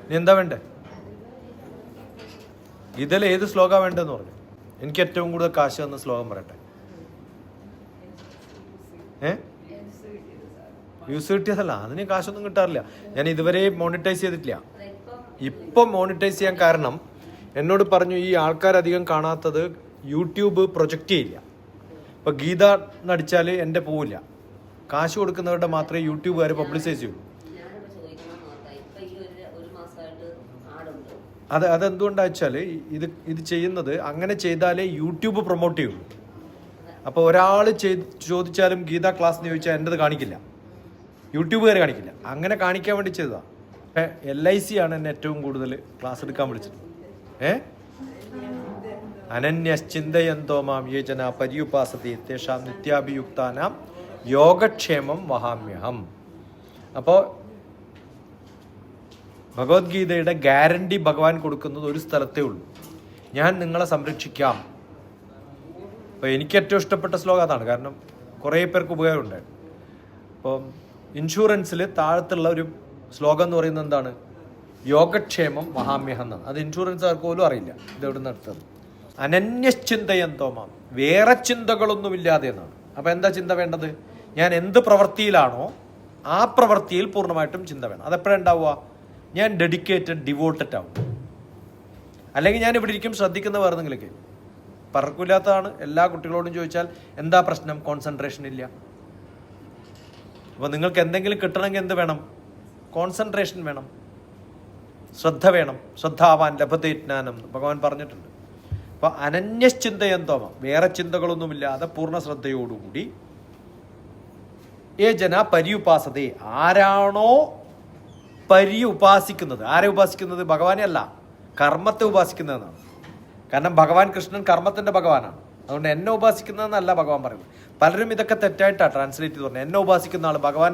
ഇനി എന്താ വേണ്ടേ? ഇതിൽ ഏത് ശ്ലോകം വേണ്ടെന്ന് പറഞ്ഞു. എനിക്ക് ഏറ്റവും കൂടുതൽ കാശ് തന്ന ശ്ലോകം പറയട്ടെ. വ്യൂസ് കിട്ടിയതല്ല, അതിന് കാശൊന്നും കിട്ടാറില്ല. ഞാൻ ഇതുവരെ മോണിറ്റൈസ് ചെയ്തിട്ടില്ല. ഇപ്പം മോണിറ്റൈസ് ചെയ്യാൻ കാരണം എന്നോട് പറഞ്ഞു ഈ ആൾക്കാരധികം കാണാത്തത് യൂട്യൂബ് പ്രൊജക്റ്റ് ചെയ്യില്ല. ഇപ്പം ഗീത നടിച്ചാൽ എൻ്റെ പോവില്ല. കാശ് കൊടുക്കുന്നവരുടെ മാത്രമേ യൂട്യൂബുകാർ പബ്ലിസൈസ് ചെയ്യൂ. അതെന്തുകൊണ്ടാണെന്ന് വെച്ചാൽ ഇത് ചെയ്യുന്നത് അങ്ങനെ ചെയ്താലേ യൂട്യൂബ് പ്രൊമോട്ട് ചെയ്യുള്ളൂ. അപ്പോൾ ഒരാൾ ചോദിച്ചാലും ഗീത ക്ലാസ് എന്ന് ചോദിച്ചാൽ എൻ്റെത് കാണിക്കില്ല, യൂട്യൂബുകാർ കാണിക്കില്ല. അങ്ങനെ കാണിക്കാൻ വേണ്ടി ചെയ്തതാണ്. LIC ആണ് എന്നെ ഏറ്റവും കൂടുതൽ ക്ലാസ് എടുക്കാൻ വിളിച്ചത്. അനന്യശ്ചിന്തയന്തോ മാം യേ ജനാ പര്യുപാസതി തേഷാം നിത്യാഭിയുക്താനാം യോഗക്ഷേമം വഹാമ്യഹം. അപ്പോൾ ഭഗവത്ഗീതയുടെ ഗ്യാരണ്ടി ഭഗവാൻ കൊടുക്കുന്നത് ഒരു സ്ഥലത്തേ ഉള്ളൂ, ഞാൻ നിങ്ങളെ സംരക്ഷിക്കാം. അപ്പോൾ എനിക്ക് ഏറ്റവും ഇഷ്ടപ്പെട്ട ശ്ലോകം അതാണ്. കാരണം കുറേ പേർക്ക് ഉപകാരമുണ്ടായിരുന്നു. അപ്പം ഇൻഷുറൻസിൽ താഴത്തുള്ള ഒരു ശ്ലോകം എന്ന് പറയുന്നത് എന്താണ്? യോഗക്ഷേമം മഹാമ്യഹം എന്നാണ്. അത് ഇൻഷുറൻസുകാർക്ക് പോലും അറിയില്ല ഇതെവിടെ നിന്ന് എടുത്തത്. അനന്യശ്ചിന്തയന്തോമാം, വേറെ ചിന്തകളൊന്നുമില്ലാതെ എന്നാണ്. അപ്പം എന്താ ചിന്ത വേണ്ടത്? ഞാൻ എന്ത് പ്രവൃത്തിയിലാണോ ആ പ്രവൃത്തിയിൽ പൂർണ്ണമായിട്ടും ചിന്ത വേണം. അതെപ്പോഴാണ് ഉണ്ടാവുക? ഞാൻ ഡെഡിക്കേറ്റഡ് ഡിവോട്ടഡ് ആവും. അല്ലെങ്കിൽ ഞാൻ ഇവിടെ ഇരിക്കും ശ്രദ്ധിക്കുന്ന വേറെ നിങ്ങളൊക്കെ പറക്കില്ലാത്തതാണ്. എല്ലാ കുട്ടികളോടും ചോദിച്ചാൽ എന്താ പ്രശ്നം? കോൺസെൻട്രേഷൻ ഇല്ല. അപ്പോൾ നിങ്ങൾക്ക് എന്തെങ്കിലും കിട്ടണമെങ്കിൽ എന്ത് വേണം? കോൺസെൻട്രേഷൻ വേണം, ശ്രദ്ധ വേണം. ശ്രദ്ധാവാൻ ലഭതേ ജ്ഞാനം ഭഗവാൻ പറഞ്ഞിട്ടുണ്ട്. അപ്പോൾ അനന്യശ്ചിന്തയന്തോമ, വേറെ ചിന്തകളൊന്നുമില്ലാതെ പൂർണ്ണ ശ്രദ്ധയോടുകൂടി ഏ ജന പര്യുപാസതേ, ആരാണോ ഉപാസിക്കുന്നത്. ആരെ ഉപാസിക്കുന്നത്? ഭഗവാനെ അല്ല, കർമ്മത്തെ ഉപാസിക്കുന്നതെന്നാണ്. കാരണം ഭഗവാൻ കൃഷ്ണൻ കർമ്മത്തിൻ്റെ ഭഗവാനാണ്. അതുകൊണ്ട് എന്നെ ഉപാസിക്കുന്നതെന്നല്ല ഭഗവാൻ പറയുന്നത്. പലരും ഇതൊക്കെ തെറ്റായിട്ടാണ് ട്രാൻസ്ലേറ്റ് ചെയ്ത് പറഞ്ഞത്. എന്നെ ഉപാസിക്കുന്ന ആൾ ഭഗവാൻ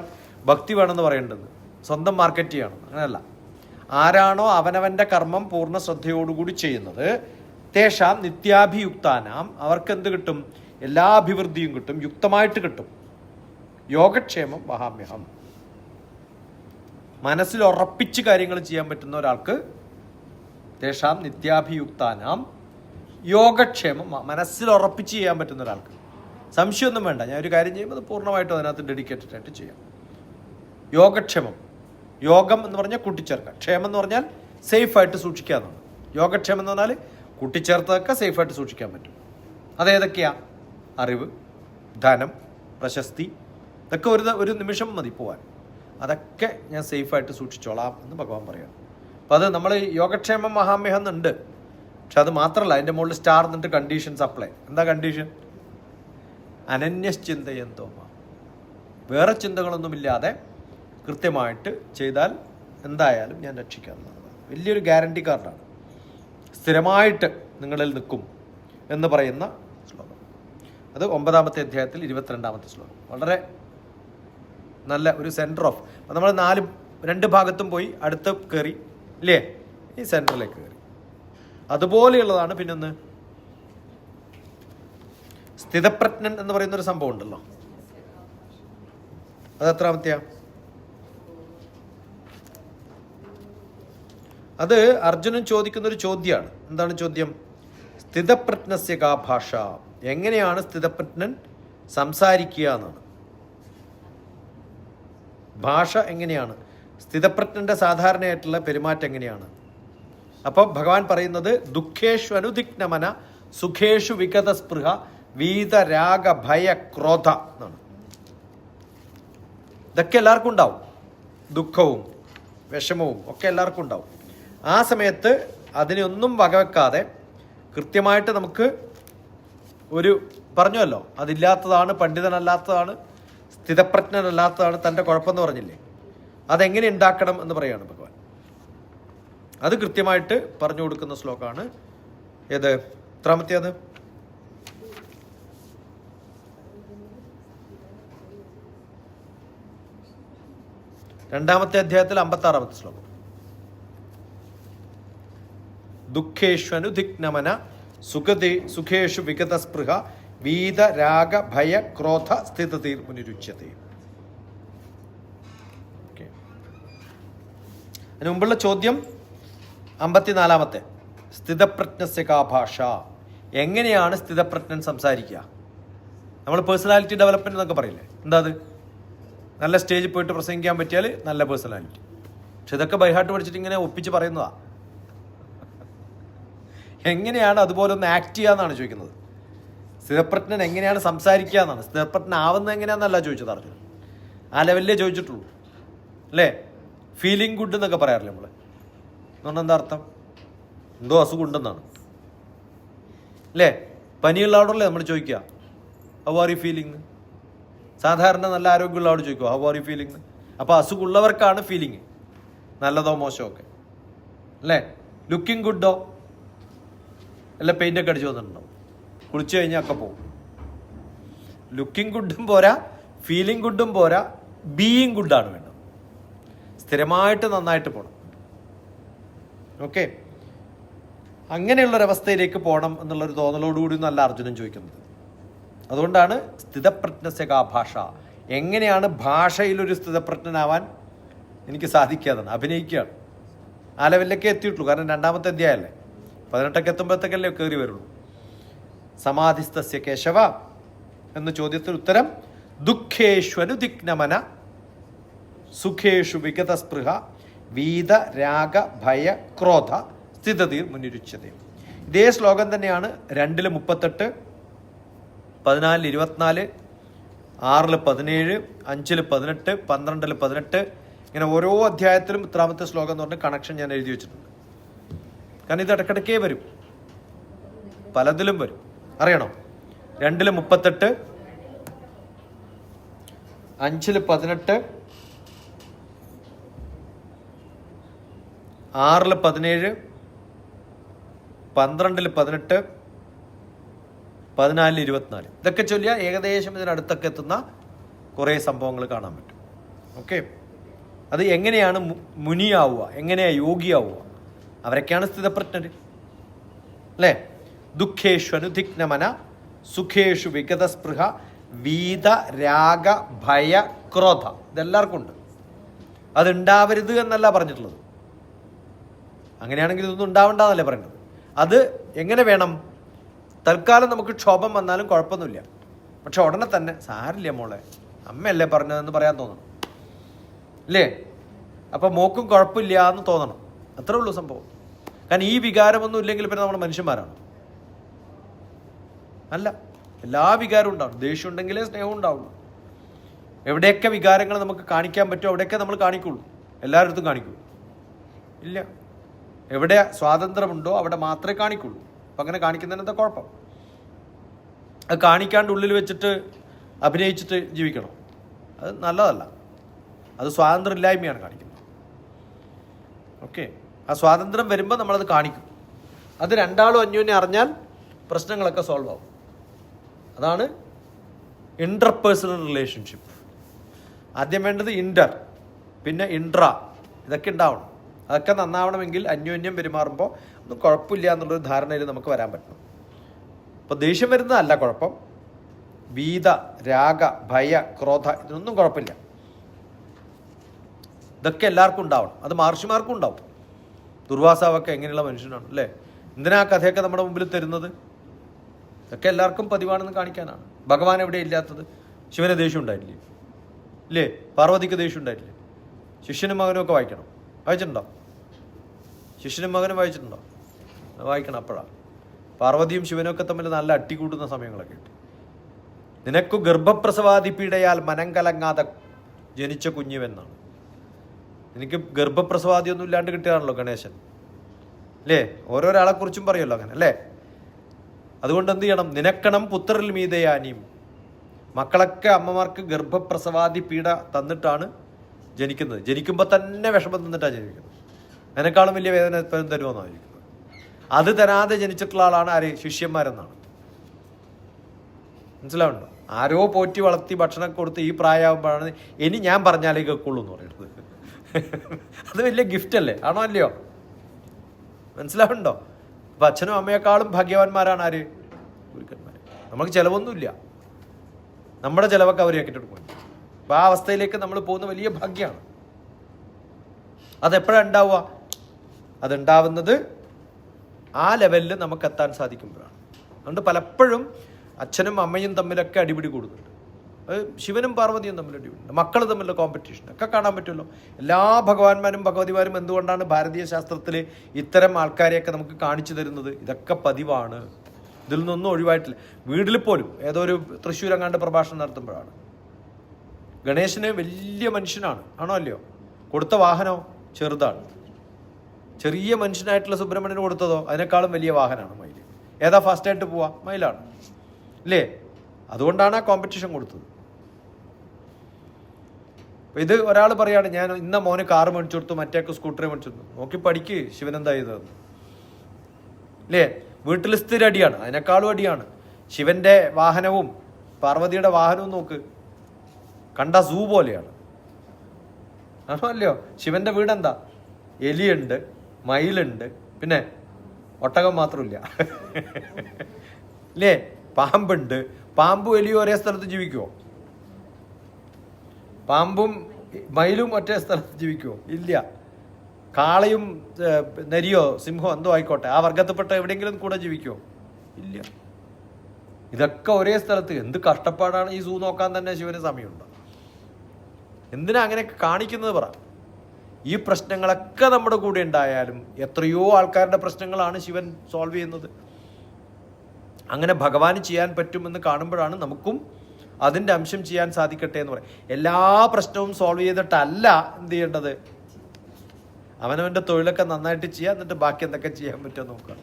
ഭക്തി വേണമെന്ന് പറയേണ്ടത്, സ്വന്തം മാർക്കറ്റ് ചെയ്യണം, അങ്ങനെയല്ല. ആരാണോ അവനവൻ്റെ കർമ്മം പൂർണ്ണ ശ്രദ്ധയോടുകൂടി ചെയ്യുന്നത് തേഷാം നിത്യാഭിയുക്താനാം, അവർക്ക് എന്ത് കിട്ടും? എല്ലാ അഭിവൃദ്ധിയും കിട്ടും, യുക്തമായിട്ട് കിട്ടും. യോഗക്ഷേമം വഹാമ്യഹം. മനസ്സിൽ ഉറപ്പിച്ച് കാര്യങ്ങൾ ചെയ്യാൻ പറ്റുന്ന ഒരാൾക്ക് തേഷാം നിത്യാഭിയുക്താനാം യോഗക്ഷേമം, മനസ്സിൽ ഉറപ്പിച്ച് ചെയ്യാൻ പറ്റുന്ന ഒരാൾക്ക് സംശയമൊന്നും വേണ്ട. ഞാൻ ഒരു കാര്യം ചെയ്യുമ്പോൾ അത് പൂർണ്ണമായിട്ടും അതിനകത്ത് ഡെഡിക്കേറ്റഡ് ആയിട്ട് ചെയ്യാം. യോഗക്ഷേമം, യോഗം എന്ന് പറഞ്ഞാൽ കൂട്ടിച്ചേർക്കുക, ക്ഷേമം എന്ന് പറഞ്ഞാൽ സേഫായിട്ട് സൂക്ഷിക്കുക എന്നാണ്. യോഗക്ഷേമം എന്ന് പറഞ്ഞാൽ കൂട്ടിച്ചേർത്തതൊക്കെ സേഫായിട്ട് സൂക്ഷിക്കാൻ പറ്റും. അതേതൊക്കെയാ? അറിവ്, ധനം, പ്രശസ്തി, ഇതൊക്കെ ഒരു നിമിഷം മതി പോവാൻ. അതൊക്കെ ഞാൻ സേഫായിട്ട് സൂക്ഷിച്ചോളാം എന്ന് ഭഗവാൻ പറയാം. അപ്പോൾ അത് നമ്മൾ യോഗക്ഷേമം മഹാമ്യഹം എന്നുണ്ട്. പക്ഷെ അത് മാത്രമല്ല, അതിൻ്റെ മുകളിൽ സ്റ്റാർ എന്നിട്ട് കണ്ടീഷൻസ് അപ്ലൈ. എന്താ കണ്ടീഷൻ? അനന്യശ്ചിന്തയന്തോമ, വേറെ ചിന്തകളൊന്നുമില്ലാതെ കൃത്യമായിട്ട് ചെയ്താൽ എന്തായാലും ഞാൻ രക്ഷിക്കാവുന്നതാണ്. വലിയൊരു ഗ്യാരണ്ടി കാർഡാണ്. സ്ഥിരമായിട്ട് നിങ്ങളിൽ നിൽക്കും എന്ന് പറയുന്ന ശ്ലോകം. അത് 9-ാമത്തെ അധ്യായത്തിൽ 22-ാമത്തെ ശ്ലോകം. വളരെ നല്ല ഒരു സെൻറ്റർ ഓഫ്. അപ്പം നമ്മൾ 2 ഭാഗത്തും പോയി അടുത്ത് കയറി ഇല്ലേ, ഈ സെൻറ്ററിലേക്ക് കയറി. അതുപോലെയുള്ളതാണ് പിന്നൊന്ന് സ്ഥിതപ്രജ്ഞൻ എന്ന് പറയുന്നൊരു സംഭവം ഉണ്ടല്ലോ. അത് എത്രാമത്തെയാ? അത് അർജുനൻ ചോദിക്കുന്നൊരു ചോദ്യമാണ്. എന്താണ് ചോദ്യം? സ്ഥിതപ്രജ്ഞസ്യ കാ ഭാഷ, എങ്ങനെയാണ് സ്ഥിതപ്രജ്ഞൻ സംസാരിക്കുക എന്നാണ്. ഭാഷ എങ്ങനെയാണ്? സ്ഥിതപ്രജ്ഞന്റെ സാധാരണയായിട്ടുള്ള പെരുമാറ്റം എങ്ങനെയാണ്? അപ്പോൾ ഭഗവാൻ പറയുന്നത് ദുഃഖേഷു അനുദിഗ്നമന സുഖേഷു വിഗത സ്പൃഹ വീതരാഗ ഭയ ക്രോധ എന്നാണ്. ഇതൊക്കെ എല്ലാവർക്കും ഉണ്ടാവും. ദുഃഖവും വിഷമവും ഒക്കെ എല്ലാവർക്കും ഉണ്ടാവും. ആ സമയത്ത് അതിനെയൊന്നും വകവെക്കാതെ കൃത്യമായിട്ട് നമുക്ക് ഒരു പറഞ്ഞല്ലോ, അതില്ലാത്തതാണ്, പണ്ഡിതനല്ലാത്തതാണ്, സ്ഥിതപ്രജ്ഞനല്ലാത്തതാണ് തൻ്റെ കുഴപ്പമെന്ന് പറഞ്ഞില്ലേ, അതെങ്ങനെ ഉണ്ടാക്കണം എന്ന് പറയാണ് ഭഗവാൻ. അത് കൃത്യമായിട്ട് പറഞ്ഞു കൊടുക്കുന്ന ശ്ലോകമാണ്. ഏത്? എത്രാമത്തെയത്? രണ്ടാമത്തെ അധ്യായത്തിൽ 56-ാമത്തെ ശ്ലോകം. ദുഃഖേഷ്വനുദിഗ്നമന സുഖേഷു വിഗത സ്പൃഹ വീത രാഗ ഭയ ക്രോധ സ്ഥിതതീർ മുനിരുച്യത്തെ. അതിന് മുമ്പുള്ള ചോദ്യം 54 സ്ഥിതപ്രജ്ഞസ്യ കാ ഭാഷ. എങ്ങനെയാണ് സ്ഥിതപ്രജ്ഞൻ സംസാരിക്കുക? നമ്മൾ പേഴ്സണാലിറ്റി ഡെവലപ്മെന്റ് എന്നൊക്കെ പറയില്ലേ, എന്താ അത്? നല്ല സ്റ്റേജിൽ പോയിട്ട് പ്രസംഗിക്കാൻ പറ്റിയാൽ നല്ല പേഴ്സണാലിറ്റി. പക്ഷെ ഇതൊക്കെ ബൈഹാർട്ട് പഠിച്ചിട്ട് ഇങ്ങനെ ഒപ്പിച്ച് പറയുന്നതാ. എങ്ങനെയാണ് അതുപോലെ ഒന്ന് ആക്ട് ചെയ്യാന്നാണ് ചോദിക്കുന്നത്. സ്ഥിതപ്രജ്ഞൻ എങ്ങനെയാണ് സംസാരിക്കുക എന്നാണ്. സ്ഥിതപ്രജ്ഞൻ ആവുന്നത് എങ്ങനെയാണെന്നല്ല ചോദിച്ചത്, അർജുനൻ. ആ ലെവലിലേ ചോദിച്ചിട്ടുള്ളൂ അല്ലേ? ഫീലിംഗ് ഗുഡ് എന്നൊക്കെ പറയാറില്ലേ നമ്മൾ. അതുകൊണ്ട് എന്താ അർത്ഥം? എന്തോ അസുഖം ഉണ്ടെന്നാണ് അല്ലേ? പനിയുള്ള ആളോടല്ലേ നമ്മൾ ചോദിക്കുക ഹൗ ആർ യു ഫീലിംഗ്. സാധാരണ നല്ല ആരോഗ്യമുള്ള ആളോട് ചോദിക്കുക ഹൗ ആർ യു ഫീലിംഗ്. അപ്പോൾ അസുഖമുള്ളവർക്കാണ് ഫീലിംഗ്, നല്ലതോ മോശമോ ഒക്കെ അല്ലേ? ലുക്കിംഗ് ഗുഡോ? അല്ല പെയിൻ്റൊക്കെ അടിച്ചു വന്നിട്ടുണ്ടോ? കുളിച്ചു കഴിഞ്ഞാൽ ഒക്കെ പോകും. ലുക്കിംഗ് ഗുഡും പോരാ, ഫീലിംഗ് ഗുഡും പോരാ, ബീയിങ് ഗുഡാണ് വേണ്ടത്. സ്ഥിരമായിട്ട് നന്നായിട്ട് പോകണം. ഓക്കെ, അങ്ങനെയുള്ളൊരവസ്ഥയിലേക്ക് പോകണം എന്നുള്ളൊരു തോന്നലോടുകൂടി നല്ല അർജുനൻ ചോദിക്കുന്നത്. അതുകൊണ്ടാണ് സ്ഥിതപ്രജ്ഞസ്യ കാ ഭാഷ. എങ്ങനെയാണ് ഭാഷയിലൊരു സ്ഥിതപ്രജ്ഞനാവാൻ എനിക്ക് സാധിക്കാതെന്ന് അഭിനയിക്കുകയാണ്. ആ ലെവലിലൊക്കെ എത്തിയിട്ടുള്ളൂ. കാരണം 2ാമത്തെ അധ്യായമല്ലേ, 18 എത്തുമ്പോഴത്തേക്കല്ലേ കയറി വരുള്ളൂ. സമാധിസ്തസ്യ കേശവ എന്ന ചോദ്യത്തിന് ഉത്തരം ദുഃഖേഷു അനുദിഗ്നമന സുഖേഷു വിഗതസ്പൃഹ വീത രാഗ ഭയ ക്രോധ സ്ഥിതതീർ മുന്നിരുച്ചതേ. ഇതേ ശ്ലോകം തന്നെയാണ് 2:38, 14:24, 6:17, 5:18, 12:18. ഇങ്ങനെ ഓരോ അധ്യായത്തിലും 3ാമത്തെ ശ്ലോകം എന്ന് പറഞ്ഞ കണക്ഷൻ ഞാൻ എഴുതി വെച്ചിട്ടുണ്ട്. കാരണം ഇത് ഇടയ്ക്കിടയ്ക്കേ വരും, പലതിലും വരും. അറിയണോ? 2:38, 5:18, 6:17, 12:18, 14:24. ഇതൊക്കെ ചൊല്ലിയാൽ ഏകദേശം ഇതിനടുത്തൊക്കെ എത്തുന്ന കുറേ സംഭവങ്ങൾ കാണാൻ പറ്റും. ഓക്കെ, അത് എങ്ങനെയാണ് മുനിയാവുക, എങ്ങനെയാണ് യോഗിയാവുക, അവരൊക്കെയാണ് സ്ഥിതപ്രജ്ഞര് അല്ലേ? ദുഃഖേഷു അനുദിഗ്നമന സുഖേഷു വിഗതസ്പൃഹ വീത രാഗ ഭയ ക്രോധ. ഇതെല്ലാവർക്കും ഉണ്ട്. അതുണ്ടാവരുത് എന്നല്ല പറഞ്ഞിട്ടുള്ളത്. അങ്ങനെയാണെങ്കിൽ ഇതൊന്നും ഉണ്ടാവണ്ടെന്നല്ലേ പറയുന്നത്. അത് എങ്ങനെ വേണം? തൽക്കാലം നമുക്ക് ക്ഷോഭം വന്നാലും കുഴപ്പമൊന്നുമില്ല. പക്ഷെ ഉടനെ തന്നെ സാരില്ല മോളെ, അമ്മയല്ലേ പറഞ്ഞതെന്ന് പറയാൻ തോന്നണം അല്ലേ? അപ്പം മോക്കും കുഴപ്പമില്ല എന്ന് തോന്നണം. അത്രേ ഉള്ളൂ സംഭവം. കാരണം ഈ വികാരമൊന്നും ഇല്ലെങ്കിൽ പിന്നെ നമ്മൾ മനുഷ്യന്മാരാണ് അല്ല. എല്ലാ വികാരവും ഉണ്ടാവും. ദേഷ്യം ഉണ്ടെങ്കിലേ സ്നേഹം ഉണ്ടാവുള്ളൂ. എവിടെയൊക്കെ വികാരങ്ങൾ നമുക്ക് കാണിക്കാൻ പറ്റുമോ അവിടെയൊക്കെ നമ്മൾ കാണിക്കുള്ളൂ. എല്ലാവരുടെ അടുത്തും കാണിക്കുള്ളൂ ഇല്ല. എവിടെ സ്വാതന്ത്ര്യമുണ്ടോ അവിടെ മാത്രമേ കാണിക്കുള്ളൂ. അപ്പം അങ്ങനെ കാണിക്കുന്നതിന് എന്താ കുഴപ്പം? അത് കാണിക്കാണ്ട് ഉള്ളിൽ വെച്ചിട്ട് അഭിനയിച്ചിട്ട് ജീവിക്കണം, അത് നല്ലതല്ല. അത് സ്വാതന്ത്ര്യമില്ലായ്മയാണ് കാണിക്കുന്നത്. ഓക്കെ, ആ സ്വാതന്ത്ര്യം വരുമ്പോൾ നമ്മളത് കാണിക്കും. അത് രണ്ടാളും അന്യോന്യം അറിഞ്ഞാൽ പ്രശ്നങ്ങളൊക്കെ സോൾവ് ആവും. അതാണ് ഇന്റർപേഴ്സണൽ റിലേഷൻഷിപ്പ്. ആദ്യം വേണ്ടത് ഇന്റർ, പിന്നെ ഇൻട്രാ. ഇതൊക്കെ ഉണ്ടാവണം. അതൊക്കെ നന്നാവണമെങ്കിൽ അന്യോന്യം പെരുമാറുമ്പോൾ ഒന്നും കുഴപ്പമില്ല എന്നുള്ളൊരു ധാരണയിൽ നമുക്ക് വരാൻ പറ്റണം. ഇപ്പോൾ ദേഷ്യം വരുന്നതല്ല കുഴപ്പം. ഭീത രാഗ ഭയ ക്രോധ ഇതൊന്നും കുഴപ്പമില്ല. ഇതൊക്കെ എല്ലാവർക്കും ഉണ്ടാവണം. അത് മഹർഷിമാർക്കും ഉണ്ടാവും. ദുർവാസാവൊക്കെ എങ്ങനെയുള്ള മനുഷ്യനാണ് അല്ലേ? എന്തിനാ കഥയൊക്കെ നമ്മുടെ മുമ്പിൽ തരുന്നത്? ഇതൊക്കെ എല്ലാവർക്കും പതിവാണെന്ന് കാണിക്കാനാണ്. ഭഗവാൻ എവിടെ ഇല്ലാത്തത്? ശിവന് ദേഷ്യം ഉണ്ടായിട്ടില്ലേ? ഇല്ലേ? പാർവതിക്ക് ദേഷ്യം ഉണ്ടായിട്ടില്ലേ? ശിഷ്യനും മകനും ഒക്കെ വായിക്കണം. വായിച്ചിട്ടുണ്ടോ? ശിഷ്യനും മകനും വായിച്ചിട്ടുണ്ടോ? വായിക്കണം. അപ്പോഴാണ് പാർവതിയും ശിവനും ഒക്കെ തമ്മിൽ നല്ല അട്ടിക്കൂട്ടുന്ന സമയങ്ങളൊക്കെ ഉണ്ട്. നിനക്കു ഗർഭപ്രസവാദി പീഡയാൽ മനം കലങ്ങാതെ ജനിച്ച കുഞ്ഞുവെന്നാണ്. എനിക്ക് ഗർഭപ്രസവാദിയൊന്നും ഇല്ലാണ്ട് കിട്ടിയതാണല്ലോ ഗണേശൻ അല്ലേ? ഓരോരാളെക്കുറിച്ചും പറയുമല്ലോ അങ്ങനെ അല്ലേ? അതുകൊണ്ട് എന്ത് ചെയ്യണം? നിനക്കണം പുത്രരിൽ മീതയാനിയും. മക്കളൊക്കെ അമ്മമാർക്ക് ഗർഭപ്രസവാദി പീഡ തന്നിട്ടാണ് ജനിക്കുന്നത്. ജനിക്കുമ്പോൾ തന്നെ വിഷമം തന്നിട്ടാണ് ജനിക്കുന്നത്. അതിനേക്കാളും വലിയ വേദന എപ്പോഴും തരുമെന്നാണ് ചോദിക്കുന്നത്. അത് തരാതെ ജനിച്ചിട്ടുള്ള ആളാണ് ആര്? ശിഷ്യന്മാരെന്നാണ്. മനസ്സിലാവുണ്ടോ? ആരോ പോറ്റി വളർത്തി ഭക്ഷണം കൊടുത്ത് ഈ പ്രായമാകുമ്പോഴാണ് ഇനി ഞാൻ പറഞ്ഞാലേ കേൾക്കുള്ളൂ എന്ന് പറയുന്നത്. അത് വലിയ ഗിഫ്റ്റ് അല്ലേ? ആണോ അല്ലയോ? മനസ്സിലാവുണ്ടോ? അപ്പം അച്ഛനും അമ്മയെക്കാളും ഭാഗ്യവാന്മാരാണ് ആര്? ഗുരുക്കന്മാർ. നമുക്ക് ചിലവൊന്നുമില്ല, നമ്മുടെ ചിലവൊക്കെ അവർ ഏറ്റെടുക്കും. അപ്പം ആ അവസ്ഥയിലേക്ക് നമ്മൾ പോകുന്ന വലിയ ഭാഗ്യമാണ്. അതെപ്പോഴാണ് ഉണ്ടാവുക? അതുണ്ടാവുന്നത് ആ ലെവലിൽ നമുക്ക് എത്താൻ സാധിക്കുമ്പോഴാണ്. അതുകൊണ്ട് പലപ്പോഴും അച്ഛനും അമ്മയും തമ്മിലൊക്കെ അടിപിടി കൂടുന്നുണ്ട്. ശിവനും പാർവതിയും തമ്മിൽ അടിപിടിയുണ്ട്, മക്കൾ തമ്മിലുള്ള കോമ്പറ്റീഷൻ ഒക്കെ കാണാൻ പറ്റുമല്ലോ. എല്ലാ ഭഗവാന്മാരും ഭഗവതിമാരും എന്തുകൊണ്ടാണ് ഭാരതീയ ശാസ്ത്രത്തിൽ ഇത്തരം ആൾക്കാരെയൊക്കെ നമുക്ക് കാണിച്ചു തരുന്നത്? ഇതൊക്കെ പതിവാണ്, ഇതിൽ നിന്നൊന്നും ഒഴിവായിട്ടില്ല. വീട്ടിൽ പോലും ഏതോ ഒരു തൃശ്ശൂരങ്ങാണ്ട് പ്രഭാഷണം നടത്തുമ്പോഴാണ് ഗണേശന് വലിയ മനുഷ്യനാണ്, ആണോ അല്ലയോ? കൊടുത്ത വാഹനമോ ചെറുതാണ്. ചെറിയ മനുഷ്യനായിട്ടുള്ള സുബ്രഹ്മണ്യന് കൊടുത്തതോ അതിനേക്കാളും വലിയ വാഹനമാണ് മയിൽ. ഏതാ ഫാസ്റ്റായിട്ട് പോവാ? മയിലാണ് അല്ലേ? അതുകൊണ്ടാണ് ആ കോമ്പറ്റീഷൻ കൊടുത്തത്. ഇത് ഒരാൾ പറയാണ്, ഞാൻ ഇന്ന മോന് കാറ് മേടിച്ചു കൊടുത്തു, മറ്റേക്ക് സ്കൂട്ടർ മേടിച്ചു കൊടുത്തു. നോക്കി പഠിക്ക് ശിവൻ എന്താ ചെയ്തത് അല്ലേ? വീട്ടിൽ സ്ഥിര അടിയാണ്, അതിനേക്കാളും അടിയാണ്. ശിവന്റെ വാഹനവും പാർവതിയുടെ വാഹനവും നോക്ക്, കണ്ട സൂ പോലെയാണ്, ആണോ അല്ലയോ? ശിവന്റെ വീടെന്താ? എലിയുണ്ട്, മയിലുണ്ട്, പിന്നെ ഒട്ടകം മാത്രമില്ല അല്ലേ? പാമ്പുണ്ട്. പാമ്പും എലിയും ഒരേ സ്ഥലത്ത് ജീവിക്കുമോ? പാമ്പും മയിലും ഒറ്റ സ്ഥലത്ത് ജീവിക്കുമോ? ഇല്ല. കാളയും നരിയോ സിംഹോ എന്തോ ആയിക്കോട്ടെ, ആ വർഗത്തിൽപ്പെട്ട എവിടെയെങ്കിലും കൂടെ ജീവിക്കുമോ? ഇല്ല. ഇതൊക്കെ ഒരേ സ്ഥലത്ത്. എന്ത് കഷ്ടപ്പാടാണ്! ഈ സൂ നോക്കാൻ തന്നെ ശിവന് സമയമുണ്ടോ? എന്തിനാ അങ്ങനെയൊക്കെ കാണിക്കുന്നത് പറ? ഈ പ്രശ്നങ്ങളൊക്കെ നമ്മുടെ കൂടെ ഉണ്ടായാലും എത്രയോ ആൾക്കാരുടെ പ്രശ്നങ്ങളാണ് ശിവൻ സോൾവ് ചെയ്യുന്നത്. അങ്ങനെ ഭഗവാന് ചെയ്യാൻ പറ്റുമെന്ന് കാണുമ്പോഴാണ് നമുക്കും അതിൻ്റെ അംശം ചെയ്യാൻ സാധിക്കട്ടെ എന്ന് പറയും. എല്ലാ പ്രശ്നവും സോൾവ് ചെയ്തിട്ടല്ല എന്ത് ചെയ്യേണ്ടത്, അവനവൻ്റെ തൊഴിലൊക്കെ നന്നായിട്ട് ചെയ്യുക, എന്നിട്ട് ബാക്കി എന്തൊക്കെ ചെയ്യാൻ പറ്റുമോ നോക്കുക.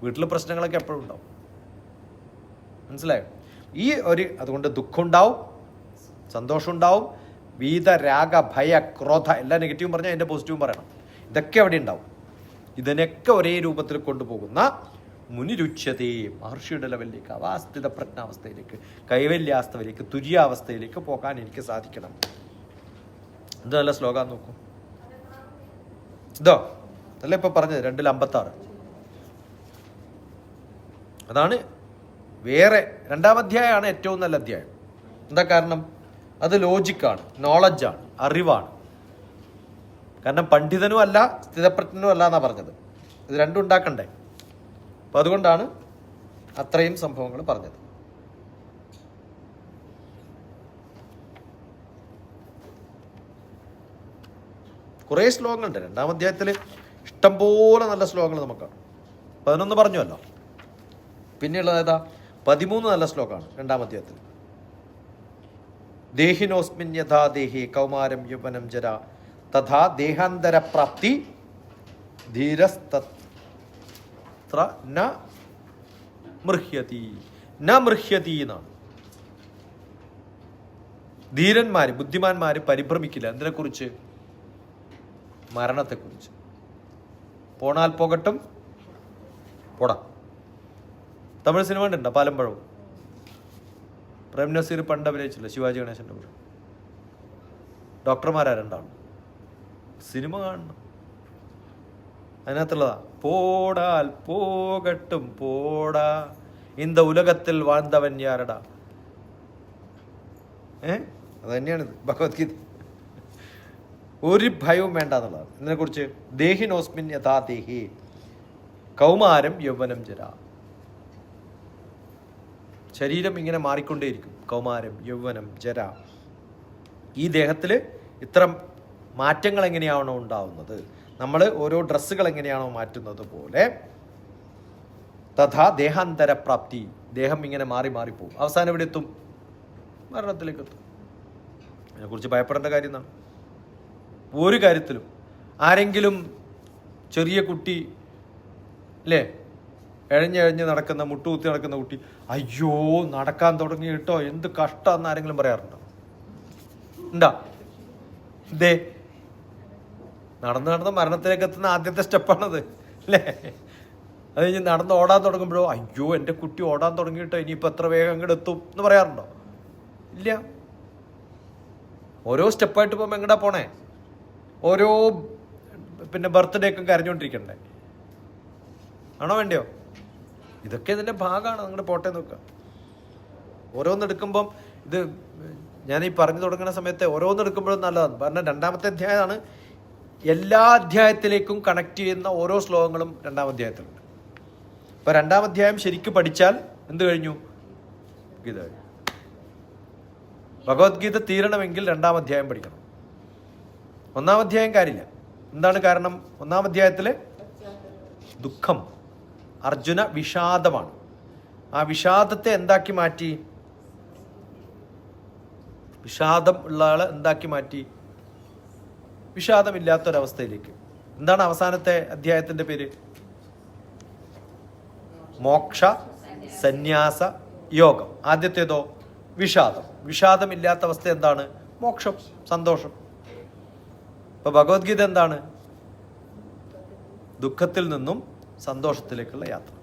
വീട്ടിൽ പ്രശ്നങ്ങളൊക്കെ എപ്പോഴും ഉണ്ടാവും, മനസ്സിലായോ? ഈ ഒരു അതുകൊണ്ട് ദുഃഖം ഉണ്ടാവും, സന്തോഷം ഉണ്ടാവും, വീത, രാഗ, ഭയ, ക്രോധ, എല്ലാ നെഗറ്റീവും പറഞ്ഞാൽ അതിൻ്റെ പോസിറ്റീവും പറയണം. ഇതൊക്കെ അവിടെ ഉണ്ടാവും. ഇതിനൊക്കെ ഒരേ രൂപത്തിൽ കൊണ്ടുപോകുന്ന മുനിരുച്യതേ, മഹർഷിയുടെ ലെവലിലേക്ക്, അവാസ്ഥിത പ്രജ്ഞാവസ്ഥയിലേക്ക്, കൈവല്യാവസ്ഥയിലേക്ക്, തുര്യാവസ്ഥയിലേക്ക് പോകാൻ എനിക്ക് സാധിക്കണം. ഇത് നല്ല ശ്ലോകം നോക്കൂ. ഇതോ അല്ല ഇപ്പൊ പറഞ്ഞത് 2:56. അതാണ് വേറെ 2-ാം അധ്യായമാണ് ഏറ്റവും നല്ല അധ്യായം. എന്താ കാരണം? അത് ലോജിക്കാണ്, നോളജാണ്, അറിവാണ്. കാരണം പണ്ഡിതനും അല്ല സ്ഥിതപ്രജ്ഞനും അല്ല എന്നാ പറഞ്ഞത്. ഇത് രണ്ടും ഉണ്ടാക്കണ്ടേ? അപ്പം അതുകൊണ്ടാണ് അത്രയും സംഭവങ്ങൾ പറഞ്ഞത്. കുറേ ശ്ലോകങ്ങളുണ്ട് 2-ാം അധ്യായത്തിൽ, ഇഷ്ടംപോലെ നല്ല ശ്ലോകങ്ങൾ നമുക്കാണ്. 11 പറഞ്ഞുവല്ലോ. പിന്നെയുള്ളത് ഏതാ? 13 നല്ല ശ്ലോകമാണ് 2-ാം അധ്യായത്തിൽ. ദേഹിനോസ്മിൻ യഥാ ദേഹി കൗമാരം യൗവനം ജര തഥാ ദേഹാന്തര പ്രാപ്തി ധീരസ്തത്ര ന മൃഹ്യതി. ന മൃഹ്യതി എന്നാണ്. ധീരന്മാര്, ബുദ്ധിമാന്മാര് പരിഭ്രമിക്കില്ല. എന്തിനെക്കുറിച്ച്? മരണത്തെക്കുറിച്ച്. പോണാൽ പോകട്ടും പോടാ. തമിഴ് സിനിമ ഉണ്ടോ? പാലമ്പഴവും. പ്രേം നസീർ പണ്ട് അഭിനയിച്ചില്ല ശിവാജി ഗണേശന്റെ കൂടെ. ഡോക്ടർമാരാ രണ്ടാണ്. സിനിമ കാണണം. അതിനകത്തുള്ളതാ, പോടാൽ പോകട്ടും പോടാ, ഇന്ത ഉലകത്തിൽ വാഴ്ന്നവൻ യാരടാ. അത് തന്നെയാണിത് ഭഗവത്ഗീത. ഒരു ഭയവും വേണ്ട എന്നുള്ളതാണ്. ഇതിനെക്കുറിച്ച് ദേഹിനോസ്മിൻ യഥാ ദേഹി കൗമാരം യൗവനം ജര. ശരീരം ഇങ്ങനെ മാറിക്കൊണ്ടേയിരിക്കും. കൗമാരം, യൗവനം, ജര. ഈ ദേഹത്തിൽ ഇത്ര മാറ്റങ്ങൾ എങ്ങനെയാണോ ഉണ്ടാവുന്നത്, നമ്മൾ ഓരോ ഡ്രസ്സുകൾ എങ്ങനെയാണോ മാറ്റുന്നത് പോലെ തഥാ ദേഹാന്തര പ്രാപ്തി, ദേഹം ഇങ്ങനെ മാറി മാറിപ്പോകും. അവസാനം എവിടെ എത്തും? മരണത്തിലേക്ക് എത്തും. അതിനെക്കുറിച്ച് ഭയപ്പെടേണ്ട കാര്യം എന്താണ്? ഒരു കാര്യത്തിലും. ആരെങ്കിലും ചെറിയ കുട്ടി അല്ലേ, എഴഞ്ഞെഴഞ്ഞ് നടക്കുന്ന, മുട്ടുകുത്തി നടക്കുന്ന കുട്ടി, അയ്യോ നടക്കാൻ തുടങ്ങി കേട്ടോ എന്ത് കഷ്ടമെന്ന് ആരെങ്കിലും പറയാറുണ്ടോ? ഉണ്ടാ? ഇതേ നടന്ന് മരണത്തിലേക്ക് എത്തുന്ന ആദ്യത്തെ സ്റ്റെപ്പാണത് അല്ലേ? അത് കഴിഞ്ഞ് നടന്ന് ഓടാൻ തുടങ്ങുമ്പോഴോ അയ്യോ എൻ്റെ കുട്ടി ഓടാൻ തുടങ്ങിയിട്ടോ ഇനിയിപ്പോൾ എത്ര വേഗം അങ്ങോട്ട് എത്തും എന്ന് പറയാറുണ്ടോ? ഇല്ല. ഓരോ സ്റ്റെപ്പായിട്ട് പോകുമ്പോൾ എങ്ങടാ പോണേ? ഓരോ ബർത്ത്ഡേക്കും കരഞ്ഞുകൊണ്ടിരിക്കണ്ടേ? ആണോ വേണ്ടയോ? ഇതൊക്കെ ഇതിൻ്റെ ഭാഗമാണ്. നിങ്ങളുടെ പോട്ടെ നോക്കുക. ഓരോന്നെടുക്കുമ്പം ഇത് ഞാനീ പറഞ്ഞു തുടങ്ങുന്ന സമയത്ത് ഓരോന്നെടുക്കുമ്പോഴും നല്ലതാണ്. കാരണം 2-ാമത്തെ അധ്യായമാണ് എല്ലാ അധ്യായത്തിലേക്കും കണക്ട് ചെയ്യുന്ന ഓരോ ശ്ലോകങ്ങളും 2-ാം അധ്യായത്തിലുണ്ട്. ഇപ്പം 2-ാം അധ്യായം ശരിക്കും പഠിച്ചാൽ എന്ത് കഴിഞ്ഞു? ഗീത കഴിഞ്ഞു. ഭഗവത്ഗീത തീരണമെങ്കിൽ 2-ാം അധ്യായം പഠിക്കണം. 1-ാം അധ്യായം കാര്യമില്ല. എന്താണ് കാരണം? 1-ാം അധ്യായത്തില് ദുഃഖം, അർജുന വിഷാദമാണ്. ആ വിഷാദത്തെ എന്താക്കി മാറ്റി? വിഷാദം ഉള്ള ആളെ എന്താക്കി മാറ്റി? വിഷാദമില്ലാത്തൊരവസ്ഥയിലേക്ക്. എന്താണ് അവസാനത്തെ അധ്യായത്തിന്റെ പേര്? മോക്ഷ സന്യാസ യോഗം. ആദ്യത്തേതോ വിഷാദം. വിഷാദമില്ലാത്ത അവസ്ഥ എന്താണ്? മോക്ഷം, സന്തോഷം. ഇപ്പൊ ഭഗവത്ഗീത എന്താണ്? ദുഃഖത്തിൽ നിന്നും സന്തോഷത്തിലേക്കുള്ള യാത്ര.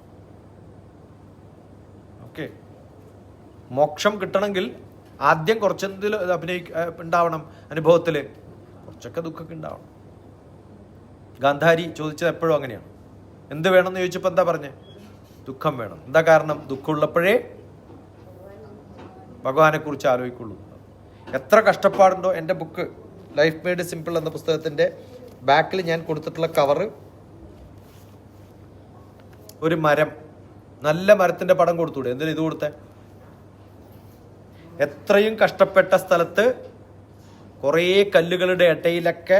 ഓക്കെ, മോക്ഷം കിട്ടണമെങ്കിൽ ആദ്യം കുറച്ചെന്തെങ്കിലും ഉണ്ടാവണം, അനുഭവത്തിൽ കുറച്ചൊക്കെ ദുഃഖമൊക്കെ ഉണ്ടാവണം. ഗാന്ധാരി ചോദിച്ചത് എപ്പോഴും അങ്ങനെയാണ്. എന്ത് വേണമെന്ന് ചോദിച്ചപ്പോൾ എന്താ പറഞ്ഞേ? ദുഃഖം വേണം. എന്താ കാരണം? ദുഃഖമുള്ളപ്പോഴേ ഭഗവാനെ കുറിച്ച് ആലോചിക്കുള്ളൂ. എത്ര കഷ്ടപ്പാടുണ്ടോ. എൻ്റെ ബുക്ക് ലൈഫ് മെയ്ഡ് സിമ്പിൾ എന്ന പുസ്തകത്തിൻ്റെ ബാക്കിൽ ഞാൻ കൊടുത്തിട്ടുള്ള കവറ് ഒരു മരം, നല്ല മരത്തിൻ്റെ പടം കൊടുത്തൂടെ? എന്തിനാ ഇത് കൊടുത്തേ? എത്രയും കഷ്ടപ്പെട്ട സ്ഥലത്ത് കുറേ കല്ലുകളുടെ ഇടയിലൊക്കെ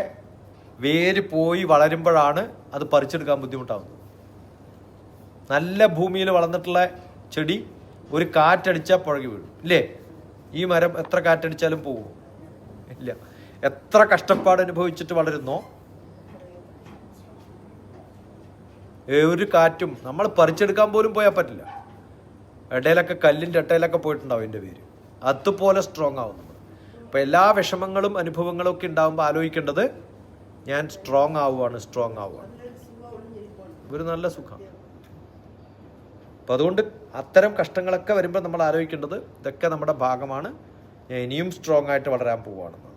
വേര് പോയി വളരുമ്പോഴാണ് അത് പറിച്ചെടുക്കാൻ ബുദ്ധിമുട്ടാവുന്നത്. നല്ല ഭൂമിയിൽ വളർന്നിട്ടുള്ള ചെടി ഒരു കാറ്റടിച്ചാൽ പുഴകി വീഴും, ഇല്ലേ? ഈ മരം എത്ര കാറ്റടിച്ചാലും പോകുമോ? ഇല്ല. എത്ര കഷ്ടപ്പാട് അനുഭവിച്ചിട്ട് വളരുന്നോ, ഒരു കാറ്റും നമ്മൾ പറിച്ചെടുക്കാൻ പോലും പോയാൽ പറ്റില്ല. ഇടയിലൊക്കെ കല്ലിൻ്റെ ഇടയിലൊക്കെ പോയിട്ടുണ്ടാവും എൻ്റെ പേര്. അതുപോലെ സ്ട്രോങ് ആവും നമ്മൾ. അപ്പം എല്ലാ വിഷമങ്ങളും അനുഭവങ്ങളും ഒക്കെ ഉണ്ടാകുമ്പോൾ ആലോചിക്കേണ്ടത് ഞാൻ സ്ട്രോങ് ആവുകയാണ്. ഒരു നല്ല സുഖം. അപ്പം അതുകൊണ്ട് അത്തരം കഷ്ടങ്ങളൊക്കെ വരുമ്പോൾ നമ്മൾ ആലോചിക്കേണ്ടത് ഇതൊക്കെ നമ്മുടെ ഭാഗമാണ്, ഞാൻ ഇനിയും സ്ട്രോങ് ആയിട്ട് വളരാൻ പോവുകയാണെന്ന്.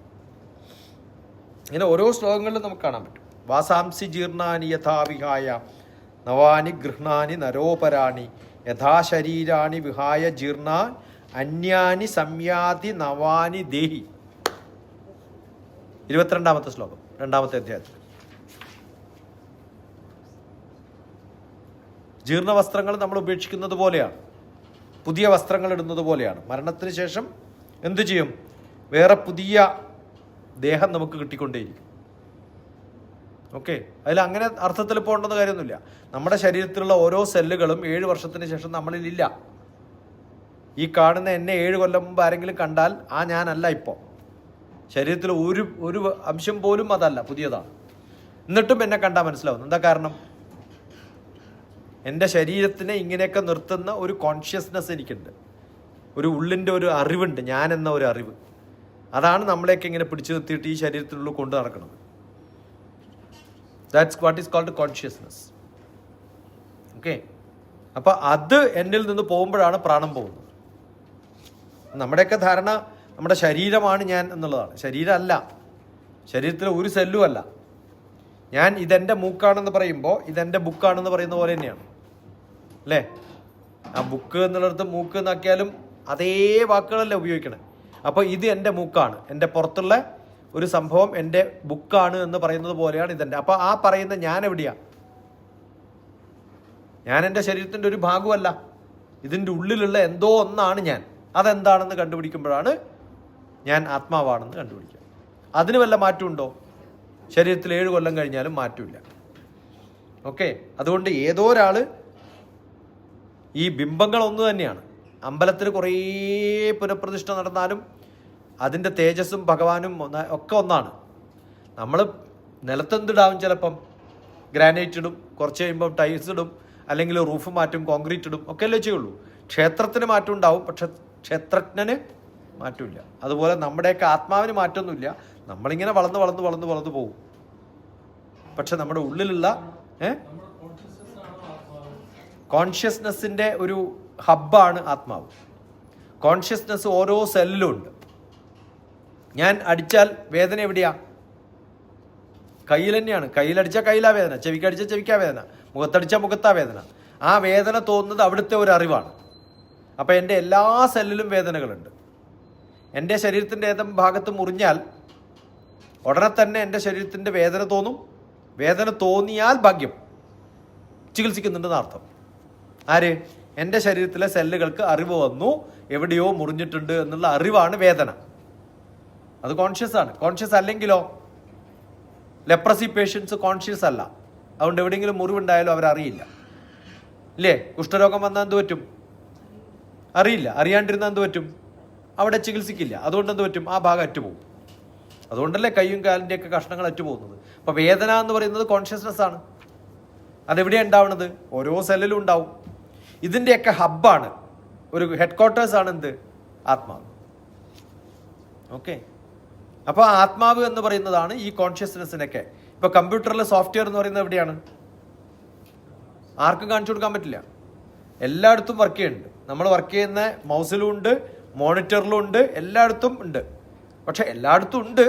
ഇങ്ങനെ ഓരോ ശ്ലോകങ്ങളിലും നമുക്ക് കാണാൻ പറ്റും. വാസാംസി ജീർണാനി യഥാവിഹായ നവാനി ഗൃഹ്ണാനി നരോപരാണി യഥാശരീരാണി വിഹായ ജീർണാൻ അന്യാനി സംയാതി നവാനി ദേഹി. 22-ാമത്തെ ശ്ലോകം 2-ാമത്തെ അധ്യായത്തിൽ. ജീർണ വസ്ത്രങ്ങൾ നമ്മൾ ഉപേക്ഷിക്കുന്നത് പോലെയാണ്, പുതിയ വസ്ത്രങ്ങൾ ഇടുന്നത് പോലെയാണ്. മരണത്തിന് ശേഷം എന്തു ചെയ്യും? വേറെ പുതിയ ദേഹം നമുക്ക് കിട്ടിക്കൊണ്ടേയിരിക്കും. ഓക്കെ, അതിൽ അങ്ങനെ അർത്ഥത്തിൽ പോകേണ്ടെന്ന കാര്യമൊന്നുമില്ല. നമ്മുടെ ശരീരത്തിലുള്ള ഓരോ സെല്ലുകളും 7 വർഷത്തിന് ശേഷം നമ്മളിലില്ല. ഈ കാണുന്ന എന്നെ 7 കൊല്ലം മുമ്പ് ആരെങ്കിലും കണ്ടാൽ ആ ഞാനല്ല ഇപ്പോൾ. ശരീരത്തിൽ ഒരു അംശം പോലും അതല്ല, പുതിയതാണ്. എന്നിട്ടും എന്നെ കണ്ടാൽ മനസ്സിലാവും. എന്താ കാരണം? എൻ്റെ ശരീരത്തിനെ ഇങ്ങനെയൊക്കെ നിർത്തുന്ന ഒരു കോൺഷ്യസ്നെസ് എനിക്കുണ്ട്, ഒരു ഉള്ളിൻ്റെ ഒരു അറിവുണ്ട്, ഞാൻ എന്ന ഒരു അറിവ്. അതാണ് നമ്മളെയൊക്കെ ഇങ്ങനെ പിടിച്ചു നിർത്തിയിട്ട് ഈ ശരീരത്തിനുള്ളിൽ കൊണ്ടു നടക്കുന്നത്. That's what is called consciousness. Okay, അപ്പം അത് എന്നിൽ നിന്ന് പോകുമ്പോഴാണ് പ്രാണൻ പോകുന്നത്. നമ്മുടെയൊക്കെ ധാരണ നമ്മുടെ ശരീരമാണ് ഞാൻ എന്നുള്ളതാണ്. ശരീരമല്ല, ശരീരത്തിൽ ഒരു സെല്ലും അല്ല. ഞാൻ ഇതെൻ്റെ മൂക്കാണെന്ന് പറയുമ്പോൾ ഇതെൻ്റെ ബുക്കാണെന്ന് പറയുന്ന പോലെ തന്നെയാണ്, അല്ലേ? ആ ബുക്ക് എന്നുള്ളിടത്ത് മൂക്ക് എന്നാക്കിയാലും അതേ വാക്കുകളല്ലേ ഉപയോഗിക്കണേ. അപ്പോൾ ഇത് എൻ്റെ മൂക്കാണ്, എൻ്റെ പുറത്തുള്ള ഒരു സംഭവം എൻ്റെ ബുക്കാണ് എന്ന് പറയുന്നത് പോലെയാണ് ഇതെൻ്റെ. അപ്പോൾ ആ പറയുന്ന ഞാൻ എവിടെയാണ്? ഞാൻ എൻ്റെ ശരീരത്തിൻ്റെ ഒരു ഭാഗമല്ല, ഇതിൻ്റെ ഉള്ളിലുള്ള എന്തോ ഒന്നാണ് ഞാൻ. അതെന്താണെന്ന് കണ്ടുപിടിക്കുമ്പോഴാണ് ഞാൻ ആത്മാവാണെന്ന് കണ്ടുപിടിക്കുക. അതിന് വല്ല മാറ്റമുണ്ടോ? ശരീരത്തിൽ 7 കൊല്ലം കഴിഞ്ഞാലും മാറ്റമില്ല. ഓക്കെ, അതുകൊണ്ട് ഏതോ ഒരാൾ, ഈ ബിംബങ്ങൾ ഒന്ന് തന്നെയാണ്. അമ്പലത്തിൽ കുറേ പുനഃപ്രതിഷ്ഠ നടന്നാലും അതിൻ്റെ തേജസ്സും ഭഗവാനും ഒക്കെ ഒന്നാണ്. നമ്മൾ നിലത്തെന്തിടാവും, ചിലപ്പം ഗ്രാനൈറ്റ് ഇടും, കുറച്ച് കഴിയുമ്പം ടൈൽസ് ഇടും, അല്ലെങ്കിൽ റൂഫ് മാറ്റും, കോൺക്രീറ്റ് ഇടും, ഒക്കെ അല്ലേ ചെയ്യുള്ളൂ. ക്ഷേത്രത്തിന് മാറ്റം ഉണ്ടാവും, പക്ഷെ ക്ഷേത്രജ്ഞന് മാറ്റമില്ല. അതുപോലെ നമ്മുടെയൊക്കെ ആത്മാവിന് മാറ്റമൊന്നുമില്ല. നമ്മളിങ്ങനെ വളർന്ന് പോകും. പക്ഷെ നമ്മുടെ ഉള്ളിലുള്ള കോൺഷ്യസ്നെസ്സിൻ്റെ ഒരു ഹബ്ബാണ് ആത്മാവ്. കോൺഷ്യസ്നെസ് ഓരോ സെല്ലിലും ഉണ്ട്. ഞാൻ അടിച്ചാൽ വേദന എവിടെയാ? കയ്യിൽ തന്നെയാണ്. കയ്യിലടിച്ചാൽ കയ്യിലാ വേദന, ചെവിക്കടിച്ചാൽ ചെവിക്കാ വേദന, മുഖത്തടിച്ചാൽ മുഖത്താ വേദന. ആ വേദന തോന്നുന്നത് അവിടുത്തെ ഒരു അറിവാണ്. അപ്പം എൻ്റെ എല്ലാ സെല്ലിലും വേദനകളുണ്ട്. എൻ്റെ ശരീരത്തിൻ്റെ ഏതെങ്കിലും ഭാഗത്ത് മുറിഞ്ഞാൽ ഉടനെ തന്നെ എൻ്റെ ശരീരത്തിൻ്റെ വേദന തോന്നും. വേദന തോന്നിയാൽ ഭാഗ്യം, ചികിത്സിക്കുന്നുണ്ടെന്ന് അർത്ഥം. ആര്? എൻ്റെ ശരീരത്തിലെ സെല്ലുകൾക്ക് അറിവ് വന്നു, എവിടെയോ മുറിഞ്ഞിട്ടുണ്ട് എന്നുള്ള അറിവാണ് വേദന. അത് കോൺഷ്യസ് ആണ്. കോൺഷ്യസ് അല്ലെങ്കിലോ? ലെപ്രസി പേഷ്യൻസ് കോൺഷ്യസ് അല്ല, അതുകൊണ്ട് എവിടെയെങ്കിലും മുറിവുണ്ടായാലും അവരറിയില്ല. ഇല്ലേ? കുഷ്ഠരോഗം വന്നാൽ എന്ത് പറ്റും? അറിയില്ല. അറിയാണ്ടിരുന്നാൽ എന്ത് പറ്റും? അവിടെ ചികിത്സിക്കില്ല. അതുകൊണ്ട് എന്ത് പറ്റും? ആ ഭാഗം അറ്റുപോകും. അതുകൊണ്ടല്ലേ കൈയും കാലിൻ്റെയൊക്കെ കഷ്ണങ്ങൾ അറ്റുപോകുന്നത്. അപ്പോൾ വേദന എന്ന് പറയുന്നത് കോൺഷ്യസ്നെസ് ആണ്. അതെവിടെയാണ് ഉണ്ടാവുന്നത്? ഓരോ സെല്ലിലും ഉണ്ടാവും. ഇതിൻ്റെയൊക്കെ ഹബ്ബാണ്, ഒരു ഹെഡ് ക്വാർട്ടേഴ്സ് ആണ് എന്ത്? ആത്മാവ്. ഓക്കെ. അപ്പോൾ ആത്മാവ് എന്ന് പറയുന്നതാണ് ഈ കോൺഷ്യസ്നെസ്സിനൊക്കെ. ഇപ്പോൾ കമ്പ്യൂട്ടറിലെ സോഫ്റ്റ്വെയർ എന്ന് പറയുന്നത് എവിടെയാണ്? ആർക്കും കാണിച്ചു കൊടുക്കാൻ പറ്റില്ല. എല്ലായിടത്തും വർക്ക് ചെയ്യുന്നുണ്ട്. നമ്മൾ വർക്ക് ചെയ്യുന്ന മൗസിലും ഉണ്ട്, മോണിറ്ററിലും ഉണ്ട്, എല്ലായിടത്തും ഉണ്ട്. പക്ഷെ എല്ലായിടത്തും ഉണ്ട്,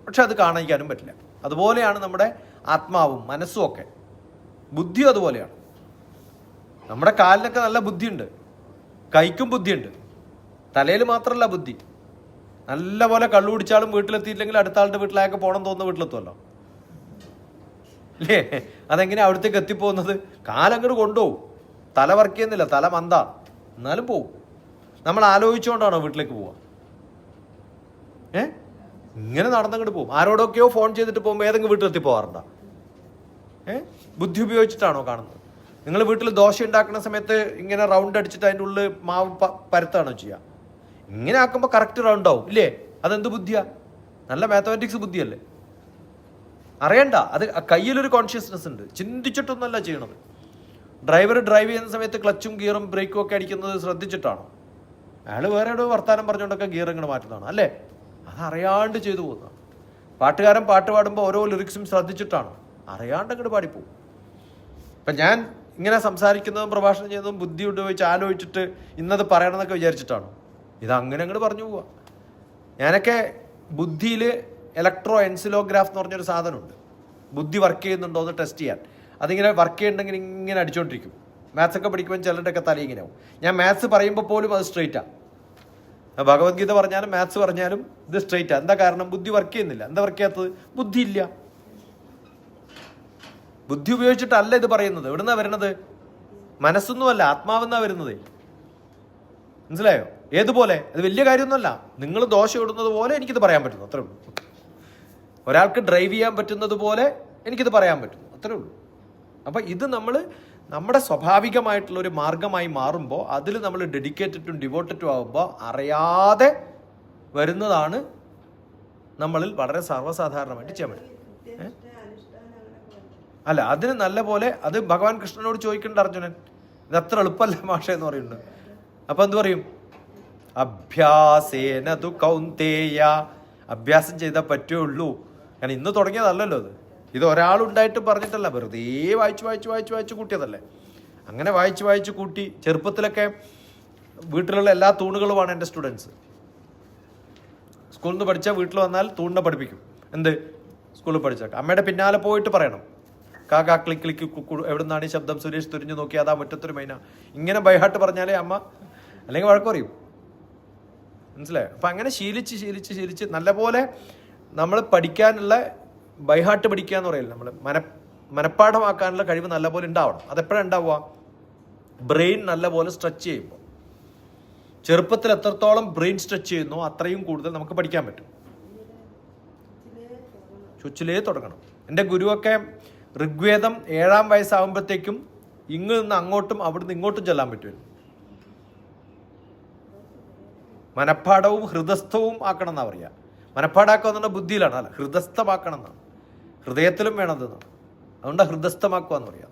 പക്ഷെ അത് കാണിക്കാനും പറ്റില്ല. അതുപോലെയാണ് നമ്മുടെ ആത്മാവും മനസ്സും ഒക്കെ. ബുദ്ധിയും അതുപോലെയാണ്. നമ്മുടെ കാലിനൊക്കെ നല്ല ബുദ്ധിയുണ്ട്, കൈക്കും ബുദ്ധിയുണ്ട്, തലയിൽ മാത്രമല്ല ബുദ്ധി. നല്ല പോലെ കള്ളു കുടിച്ചാലും വീട്ടിലെത്തിയില്ലെങ്കിൽ അടുത്ത ആളുടെ വീട്ടിലേക്ക് പോകണം തോന്നുന്ന വീട്ടിലെത്തുമല്ലോ, അല്ലേ? അതെങ്ങനെയാണ് അവിടത്തേക്ക് എത്തിപ്പോകുന്നത്? കാലങ്ങോട്ട് കൊണ്ടുപോകും. തല വർക്ക് ചെയ്യുന്നില്ല, തല മന്ദ, എന്നാലും പോവും. നമ്മൾ ആലോചിച്ചുകൊണ്ടാണോ വീട്ടിലേക്ക് പോവുക? ഇങ്ങനെ നടന്നങ്ങോട്ട് പോകും. ആരോടൊക്കെയോ ഫോൺ ചെയ്തിട്ട് പോകുമ്പോൾ ഏതെങ്കിലും വീട്ടിലെത്തി പോകാറുണ്ടോ? ബുദ്ധി ഉപയോഗിച്ചിട്ടാണോ കാണുന്നത്? നിങ്ങൾ വീട്ടിൽ ദോശ ഉണ്ടാക്കുന്ന സമയത്ത് ഇങ്ങനെ റൗണ്ട് അടിച്ചിട്ട് അതിൻ്റെ ഉള്ളിൽ മാവ് പരത്താണോ ചെയ്യുക? ഇങ്ങനെ ആക്കുമ്പോൾ കറക്റ്റ് റൗണ്ട് ആവും, ഇല്ലേ? അതെന്ത് ബുദ്ധിയാ? നല്ല മാത്തമാറ്റിക്സ് ബുദ്ധിയല്ലേ? അറിയണ്ട. അത് കയ്യിലൊരു കോൺഷ്യസ്നെസ് ഉണ്ട്, ചിന്തിച്ചിട്ടൊന്നുമല്ല ചെയ്യണത്. ഡ്രൈവർ ഡ്രൈവ് ചെയ്യുന്ന സമയത്ത് ക്ലച്ചും ഗിയറും ബ്രേക്കും ഒക്കെ അടിക്കുന്നത് ശ്രദ്ധിച്ചിട്ടാണോ? അയാൾ വേറെ എവിടെ വർത്താനം പറഞ്ഞുകൊണ്ടൊക്കെ ഗിയർ ഇങ്ങനെ മാറ്റുന്നതാണ്, അല്ലേ? അതറിയാണ്ട് ചെയ്തു പോകുന്നതാണ്. പാട്ടുകാരൻ പാട്ട് പാടുമ്പോൾ ഓരോ ലിറിക്സും ശ്രദ്ധിച്ചിട്ടാണ്, അറിയാണ്ട് അങ്ങോട്ട് പാടിപ്പോവും. ഇപ്പം ഞാൻ ഇങ്ങനെ സംസാരിക്കുന്നതും പ്രഭാഷണം ചെയ്യുന്നതും ബുദ്ധി ഉപയോഗിച്ച് ആലോചിച്ചിട്ട് ഇന്നത് പറയണമെന്നൊക്കെ വിചാരിച്ചിട്ടാണോ? ഇതങ്ങനെ അങ്ങോട്ട് പറഞ്ഞു പോവുക. ഞാനൊക്കെ ബുദ്ധിയിൽ ഇലക്ട്രോ എൻസിലോഗ്രാഫ് എന്ന് പറഞ്ഞൊരു സാധനമുണ്ട്. ബുദ്ധി വർക്ക് ചെയ്യുന്നുണ്ടോ എന്ന് ടെസ്റ്റ് ചെയ്യാൻ. അതിങ്ങനെ വർക്ക് ചെയ്യുന്നുണ്ടെങ്കിൽ ഇങ്ങനെ അടിച്ചുകൊണ്ടിരിക്കും. മാത്സൊക്കെ പഠിക്കുമ്പോൾ ചിലരുടെയൊക്കെ തല ഇങ്ങനെ ആവും. ഞാൻ മാത്സ് പറയുമ്പോൾ പോലും അത് സ്ട്രെയിറ്റാണ്. ഭഗവത്ഗീത പറഞ്ഞാലും മാത്സ് പറഞ്ഞാലും ഇത് സ്ട്രെയിറ്റാണ്. എന്താ കാരണം? ബുദ്ധി വർക്ക് ചെയ്യുന്നില്ല. എന്താ വർക്ക് ചെയ്യാത്തത്? ബുദ്ധി ഇല്ല. ബുദ്ധി ഉപയോഗിച്ചിട്ടല്ല ഇത് പറയുന്നത്. എവിടുന്നാ വരുന്നത്? മനസ്സൊന്നുമല്ല, ആത്മാവെന്നാ വരുന്നത്. മനസ്സിലായോ? ഏതുപോലെ? അത് വലിയ കാര്യമൊന്നുമല്ല. നിങ്ങൾ ദോശ ഇടുന്നത് പോലെ എനിക്കിത് പറയാൻ പറ്റുന്നു, അത്രേ ഉള്ളൂ. ഒരാൾക്ക് ഡ്രൈവ് ചെയ്യാൻ പറ്റുന്നത് പോലെ എനിക്കിത് പറയാൻ പറ്റുന്നു, അത്രേ ഉള്ളൂ. അപ്പം ഇത് നമ്മൾ നമ്മുടെ സ്വാഭാവികമായിട്ടുള്ള ഒരു മാർഗമായി മാറുമ്പോൾ, അതിൽ നമ്മൾ ഡെഡിക്കേറ്റഡും ഡിവോട്ടഡും ആകുമ്പോൾ അറിയാതെ വരുന്നതാണ് നമ്മളിൽ വളരെ സർവ്വസാധാരണമായിട്ട് ചെയ്യാൻ പറ്റും. അല്ല, അതിന് നല്ല പോലെ അത് ഭഗവാൻ കൃഷ്ണനോട് ചോദിക്കേണ്ട അർജുനൻ. ഇത് അത്ര എളുപ്പമല്ല മാഷ എന്ന് പറയുന്നുണ്ട്. അപ്പം എന്ത് പറയും? അഭ്യാസേന തു കൗന്ദേയ, അഭ്യാസം ചെയ്താൽ പറ്റുള്ളൂ. കാരണം ഇന്ന് തുടങ്ങിയതല്ലല്ലോ ഇത് ഒരാളുണ്ടായിട്ട് പറഞ്ഞിട്ടല്ല, വെറുതെ വായിച്ച് വായിച്ച് വായിച്ച് വായിച്ച് കൂട്ടിയതല്ലേ. അങ്ങനെ വായിച്ച് വായിച്ച് കൂട്ടി. ചെറുപ്പത്തിലൊക്കെ വീട്ടിലുള്ള എല്ലാ തൂണുകളുമാണ് എൻ്റെ സ്റ്റുഡൻസ്. സ്കൂളിൽ നിന്ന് പഠിച്ചാൽ വീട്ടിൽ വന്നാൽ തൂണിനെ പഠിപ്പിക്കും. എന്ത്? സ്കൂളിൽ പഠിച്ചേക്കാം. അമ്മയുടെ പിന്നാലെ പോയിട്ട് പറയണം, കാക്കാ ക്ലിക്ക് ക്ലിക്ക് കുക്കു, എവിടെ നിന്നാണ് ഈ ശബ്ദം? സുരേഷ് തുരിഞ്ഞു നോക്കി, അതാ മുറ്റത്തൊരു മൈന. ഇങ്ങനെ ബൈഹാട്ട് പറഞ്ഞാലേ അമ്മ അല്ലെങ്കിൽ വഴക്ക് പറയും. മനസ്സിലായോ? അപ്പം അങ്ങനെ ശീലിച്ച് ശീലിച്ച് ശീലിച്ച് നല്ലപോലെ നമ്മൾ പഠിക്കാനുള്ള ബൈഹാട്ട് പഠിക്കുക എന്ന് പറയില്ല, നമ്മൾ മനഃപ്പാഠമാക്കാനുള്ള കഴിവ് നല്ലപോലെ ഉണ്ടാവണം. അതെപ്പോഴാണ് ഉണ്ടാവുക? ബ്രെയിൻ നല്ലപോലെ സ്ട്രെച്ച് ചെയ്യുമ്പോൾ. ചെറുപ്പത്തിൽ എത്രത്തോളം ബ്രെയിൻ സ്ട്രെച്ച് ചെയ്യുന്നോ അത്രയും കൂടുതൽ നമുക്ക് പഠിക്കാൻ പറ്റും. ചുച്ചിലേ തുടങ്ങണം. എൻ്റെ ഗുരുവൊക്കെ ഋഗ്വേദം 7-ാം വയസ്സാകുമ്പോഴത്തേക്കും ഇങ്ങ് നിന്ന് അങ്ങോട്ടും അവിടുന്ന് ഇങ്ങോട്ടും ചെല്ലാൻ പറ്റുമല്ലോ. മനഃപ്പാഠവും ഹൃദസ്ഥവും ആക്കണം എന്നാണ് പറയുക. മനഃപ്പാടാക്കുക എന്ന് പറഞ്ഞാൽ ബുദ്ധിയിലാണ്, അല്ല, ഹൃദസ്ഥമാക്കണം എന്നാണ്. ഹൃദയത്തിലും വേണതെന്നാണ്. അതുകൊണ്ട് ഹൃദസ്ഥമാക്കുക എന്ന് പറയാം.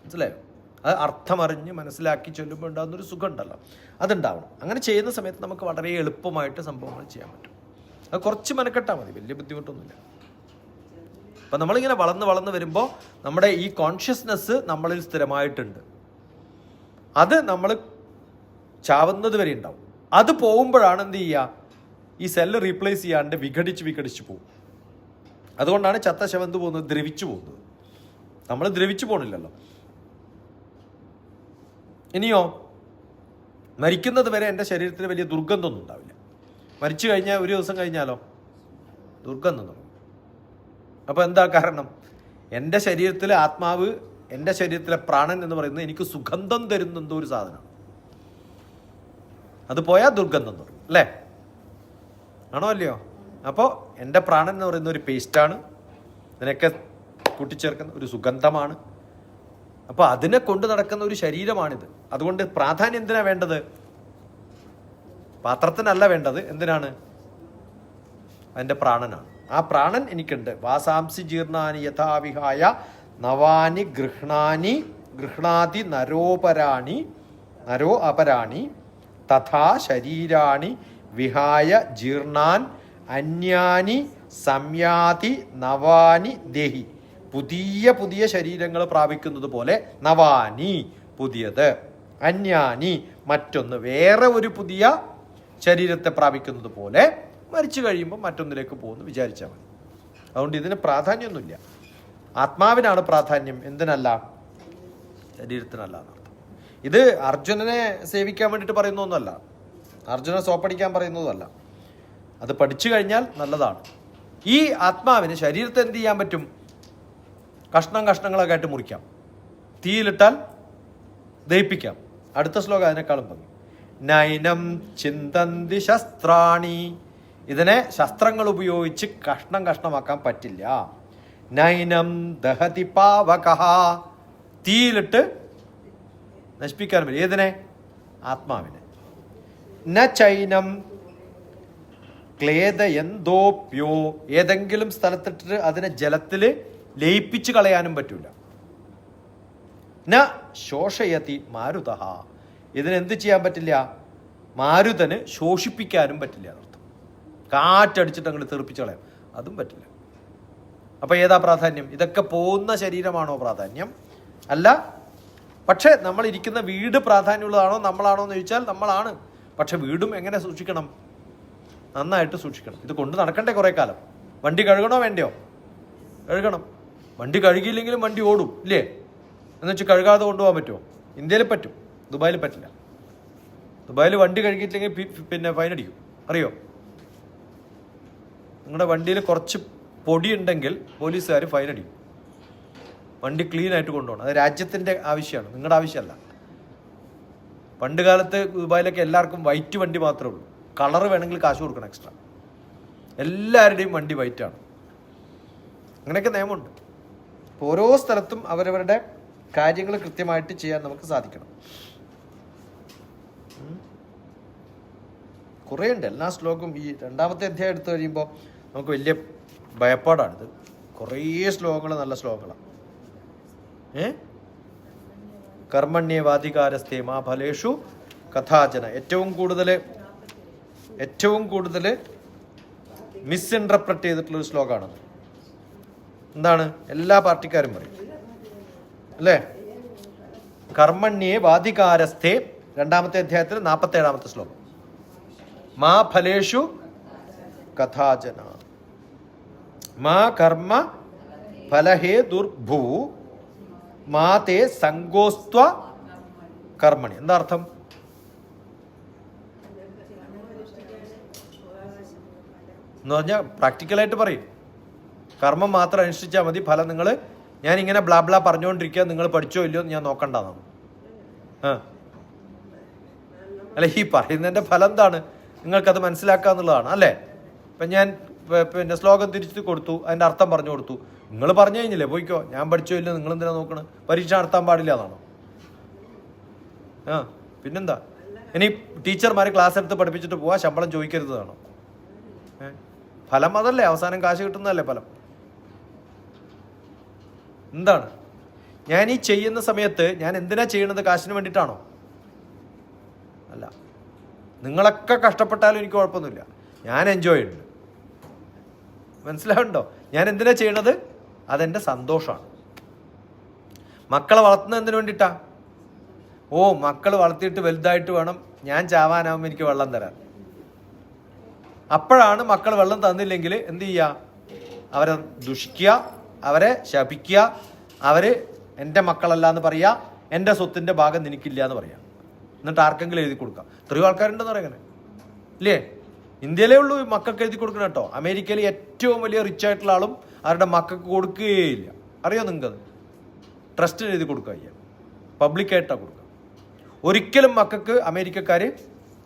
മനസ്സിലായോ? അത് അർത്ഥമറിഞ്ഞ് മനസ്സിലാക്കി ചൊല്ലുമ്പോൾ ഉണ്ടാകുന്നൊരു സുഖം ഉണ്ടല്ലോ, അതുണ്ടാവണം. അങ്ങനെ ചെയ്യുന്ന സമയത്ത് നമുക്ക് വളരെ എളുപ്പമായിട്ട് സംഭവങ്ങൾ ചെയ്യാൻ പറ്റും. അത് കുറച്ച് മെനക്കെട്ടാൽ മതി, വലിയ ബുദ്ധിമുട്ടൊന്നുമില്ല. അപ്പം നമ്മളിങ്ങനെ വളർന്ന് വളർന്ന് വരുമ്പോൾ നമ്മുടെ ഈ കോൺഷ്യസ്നെസ് നമ്മളിൽ സ്ഥിരമായിട്ടുണ്ട്. അത് നമ്മൾ ചാവുന്നത് വരെ ഉണ്ടാവും. അത് പോകുമ്പോഴാണ് എന്ത് ചെയ്യുക? ഈ സെല്ല് റീപ്ലേസ് ചെയ്യാണ്ട് വിഘടിച്ച് പോകും. അതുകൊണ്ടാണ് ചത്ത ശവന്ത് പോകുന്നത്, ദ്രവിച്ചു പോകുന്നത്. നമ്മൾ ദ്രവിച്ചു പോകണില്ലല്ലോ. ഇനിയോ, മരിക്കുന്നത് വരെ എൻ്റെ ശരീരത്തിന് വലിയ ദുർഗന്ധമൊന്നും ഉണ്ടാവില്ല. മരിച്ചു കഴിഞ്ഞാൽ ഒരു ദിവസം കഴിഞ്ഞാലോ ദുർഗന്ധം തുടങ്ങും. അപ്പോൾ എന്താ കാരണം? എൻ്റെ ശരീരത്തിലെ ആത്മാവ്, എൻ്റെ ശരീരത്തിലെ പ്രാണൻ എന്ന് പറയുന്നത് എനിക്ക് സുഗന്ധം തരുന്ന എന്തോ ഒരു സാധനമാണ്. അത് പോയാൽ ദുർഗന്ധം തുടങ്ങും അല്ലേ? ആണോ അല്ലയോ? അപ്പോൾ എൻ്റെ പ്രാണൻ എന്ന് പറയുന്ന ഒരു പേസ്റ്റാണ്, ഇതിനൊക്കെ കൂട്ടിച്ചേർക്കുന്ന ഒരു സുഗന്ധമാണ്. അപ്പോൾ അതിനെ കൊണ്ട് നടക്കുന്ന ഒരു ശരീരമാണിത്. അതുകൊണ്ട് പ്രാധാന്യം എന്തിനാണ് വേണ്ടത്? പാത്രത്തിനല്ല വേണ്ടത്. എന്തിനാണ്? അതിൻ്റെ പ്രാണനാണ്. ആ പ്രാണൻ എനിക്കുണ്ട്. വാസാംസി ജീർണാനി യഥാവിഹായ നവാനി ഗൃഹ്ണാതി നരോ അപരാണി തഥാ ശരീരാണി വിഹായ ജീർണാൻ അന്യാനി സംയാതി നവാനി ദേഹി. പുതിയ പുതിയ ശരീരങ്ങൾ പ്രാപിക്കുന്നത് പോലെ നവാനി പുതിയത്, അന്യാനി മറ്റൊന്ന്, വേറെ ഒരു പുതിയ ശരീരത്തെ പ്രാപിക്കുന്നത് പോലെ മരിച്ചു കഴിയുമ്പോൾ മറ്റൊന്നിലേക്ക് പോകുന്നു വിചാരിച്ചാൽ മതി. അതുകൊണ്ട് ഇതിന് പ്രാധാന്യമൊന്നുമില്ല. ആത്മാവിനാണ് പ്രാധാന്യം, എന്തിനല്ല? ശരീരത്തിനല്ല എന്നർത്ഥം. ഇത് അർജുനനെ സേവിക്കാൻ വേണ്ടിയിട്ട് പറയുന്നതൊന്നുമല്ല, അർജുനനെ സോപ്പടിക്കാൻ പറയുന്നതുമല്ല. അത് പഠിച്ചു കഴിഞ്ഞാൽ നല്ലതാണ്. ഈ ആത്മാവിന് ശരീരത്തെ എന്ത് ചെയ്യാൻ പറ്റും? കഷ്ണങ്ങളൊക്കെ ആയിട്ട് മുറിക്കാം, തീയിലിട്ടാൽ ദഹിപ്പിക്കാം. അടുത്ത ശ്ലോകം അതിനേക്കാളും ഭംഗി. നൈനം ചിന്തന്തി ശസ്ത്രാണി. ഇതിനെ ശസ്ത്രങ്ങൾ ഉപയോഗിച്ച് കഷ്ണമാക്കാൻ പറ്റില്ല. നൈനം ദഹതി പാവകഃ. തീയിലിട്ട് നശിപ്പിക്കാൻ പറ്റും. ഏതിനെ? ആത്മാവിനെ. ന ചൈനം ക്ലേദയന്തോപ്യോ. ഏതെങ്കിലും സ്ഥലത്തിട്ട് അതിനെ ജലത്തിൽ ലയിപ്പിച്ച് കളയാനും പറ്റൂല. ന ശോഷയതി മാരുതഃ. ഇതിനെന്ത് ചെയ്യാൻ പറ്റില്ല? മാരുതന് ശോഷിപ്പിക്കാനും പറ്റില്ല എന്നർത്ഥം. കാറ്റടിച്ചിട്ട് അങ്ങോട്ട് തെറിപ്പിച്ച് കളയാം, അതും പറ്റില്ല. അപ്പം ഏതാ പ്രാധാന്യം? ഇതൊക്കെ പോകുന്ന ശരീരമാണോ പ്രാധാന്യം? അല്ല. പക്ഷേ നമ്മൾ ഇരിക്കുന്ന വീട് പ്രാധാന്യമുള്ളതാണോ നമ്മളാണോ എന്ന് ചോദിച്ചാൽ നമ്മളാണ്. പക്ഷെ വീടും എങ്ങനെ സൂക്ഷിക്കണം? നന്നായിട്ട് സൂക്ഷിക്കണം. ഇത് കൊണ്ട് നടക്കണ്ടേ കുറേ കാലം. വണ്ടി കഴുകണോ വേണ്ടയോ? കഴുകണം. വണ്ടി കഴുകിയില്ലെങ്കിലും വണ്ടി ഓടും ഇല്ലേ? എന്ന് വെച്ചാൽ കഴുകാതെ കൊണ്ടുപോകാൻ പറ്റുമോ? ഇന്ത്യയിൽ പറ്റും, ദുബായിൽ പറ്റില്ല. ദുബായിൽ വണ്ടി കഴുകിയിട്ടില്ലെങ്കിൽ പിന്നെ ഫൈൻ അടിക്കും, അറിയോ? നിങ്ങളുടെ വണ്ടിയിൽ കുറച്ച് പൊടി ഉണ്ടെങ്കിൽ പോലീസുകാർ ഫൈൻ അടിക്കും. വണ്ടി ക്ലീൻ ആയിട്ട് കൊണ്ടുപോകണം. അത് രാജ്യത്തിൻ്റെ ആവശ്യമാണ്, നിങ്ങളുടെ ആവശ്യമല്ല. പണ്ട് കാലത്ത് ദുബായിലൊക്കെ എല്ലാവർക്കും വൈറ്റ് വണ്ടി മാത്രമേ ഉള്ളൂ. കളറ് വേണമെങ്കിൽ കാശ് കൊടുക്കണം എക്സ്ട്രാ. എല്ലാവരുടെയും വണ്ടി വൈറ്റാണ്. അങ്ങനെയൊക്കെ നിയമമുണ്ട്. അപ്പോൾ ഓരോ സ്ഥലത്തും അവരവരുടെ കാര്യങ്ങൾ കൃത്യമായിട്ട് ചെയ്യാൻ നമുക്ക് സാധിക്കണം. കുറേ ഉണ്ട്. എല്ലാ ശ്ലോകവും ഈ രണ്ടാമത്തെ അധ്യായം എടുത്തു കഴിയുമ്പോൾ നമുക്ക് വലിയ ഭയപ്പാടാണിത്. കുറേ ശ്ലോകങ്ങൾ നല്ല ശ്ലോകങ്ങളാണ്. കർമ്മണ്യേവാധികാരസ്ഥേ മാ ഫലേഷു കഥാചന. ഏറ്റവും കൂടുതൽ മിസ്ഇൻറ്റർപ്രറ്റ് ചെയ്തിട്ടുള്ളൊരു ശ്ലോകമാണത്. എന്താണ്? എല്ലാ പാർട്ടിക്കാരും പറയും അല്ലേ? കർമ്മണ്യേ വാധികാരസ്ഥേ, രണ്ടാമത്തെ അധ്യായത്തിൽ 47 ശ്ലോകം. മാ ഫലേഷു കഥാചന മാ കർമ്മ ഫലഹേ ദുർഭൂ മാ തേ സങ്കോസ്ത്വ കർമ്മണി. എന്താ അർത്ഥം? എന്ന് പറഞ്ഞാൽ പ്രാക്ടിക്കലായിട്ട് പറയും. കർമ്മം മാത്രം അനുഷ്ഠിച്ചാൽ മതി, ഫലം നിങ്ങൾ ഞാനിങ്ങനെ ബ്ലാ പറഞ്ഞുകൊണ്ടിരിക്കുക, നിങ്ങൾ പഠിച്ചോ ഇല്ലയോ എന്ന് ഞാൻ നോക്കണ്ടെന്നാണ്. അല്ല, ഈ പറയുന്നതിൻ്റെ ഫലം എന്താണ്? നിങ്ങൾക്കത് മനസ്സിലാക്കുക എന്നുള്ളതാണ് അല്ലേ? ഇപ്പം ഞാൻ പിന്നെ ശ്ലോകം തിരിച്ചു കൊടുത്തു, അതിൻ്റെ അർത്ഥം പറഞ്ഞു കൊടുത്തു. നിങ്ങൾ പറഞ്ഞു കഴിഞ്ഞില്ലേ, പോയിക്കോ, ഞാൻ പഠിച്ചോ ഇല്ല, നിങ്ങൾ എന്തിനാ നോക്കണം? പരീക്ഷ നടത്താൻ പാടില്ല എന്നാണോ? പിന്നെന്താ? ഇനി ടീച്ചർമാർ ക്ലാസ് എടുത്ത് പഠിപ്പിച്ചിട്ട് പോവാ, ശമ്പളം ചോദിക്കരുതാണോ? ഫലം അതല്ലേ, അവസാനം കാശ് കിട്ടുന്നതല്ലേ ഫലം. എന്താണ് ഞാൻ ഈ ചെയ്യുന്ന സമയത്ത് ഞാൻ എന്തിനാ ചെയ്യണത്? കാശിന് വേണ്ടിയിട്ടാണോ? അല്ല. നിങ്ങളൊക്കെ കഷ്ടപ്പെട്ടാലും എനിക്ക് കുഴപ്പമൊന്നുമില്ല, ഞാൻ എൻജോയ് ചെയ്യുന്നുണ്ട്. മനസ്സിലാവുന്നുണ്ടോ? ഞാൻ എന്തിനാ ചെയ്യണത്? അതെൻ്റെ സന്തോഷമാണ്. മക്കളെ വളർത്തുന്നത് എന്തിനു വേണ്ടിയിട്ടാ? മക്കൾ വളർത്തിയിട്ട് വലുതായിട്ട് വേണം ഞാൻ ചാവാനാവുമ്പോൾ എനിക്ക് വെള്ളം തരാൻ. അപ്പോഴാണ് മക്കൾ വെള്ളം തന്നില്ലെങ്കിൽ എന്ത് ചെയ്യുക? അവരെ ദുഷിക്കുക, അവരെ ശപിക്കുക, അവർ എൻ്റെ മക്കളല്ല എന്ന് പറയുക, എൻ്റെ സ്വത്തിൻ്റെ ഭാഗം നിനക്കില്ല എന്ന് പറയാം. എന്നിട്ട് ആർക്കെങ്കിലും എഴുതി കൊടുക്കാം. എത്രയോ ആൾക്കാരുണ്ടെന്ന് പറയാൻ ഇല്ലേ? ഇന്ത്യയിലേ ഉള്ളൂ മക്കൾക്ക് എഴുതി കൊടുക്കണം കേട്ടോ. അമേരിക്കയിൽ ഏറ്റവും വലിയ റിച്ച് ആയിട്ടുള്ള ആളും അവരുടെ മക്കൾക്ക് കൊടുക്കുകയില്ല. അറിയോ നിങ്ങൾക്കത്? ട്രസ്റ്റിന് എഴുതി കൊടുക്കുക, പബ്ലിക്കായിട്ടാണ് കൊടുക്കുക. ഒരിക്കലും മക്കൾക്ക് അമേരിക്കക്കാർ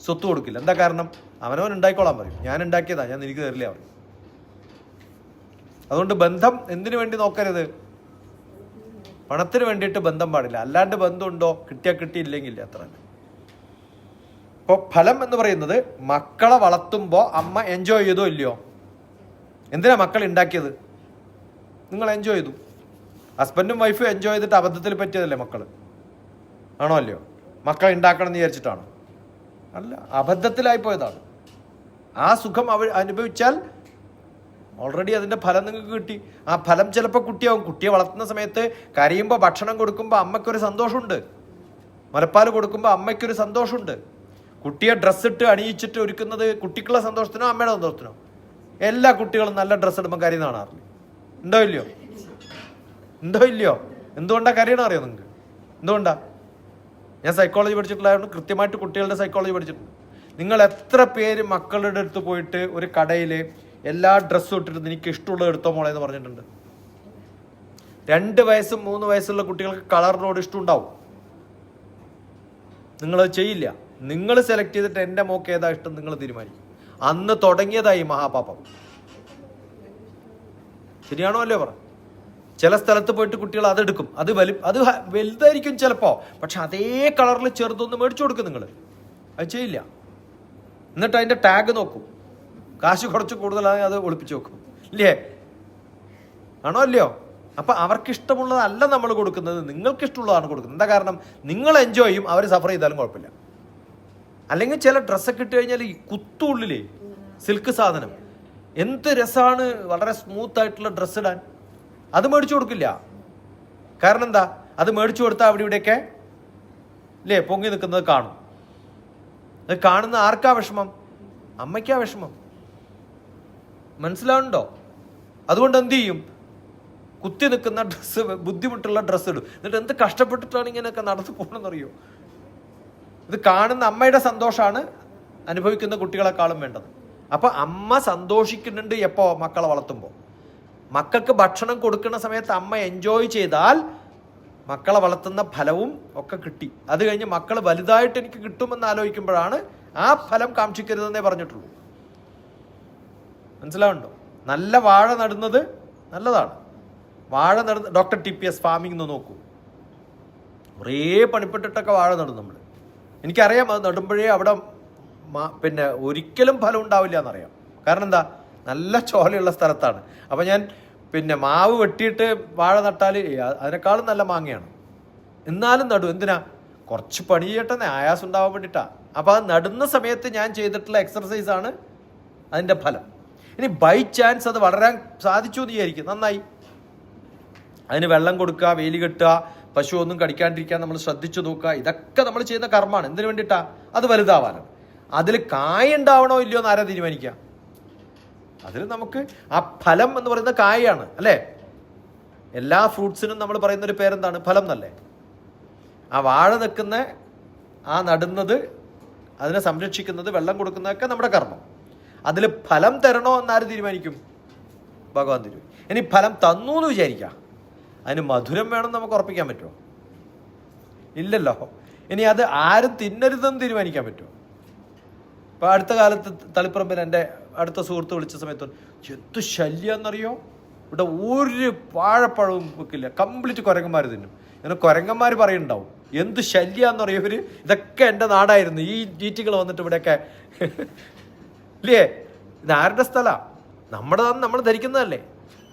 സ്വത്ത് കൊടുക്കില്ല. എന്താ കാരണം? അവനവൻ ഉണ്ടായിക്കോളാൻ പറയും. ഞാൻ ഉണ്ടാക്കിയതാ, ഞാൻ എനിക്ക് തരില്ല പറയും. അതുകൊണ്ട് ബന്ധം എന്തിനു വേണ്ടി നോക്കരുത്? പണത്തിന് വേണ്ടിയിട്ട് ബന്ധം പാടില്ല. അല്ലാണ്ട് ബന്ധമുണ്ടോ? കിട്ടിയാൽ കിട്ടിയില്ലെങ്കിൽ അത്ര തന്നെ. ഇപ്പോൾ ഫലം എന്ന് പറയുന്നത് മക്കളെ വളർത്തുമ്പോൾ അമ്മ എൻജോയ് ചെയ്തോ ഇല്ലയോ? എന്തിനാ മക്കൾ ഉണ്ടാക്കിയത്? നിങ്ങൾ എൻജോയ് ചെയ്തു. ഹസ്ബൻഡും വൈഫും എൻജോയ് ചെയ്തിട്ട് അബദ്ധത്തിൽ പറ്റിയതല്ലേ മക്കൾ? ആണോ അല്ലയോ? മക്കളെ ഉണ്ടാക്കണം എന്ന് വിചാരിച്ചിട്ടാണോ? അല്ല, അബദ്ധത്തിലായി പോയതാണ്. ആ സുഖം അനുഭവിച്ചാൽ ഓൾറെഡി അതിൻ്റെ ഫലം നിങ്ങൾക്ക് കിട്ടി. ആ ഫലം ചിലപ്പോൾ കുട്ടിയാവും. കുട്ടിയെ വളർത്തുന്ന സമയത്ത് കരയുമ്പോൾ ഭക്ഷണം കൊടുക്കുമ്പോൾ അമ്മയ്ക്കൊരു സന്തോഷമുണ്ട്. മുലപ്പാൽ കൊടുക്കുമ്പോൾ അമ്മയ്ക്കൊരു സന്തോഷമുണ്ട്. കുട്ടിയെ ഡ്രസ്സിട്ട് അണിയിച്ചിട്ട് ഒരുക്കുന്നത് കുട്ടിക്കുള്ള സന്തോഷത്തിനോ അമ്മയുടെ സന്തോഷത്തിനോ? എല്ലാ കുട്ടികളും നല്ല ഡ്രസ്സ് ഇടുമ്പോൾ കരയുന്ന കാണാറില്ല. ഉണ്ടോ ഇല്ലയോ? ഉണ്ടോ ഇല്ലയോ? എന്തുകൊണ്ടാണ് കരയണം അറിയോ നിങ്ങൾക്ക്? എന്തുകൊണ്ടാ? ഞാൻ സൈക്കോളജി പഠിച്ചിട്ടുള്ളതുകൊണ്ട് കൃത്യമായിട്ട് കുട്ടികളുടെ സൈക്കോളജി പഠിച്ചിട്ടുണ്ട്. നിങ്ങൾ എത്ര പേര് മക്കളുടെ അടുത്ത് പോയിട്ട് ഒരു കടയിൽ എല്ലാ ഡ്രസ്സും ഇട്ടിട്ട് എനിക്ക് ഇഷ്ടമുള്ളത് എടുത്തോ മോളെ എന്ന് പറഞ്ഞിട്ടുണ്ട്? 2 വയസ്സും 3 വയസ്സുള്ള കുട്ടികൾക്ക് കളറിനോട് ഇഷ്ടമുണ്ടാവും. നിങ്ങളത് ചെയ്യില്ല. നിങ്ങൾ സെലക്ട് ചെയ്തിട്ട് എൻ്റെ മോക്ക് ഏതാ ഇഷ്ടം നിങ്ങൾ തീരുമാനിക്കും. അന്ന് തുടങ്ങിയതായി മഹാപാപം. ശരിയാണോ അല്ലേ പറ? ചില സ്ഥലത്ത് പോയിട്ട് കുട്ടികൾ അതെടുക്കും. അത് വലുതായിരിക്കും ചിലപ്പോൾ, പക്ഷെ അതേ കളറിൽ ചെറുതൊന്ന് മേടിച്ചു കൊടുക്കും നിങ്ങൾ. അത് ചെയ്യില്ല. എന്നിട്ട് അതിൻ്റെ ടാഗ് നോക്കും. കാശ് കുറച്ച് കൂടുതലാണെങ്കിൽ അത് ഒളിപ്പിച്ച് വെക്കും. ഇല്ലേ? ആണോ അല്ലയോ? അപ്പം അവർക്കിഷ്ടമുള്ളതല്ല നമ്മൾ കൊടുക്കുന്നത്, നിങ്ങൾക്കിഷ്ടമുള്ളതാണ് കൊടുക്കുന്നത്. എന്താ കാരണം? നിങ്ങൾ എൻജോയ് ചെയ്യും, അവർ സഫർ ചെയ്താലും കുഴപ്പമില്ല. അല്ലെങ്കിൽ ചില ഡ്രസ്സൊക്കെ ഇട്ട് കഴിഞ്ഞാൽ ഈ കുത്തുള്ളിലേ സിൽക്ക് സാധനം എന്ത് രസമാണ്, വളരെ സ്മൂത്ത് ആയിട്ടുള്ള ഡ്രസ്സ് ഇടാൻ. അത് മേടിച്ചു കൊടുക്കില്ല. കാരണം എന്താ? അത് മേടിച്ചു കൊടുത്താൽ അവിടെ ഇവിടെയൊക്കെ ഇല്ലേ പൊങ്ങി നിൽക്കുന്നത് കാണും. അത് കാണുന്ന ആർക്കാ വിഷമം? അമ്മയ്ക്കാ വിഷമം. മനസ്സിലാവുന്നുണ്ടോ? അതുകൊണ്ട് എന്ത് ചെയ്യും? കുത്തി നിൽക്കുന്ന ഡ്രസ്സ്, ബുദ്ധിമുട്ടുള്ള ഡ്രസ്സ് ഇടും. എന്നിട്ട് എന്ത് കഷ്ടപ്പെട്ടിട്ടാണ് ഇങ്ങനെയൊക്കെ നടന്നു പോകണമെന്നറിയോ? ഇത് കാണുന്ന അമ്മയുടെ സന്തോഷമാണ് അനുഭവിക്കുന്ന കുട്ടികളെക്കാളും വേണ്ടത്. അപ്പം അമ്മ സന്തോഷിക്കുന്നുണ്ട് എപ്പോൾ? മക്കളെ വളർത്തുമ്പോൾ. മക്കൾക്ക് ഭക്ഷണം കൊടുക്കുന്ന സമയത്ത് അമ്മ എൻജോയ് ചെയ്താൽ മക്കളെ വളർത്തുന്ന ഫലവും ഒക്കെ കിട്ടി. അത് കഴിഞ്ഞ് മക്കൾ വലുതായിട്ട് എനിക്ക് കിട്ടുമെന്ന് ആലോചിക്കുമ്പോഴാണ് ആ ഫലം കാക്ഷിക്കരുതെന്നേ പറഞ്ഞിട്ടുള്ളൂ. മനസ്സിലാവുണ്ടോ? നല്ല വാഴ നടുന്നത് നല്ലതാണ്. വാഴ നടുന്ന ഡോക്ടർ TPS ഫാമിംഗ് എന്ന് നോക്കൂ. കുറേ പണിപ്പെട്ടിട്ടൊക്കെ വാഴ നടും നമ്മൾ. എനിക്കറിയാം അത് നടുമ്പോഴേ അവിടെ പിന്നെ ഒരിക്കലും ഫലം ഉണ്ടാവില്ല എന്നറിയാം. കാരണം എന്താ? നല്ല ചോലയുള്ള സ്ഥലത്താണ്. അപ്പം ഞാൻ പിന്നെ മാവ് വെട്ടിയിട്ട് വാഴ നട്ടാൽ അതിനേക്കാളും നല്ല മാങ്ങയാണ്. എന്നാലും നടും. എന്തിനാ? കുറച്ച് പണി ചെയ്യട്ടെന്നേ, ആയാസം ഉണ്ടാവാൻ വേണ്ടിയിട്ടാണ്. അപ്പോൾ അത് നടുന്ന സമയത്ത് ഞാൻ ചെയ്തിട്ടുള്ള എക്സർസൈസാണ് അതിൻ്റെ ഫലം. ഇനി ബൈ ചാൻസ് അത് വളരാൻ സാധിച്ചു എന്ന് വിചാരിക്കും, നന്നായി. അതിന് വെള്ളം കൊടുക്കുക, വേലി കെട്ടുക, പശു ഒന്നും കടിക്കാണ്ടിരിക്കാൻ നമ്മൾ ശ്രദ്ധിച്ചു നോക്കുക. ഇതൊക്കെ നമ്മൾ ചെയ്യുന്ന കർമ്മമാണ്. എന്തിനു വേണ്ടിയിട്ടാണ്? അത് വലുതാവാനാണ്. അതിൽ കായ ഉണ്ടാവണോ ഇല്ലയോ എന്ന് ആരാ തീരുമാനിക്കുക? അതിൽ നമുക്ക് ആ ഫലം എന്ന് പറയുന്ന കായാണ് അല്ലേ? എല്ലാ ഫ്രൂട്ട്സിനും നമ്മൾ പറയുന്നൊരു പേരെന്താണ്? ഫലം എന്നല്ലേ? ആ വാഴ നിൽക്കുന്ന, ആ നടുന്നത്, അതിനെ സംരക്ഷിക്കുന്നത്, വെള്ളം കൊടുക്കുന്നതൊക്കെ നമ്മുടെ കർമ്മം. അതിൽ ഫലം തരണോ എന്നാര് തീരുമാനിക്കും? ഭഗവാൻ തീരുമാനിക്കും. ഇനി ഫലം തന്നു എന്ന് വിചാരിക്കാം, അതിന് മധുരം വേണം നമുക്ക് ഉറപ്പിക്കാൻ പറ്റുമോ? ഇല്ലല്ലോ. ഇനി അത് ആരും തിന്നരുതെന്ന് തീരുമാനിക്കാൻ പറ്റുമോ? ഇപ്പം അടുത്ത കാലത്ത് തളിപ്പറമ്പിൽ എൻ്റെ അടുത്ത സുഹൃത്ത് വിളിച്ച സമയത്ത് എന്ത് ശല്യം എന്നറിയോ? ഇവിടെ ഒരു വാഴപ്പഴവും വെക്കില്ല, കംപ്ലീറ്റ് കുരങ്ങന്മാർ തിന്നും. ഇങ്ങനെ കുരങ്ങന്മാർ പറയുന്നുണ്ടാവും എന്ത് ശല്യാന്നറിയോ ഇവർ, ഇതൊക്കെ എൻ്റെ നാടായിരുന്നു, ഈ ജീറ്റികൾ വന്നിട്ട് ഇവിടെയൊക്കെ ഇല്ലേ? ഇത് ആരുടെ സ്ഥലമാണ്? നമ്മുടെതാന്ന് നമ്മൾ ധരിക്കുന്നതല്ലേ?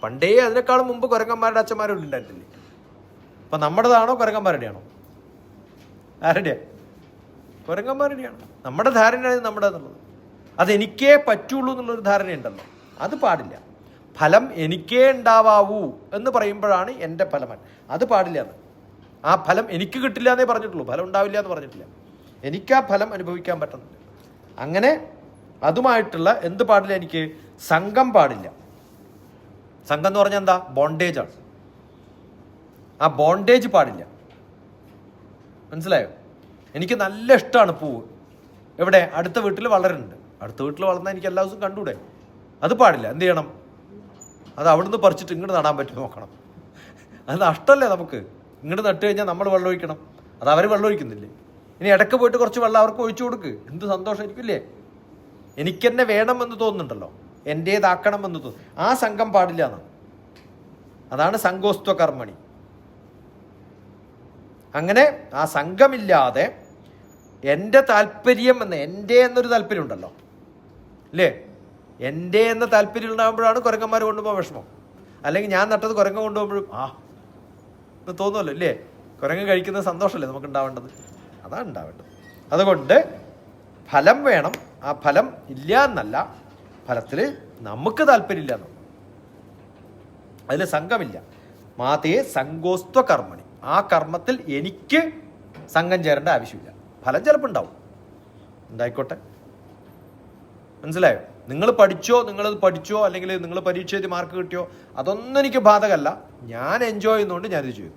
പണ്ടേ അതിനേക്കാളും മുമ്പ് കുരങ്ങന്മാരുടെ അച്ഛന്മാരും ഉണ്ടായിട്ടില്ലേ? അപ്പം നമ്മുടേതാണോ കുരങ്ങന്മാരുടെയാണോ? ആരുടെയാ? കുരങ്ങന്മാരുടെയാണ്. നമ്മുടെ ധാരണ നമ്മുടെ എന്നുള്ളത്. അതെനിക്കേ പറ്റുള്ളൂ എന്നുള്ളൊരു ധാരണയുണ്ടല്ലോ, അത് പാടില്ല. ഫലം എനിക്കേ ഉണ്ടാവാവൂ എന്ന് പറയുമ്പോഴാണ് എൻ്റെ ഫലം. അത് പാടില്ല. എന്ന് ആ ഫലം എനിക്ക് കിട്ടില്ല എന്നേ പറഞ്ഞിട്ടുള്ളൂ, ഫലം ഉണ്ടാവില്ല എന്ന് പറഞ്ഞിട്ടില്ല. എനിക്ക് ആ ഫലം അനുഭവിക്കാൻ പറ്റുന്നുണ്ട്. അങ്ങനെ അതുമായിട്ടുള്ള എന്ത് പാടില്ല? എനിക്ക് സംഘം പാടില്ല. സംഘം എന്ന് പറഞ്ഞാൽ എന്താ? ബോണ്ടേജാണ്. ആ ബോണ്ടേജ് പാടില്ല. മനസ്സിലായോ? എനിക്ക് നല്ല ഇഷ്ടമാണ് പൂവ്. എവിടെ? അടുത്ത വീട്ടിൽ വളരുന്നുണ്ട്. അടുത്ത വീട്ടിൽ വളർന്നാൽ എനിക്ക് എല്ലാ ദിവസവും കണ്ടൂടെ? അത് പാടില്ല. എന്ത് ചെയ്യണം? അത് അവിടുന്ന് പറിച്ചിട്ട് ഇങ്ങോട്ട് നടാൻ പറ്റും നോക്കണം. അത് നഷ്ടമല്ലേ നമുക്ക്? ഇങ്ങോട്ട് നട്ട് കഴിഞ്ഞാൽ നമ്മൾ വെള്ളം ഒഴിക്കണം, അത് അവർ വെള്ളം ഒഴിക്കുന്നില്ലേ? ഇനി ഇടയ്ക്ക് പോയിട്ട് കുറച്ച് വെള്ളം അവർക്ക് ഒഴിച്ചു കൊടുക്ക്. എന്ത് സന്തോഷമായിരിക്കില്ലേ? എനിക്കെന്നെ വേണമെന്ന് തോന്നുന്നുണ്ടല്ലോ, എൻ്റേതാക്കണമെന്ന് തോന്നുന്നു. ആ സംഘം പാടില്ല എന്നാണ്. അതാണ് സംഘോസ്ത്വ കർമ്മണി. അങ്ങനെ ആ സംഘമില്ലാതെ എൻ്റെ താല്പര്യം എൻ്റെ എന്നൊരു താല്പര്യം ഉണ്ടല്ലോ അല്ലേ? എൻ്റെ എന്ന താല്പര്യം ഉണ്ടാകുമ്പോഴാണ് കുരങ്ങന്മാർ കൊണ്ടുപോകാൻ വിഷമം. അല്ലെങ്കിൽ ഞാൻ നട്ടത് കുരങ്ങ കൊണ്ടുപോകുമ്പോഴും എന്ന് തോന്നുമല്ലോ ഇല്ലേ? കുരങ്ങ് കഴിക്കുന്ന സന്തോഷമല്ലേ നമുക്ക് ഉണ്ടാവേണ്ടത്? അതാണ് ഉണ്ടാവേണ്ടത്. അതുകൊണ്ട് ഫലം വേണം. ആ ഫലം ഇല്ല എന്നല്ല, ഫലത്തിൽ നമുക്ക് താല്പര്യമില്ല എന്നല്ല, അതിൽ സംഘമില്ല. മാതേ സംഘോസ്ത്വ കർമ്മണി. ആ കർമ്മത്തിൽ എനിക്ക് സംഘം ചേരേണ്ട ആവശ്യമില്ല. ഫലം ചിലപ്പോൾ ഉണ്ടാവും, ഉണ്ടായിക്കോട്ടെ. മനസ്സിലായോ? നിങ്ങൾ പഠിച്ചോ, നിങ്ങളത് പഠിച്ചോ, അല്ലെങ്കിൽ നിങ്ങൾ പരീക്ഷ എഴുതി മാർക്ക് കിട്ടിയോ, അതൊന്നും എനിക്ക് ബാധകമല്ല. ഞാൻ എൻജോയ് ചെയ്യുന്നതുകൊണ്ട് ഞാനിത് ചെയ്തു.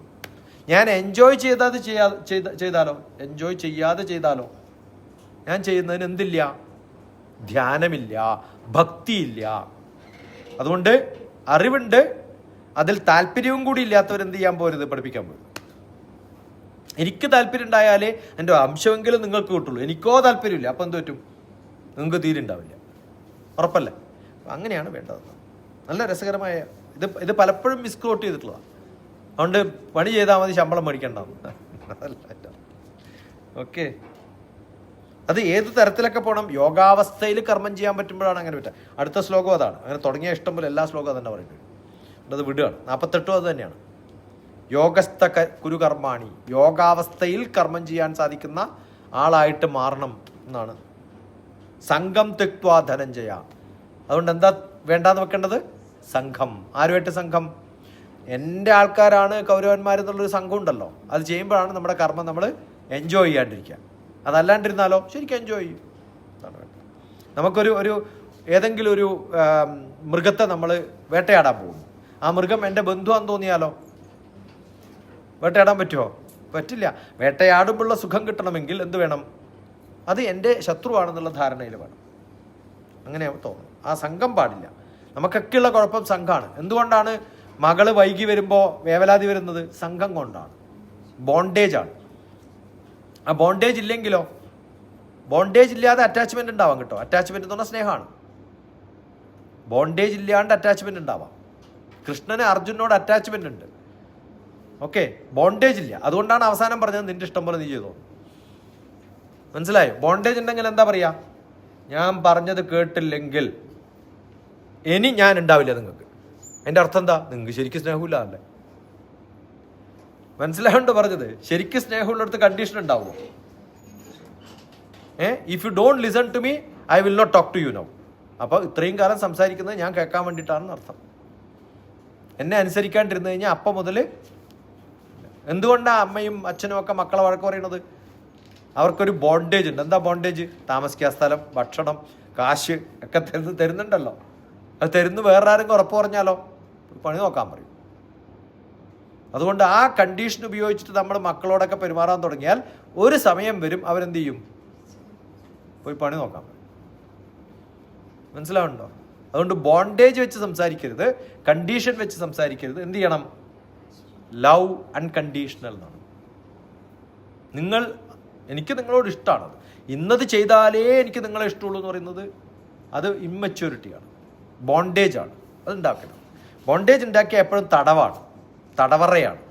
ഞാൻ എൻജോയ് ചെയ്താലോ, എൻജോയ് ചെയ്യാതെ ചെയ്താലോ, ഞാൻ ചെയ്യുന്നതിന് എന്തില്ല? ധ്യാനമില്ല, ഭക്തിയില്ല. അതുകൊണ്ട് അറിവുണ്ട്, അതിൽ താല്പര്യവും കൂടി ഇല്ലാത്തവരെന്ത് ചെയ്യാൻ പോരുത്? പഠിപ്പിക്കാൻ പോരുത്. എനിക്ക് താല്പര്യം ഉണ്ടായാലേ എൻ്റെ അംശമെങ്കിലും നിങ്ങൾക്ക് കിട്ടുള്ളൂ. എനിക്കോ താല്പര്യമില്ല, അപ്പം എന്ത് പറ്റും? നിങ്ങൾക്ക് തീരെ ഉണ്ടാവില്ല. ഉറപ്പല്ലേ? അങ്ങനെയാണ് വേണ്ടത്. നല്ല രസകരമായ ഇത് പലപ്പോഴും മിസ്കോട്ട് ചെയ്തിട്ടുള്ളതാണ്. അതുകൊണ്ട് പണി ചെയ്താൽ മതി, ശമ്പളം മേടിക്കേണ്ടതാണ്. ഓക്കെ. അത് ഏത് തരത്തിലൊക്കെ പോകണം? യോഗാവസ്ഥയിൽ കർമ്മം ചെയ്യാൻ പറ്റുമ്പോഴാണ് അങ്ങനെ പറ്റുക. അടുത്ത ശ്ലോകം അതാണ്. അങ്ങനെ തുടങ്ങിയ ഇഷ്ടം പോലെ എല്ലാ ശ്ലോകവും അതന്നെ പറയുന്നത്. അത് വിടുകയാണ്. 48 അത് തന്നെയാണ്. യോഗസ്ഥ കുരു കർമാണി. യോഗാവസ്ഥയിൽ കർമ്മം ചെയ്യാൻ സാധിക്കുന്ന ആളായിട്ട് മാറണം എന്നാണ്. സംഘം തെക്വാ ധനഞ്ജയ. അതുകൊണ്ട് എന്താ വേണ്ടാന്ന് വെക്കേണ്ടത്? സംഘം. ആരുമായിട്ട് സംഘം? എൻ്റെ ആൾക്കാരാണ് കൗരവന്മാരെന്നുള്ളൊരു സംഘം ഉണ്ടല്ലോ. അത് ചെയ്യുമ്പോഴാണ് നമ്മുടെ കർമ്മം നമ്മൾ എൻജോയ് ചെയ്യാണ്ടിരിക്കുക. അതല്ലാണ്ടിരുന്നാലോ ശരിക്കും എൻജോയ് ചെയ്യും. അതാണ് വേണ്ടത്. നമുക്കൊരു ഏതെങ്കിലും ഒരു മൃഗത്തെ നമ്മൾ വേട്ടയാടാൻ പോകും. ആ മൃഗം എൻ്റെ ബന്ധുവാന്ന് തോന്നിയാലോ വേട്ടയാടാൻ പറ്റുമോ? പറ്റില്ല. വേട്ടയാടുമ്പോഴുള്ള സുഖം കിട്ടണമെങ്കിൽ എന്ത് വേണം? അത് എൻ്റെ ശത്രുവാണെന്നുള്ള ധാരണയിൽ വേണം. അങ്ങനെ തോന്നും. ആ സംഘം പാടില്ല. നമുക്കൊക്കെയുള്ള കുഴപ്പം സംഘമാണ്. എന്തുകൊണ്ടാണ് മകള് വൈകി വരുമ്പോൾ വേവലാതി വരുന്നത്? സംഘം കൊണ്ടാണ്. ബോണ്ടേജാണ്. ആ ബോണ്ടേജ് ഇല്ലെങ്കിലോ? ബോണ്ടേജ് ഇല്ലാതെ അറ്റാച്ച്മെന്റ് ഉണ്ടാവാം കേട്ടോ. അറ്റാച്ച്മെന്റ് എന്ന് പറഞ്ഞാൽ സ്നേഹമാണ്. ബോണ്ടേജ് ഇല്ലാണ്ട് അറ്റാച്ച്മെന്റ് ഉണ്ടാവാം. കൃഷ്ണന് അർജുനോട് അറ്റാച്ച്മെന്റ് ഉണ്ട്. ഓക്കെ, ബോണ്ടേജ് ഇല്ല. അതുകൊണ്ടാണ് അവസാനം പറഞ്ഞത് നിന്റെ ഇഷ്ടം പോലെ നീ ചെയ്തോ. മനസ്സിലായോ? ബോണ്ടേജ് ഉണ്ടെങ്കിൽ എന്താ പറയാ? ഞാൻ പറഞ്ഞത് കേട്ടില്ലെങ്കിൽ ഇനി ഞാൻ ഉണ്ടാവില്ല നിങ്ങൾക്ക്. എൻ്റെ അർത്ഥം എന്താ? നിങ്ങൾക്ക് ശരിക്കും സ്നേഹമില്ല അല്ലേ? മനസ്സിലായോണ്ട് പറഞ്ഞത്? ശരിക്കും സ്നേഹമുള്ളിടത്ത് കണ്ടീഷൻ ഉണ്ടാവുമോ? If you don't listen to me I will not talk to you now. അപ്പോൾ ഇത്രയും കാലം സംസാരിക്കുന്നത് ഞാൻ കേൾക്കാൻ വേണ്ടിയിട്ടാണെന്ന് അർത്ഥം. എന്നെ അനുസരിക്കാണ്ടിരുന്നു കഴിഞ്ഞാൽ അപ്പം മുതൽ എന്തുകൊണ്ടാണ് അമ്മയും അച്ഛനും ഒക്കെ മക്കളെ വഴക്ക് പറയുന്നത്? അവർക്കൊരു ബോണ്ടേജ് ഉണ്ട്. എന്താ ബോണ്ടേജ്? താമസിക്കാൻ സ്ഥലം, ഭക്ഷണം, കാശ് ഒക്കെ തരുന്നുണ്ടല്ലോ. അത് തരുന്നു വേറെ ആരെങ്കിലും ഉറപ്പ് പറഞ്ഞാലോ പണി നോക്കാൻ പറയും. അതുകൊണ്ട് ആ കണ്ടീഷൻ ഉപയോഗിച്ചിട്ട് നമ്മൾ മക്കളോടൊക്കെ പെരുമാറാൻ തുടങ്ങിയാൽ ഒരു സമയം വരും അവരെന്ത് ചെയ്യും? പോയി പണി നോക്കാൻ പറയും. മനസ്സിലാവുന്നുണ്ടോ? അതുകൊണ്ട് ബോണ്ടേജ് വെച്ച് സംസാരിക്കരുത്, കണ്ടീഷൻ വെച്ച് സംസാരിക്കരുത്. എന്ത് ചെയ്യണം? ലവ് അൺകണ്ടീഷണൽ എന്നാണ്. എനിക്ക് നിങ്ങളോട് ഇഷ്ടമാണത്, ഇന്നത് ചെയ്താലേ എനിക്ക് നിങ്ങളെ ഇഷ്ടമുള്ളൂ എന്ന് പറയുന്നത് അത് ഇമ്മച്യൂരിറ്റിയാണ്, ബോണ്ടേജാണ്. അത് ഉണ്ടാക്കണം. ബോണ്ടേജ് ഉണ്ടാക്കിയ എപ്പോഴും തടവറയാണ്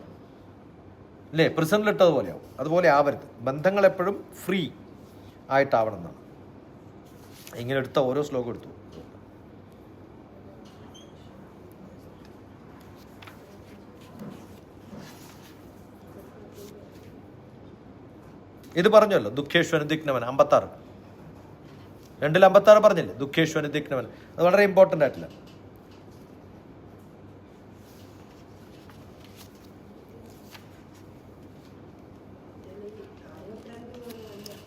അല്ലേ? പ്രിസണിലിട്ടതുപോലെയാവും. അതുപോലെ ആവരുത്. ബന്ധങ്ങൾ എപ്പോഴും ഫ്രീ ആയിട്ടാവണം എന്നാണ്. ഇങ്ങനെ എടുത്ത ഓരോ ശ്ലോകം എടുത്തു. ഇത് പറഞ്ഞല്ലോ, ദുഃഖേഷ്വനുദിഗ്നവൻ 56. 256 പറഞ്ഞില്ലേ? ദുഃഖേഷ്വനുദിഗ്നവൻ. അത് വളരെ ഇമ്പോർട്ടൻ്റ് ആയിട്ടില്ല.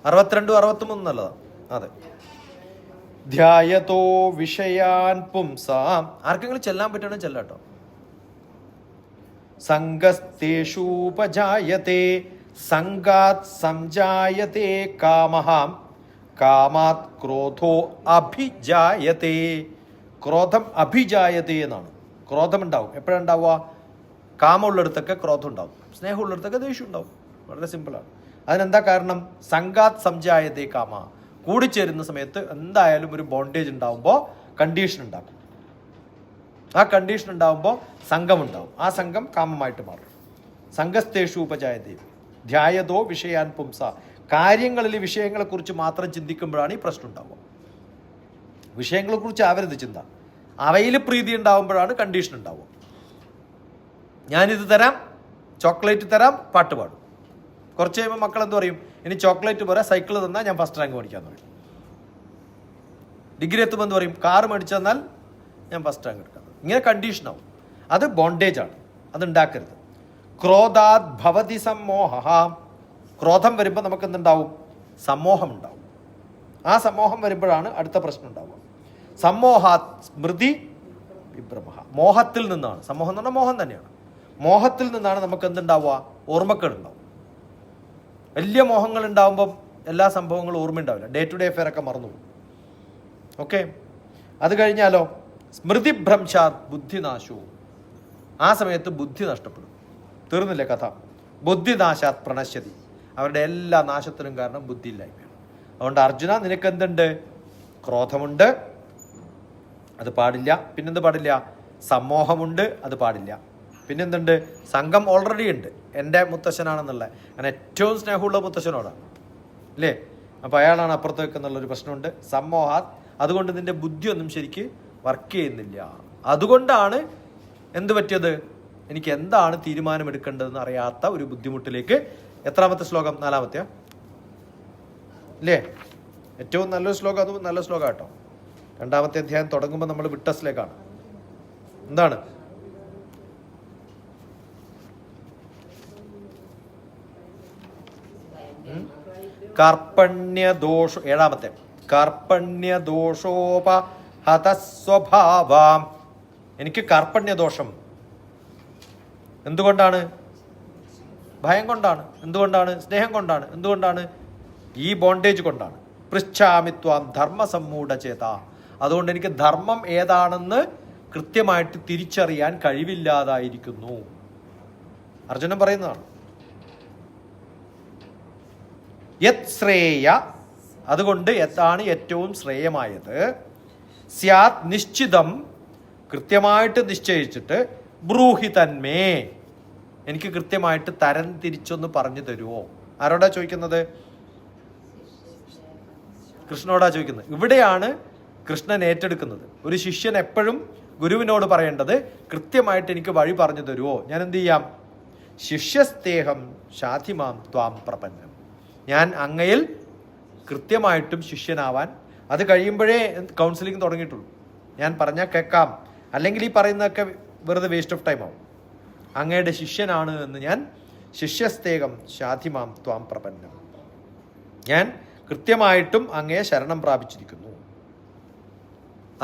അറുപത്തിരണ്ടും 63 നല്ലതാണ്. അതെ. ധ്യായതോ വിഷയാൻ പുംസാം. ആർക്കെങ്കിലും ചെല്ലാൻ പറ്റണമെങ്കിൽ ചെല്ലാട്ടോ. സംഗസ്തേഷൂപജായത്തെ സംഗാത് സംജായത്തെ കാമഹാം കാമാത് ക്രോധോ അഭിജായതേ. ക്രോധം അഭിജായതേ എന്നാണ്. ക്രോധം ഉണ്ടാവും. എപ്പോഴാണ് ഉണ്ടാവുക? കാമമുള്ളിടത്തൊക്കെ ക്രോധം ഉണ്ടാവും, സ്നേഹമുള്ളിടത്തൊക്കെ ദേഷ്യം ഉണ്ടാവും. വളരെ സിമ്പിളാണ്. അതിനെന്താ കാരണം? സംഘാത് സംജായതേ കാമ. കൂടിച്ചേരുന്ന സമയത്ത് എന്തായാലും ഒരു ബോണ്ടേജ് ഉണ്ടാവുമ്പോൾ കണ്ടീഷൻ ഉണ്ടാകും. ആ കണ്ടീഷൻ ഉണ്ടാവുമ്പോൾ സംഘമുണ്ടാവും. ആ സംഘം കാമമായിട്ട് മാറും. സംഘസ്തേഷു ഉപജായതേ ധ്യായതോ വിഷയാൻ പുംസ. കാര്യങ്ങളിൽ വിഷയങ്ങളെക്കുറിച്ച് മാത്രം ചിന്തിക്കുമ്പോഴാണ് ഈ പ്രശ്നം ഉണ്ടാവുക. വിഷയങ്ങളെക്കുറിച്ച് ആവരുത് ചിന്ത. അവയിൽ പ്രീതി ഉണ്ടാവുമ്പോഴാണ് കണ്ടീഷൻ ഉണ്ടാവുക. ഞാനിത് തരാം, ചോക്ലേറ്റ് തരാം, പാട്ട് പാടും. കുറച്ച് കഴിയുമ്പോൾ മക്കൾ എന്ത് പറയും? ഇനി ചോക്ലേറ്റ് പോരാ, സൈക്കിൾ തന്നാൽ ഞാൻ ഫസ്റ്റ് റാങ്ക് മേടിക്കാന്ന് പറയും. ഡിഗ്രി എത്തുമ്പോൾ എന്ത് പറയും? കാറ് മേടിച്ചു തന്നാൽ ഞാൻ ഫസ്റ്റ് റാങ്ക് എടുക്കാം. ഇങ്ങനെ കണ്ടീഷനാവും. അത് ബോണ്ടേജാണ്. അതുണ്ടാക്കരുത്. ക്രോധാത് ഭവതി സമ്മോഹ. ക്രോധം വരുമ്പോൾ നമുക്ക് എന്തുണ്ടാവും? സമ്മോഹം ഉണ്ടാവും. ആ സമ്മോഹം വരുമ്പോഴാണ് അടുത്ത പ്രശ്നം ഉണ്ടാവുക. സമ്മോഹാത് സ്മൃതി വിഭ്രമ. മോഹത്തിൽ നിന്നാണ്. സമ്മോഹം എന്ന് പറഞ്ഞാൽ മോഹം തന്നെയാണ്. മോഹത്തിൽ നിന്നാണ് നമുക്ക് എന്തുണ്ടാവുക? ഓർമ്മക്കേടുണ്ടാവും. വലിയ മോഹങ്ങൾ ഉണ്ടാവുമ്പം എല്ലാ സംഭവങ്ങളും ഓർമ്മയുണ്ടാവില്ല. ഡേ ടു ഡേ അഫെയർ ഒക്കെ മറന്നുപോകും. ഓക്കെ. അത് കഴിഞ്ഞാലോ സ്മൃതിഭ്രംശാത് ബുദ്ധിനാശവും. ആ സമയത്ത് ബുദ്ധി നഷ്ടപ്പെടും. തീർന്നില്ലേ കഥ? ബുദ്ധിനാശാത് പ്രണശ്യതി. അവരുടെ എല്ലാ നാശത്തിനും കാരണം ബുദ്ധിയില്ലായ്മയാണ്. അതുകൊണ്ട് അർജുന, നിനക്ക് എന്തുണ്ട്? ക്രോധമുണ്ട്, അത് പാടില്ല. പിന്നെന്ത് പാടില്ല? സമ്മോഹമുണ്ട്, അത് പാടില്ല. പിന്നെന്തുണ്ട്? സംഘം ഓൾറെഡി ഉണ്ട്. എൻ്റെ മുത്തശ്ശനാണെന്നുള്ള, ഞാൻ ഏറ്റവും സ്നേഹമുള്ള മുത്തശ്ശനോടാണ് അല്ലേ? അപ്പോൾ അയാളാണ് അപ്പുറത്ത് വെക്കുന്നുള്ളൊരു പ്രശ്നമുണ്ട്. സമ്മോഹാത്. അതുകൊണ്ട് നിന്റെ ബുദ്ധിയൊന്നും ശരിക്ക് വർക്ക് ചെയ്യുന്നില്ല. അതുകൊണ്ടാണ് എന്ത് പറ്റിയത്? എനിക്ക് എന്താണ് തീരുമാനമെടുക്കേണ്ടതെന്ന് അറിയാത്ത ഒരു ബുദ്ധിമുട്ടിലേക്ക്. എത്രാമത്തെ ശ്ലോകം? 4-ാമത്തെ അല്ലേ? ഏറ്റവും നല്ലൊരു ശ്ലോകം. അത് നല്ല ശ്ലോകം കേട്ടോ. 2-ാമത്തെ അധ്യായം തുടങ്ങുമ്പോൾ നമ്മൾ വിട്ടസിലേക്കാണ്. എന്താണ്? കർപ്പണ്യദോഷ 7-ാമത്തെ കർപ്പണ്യദോഷോപഹതസ്വഭാവാം. എനിക്ക് കർപ്പണ്യദോഷം. എന്തുകൊണ്ടാണ്? ഭയം കൊണ്ടാണ്. എന്തുകൊണ്ടാണ്? സ്നേഹം കൊണ്ടാണ്. എന്തുകൊണ്ടാണ്? ഈ ബോണ്ടേജ് കൊണ്ടാണ്. പൃച്ഛാമിത്വാം ധർമ്മസമ്മൂഢചേത. അതുകൊണ്ട് എനിക്ക് ധർമ്മം ഏതാണെന്ന് കൃത്യമായിട്ട് തിരിച്ചറിയാൻ കഴിവില്ലാതായിരിക്കുന്നു. അർജുനൻ പറയുന്നതാണ്. യത് ശ്രേയ. അതുകൊണ്ട് എത്താണ് ഏറ്റവും ശ്രേയമായത്? സ്യാത് നിശ്ചിതം. കൃത്യമായിട്ട് നിശ്ചയിച്ചിട്ട് ബ്രൂഹി തന്മേ. എനിക്ക് കൃത്യമായിട്ട് തരം തിരിച്ചൊന്ന് പറഞ്ഞു തരുമോ? ആരോടാ ചോദിക്കുന്നത്? കൃഷ്ണനോടാ ചോദിക്കുന്നത്. ഇവിടെയാണ് കൃഷ്ണൻ ഏറ്റെടുക്കുന്നത്. ഒരു ശിഷ്യൻ എപ്പോഴും ഗുരുവിനോട് പറയേണ്ടത് കൃത്യമായിട്ട് എനിക്ക് വഴി പറഞ്ഞു തരുമോ? ഞാൻ എന്ത് ചെയ്യാം? ശിഷ്യസ്തേഹം ശാധിമാം ത്വാം പ്രപന്നം. ഞാൻ അങ്ങയിൽ കൃത്യമായിട്ടും ശിഷ്യനാവാൻ. അത് കഴിയുമ്പോഴേ കൗൺസിലിംഗ് തുടങ്ങിയിട്ടുള്ളൂ. ഞാൻ പറഞ്ഞാൽ കേൾക്കാം, അല്ലെങ്കിൽ ഈ പറയുന്നതൊക്കെ വെറുതെ വേസ്റ്റ് ഓഫ് ടൈം ആവും. അങ്ങയുടെ ശിഷ്യനാണ് എന്ന് ഞാൻ ശിഷ്യസ്തേകം ശാധിമാം ത്വാം പ്രപന്നം. ഞാൻ കൃത്യമായിട്ടും അങ്ങയെ ശരണം പ്രാപിച്ചിരിക്കുന്നു.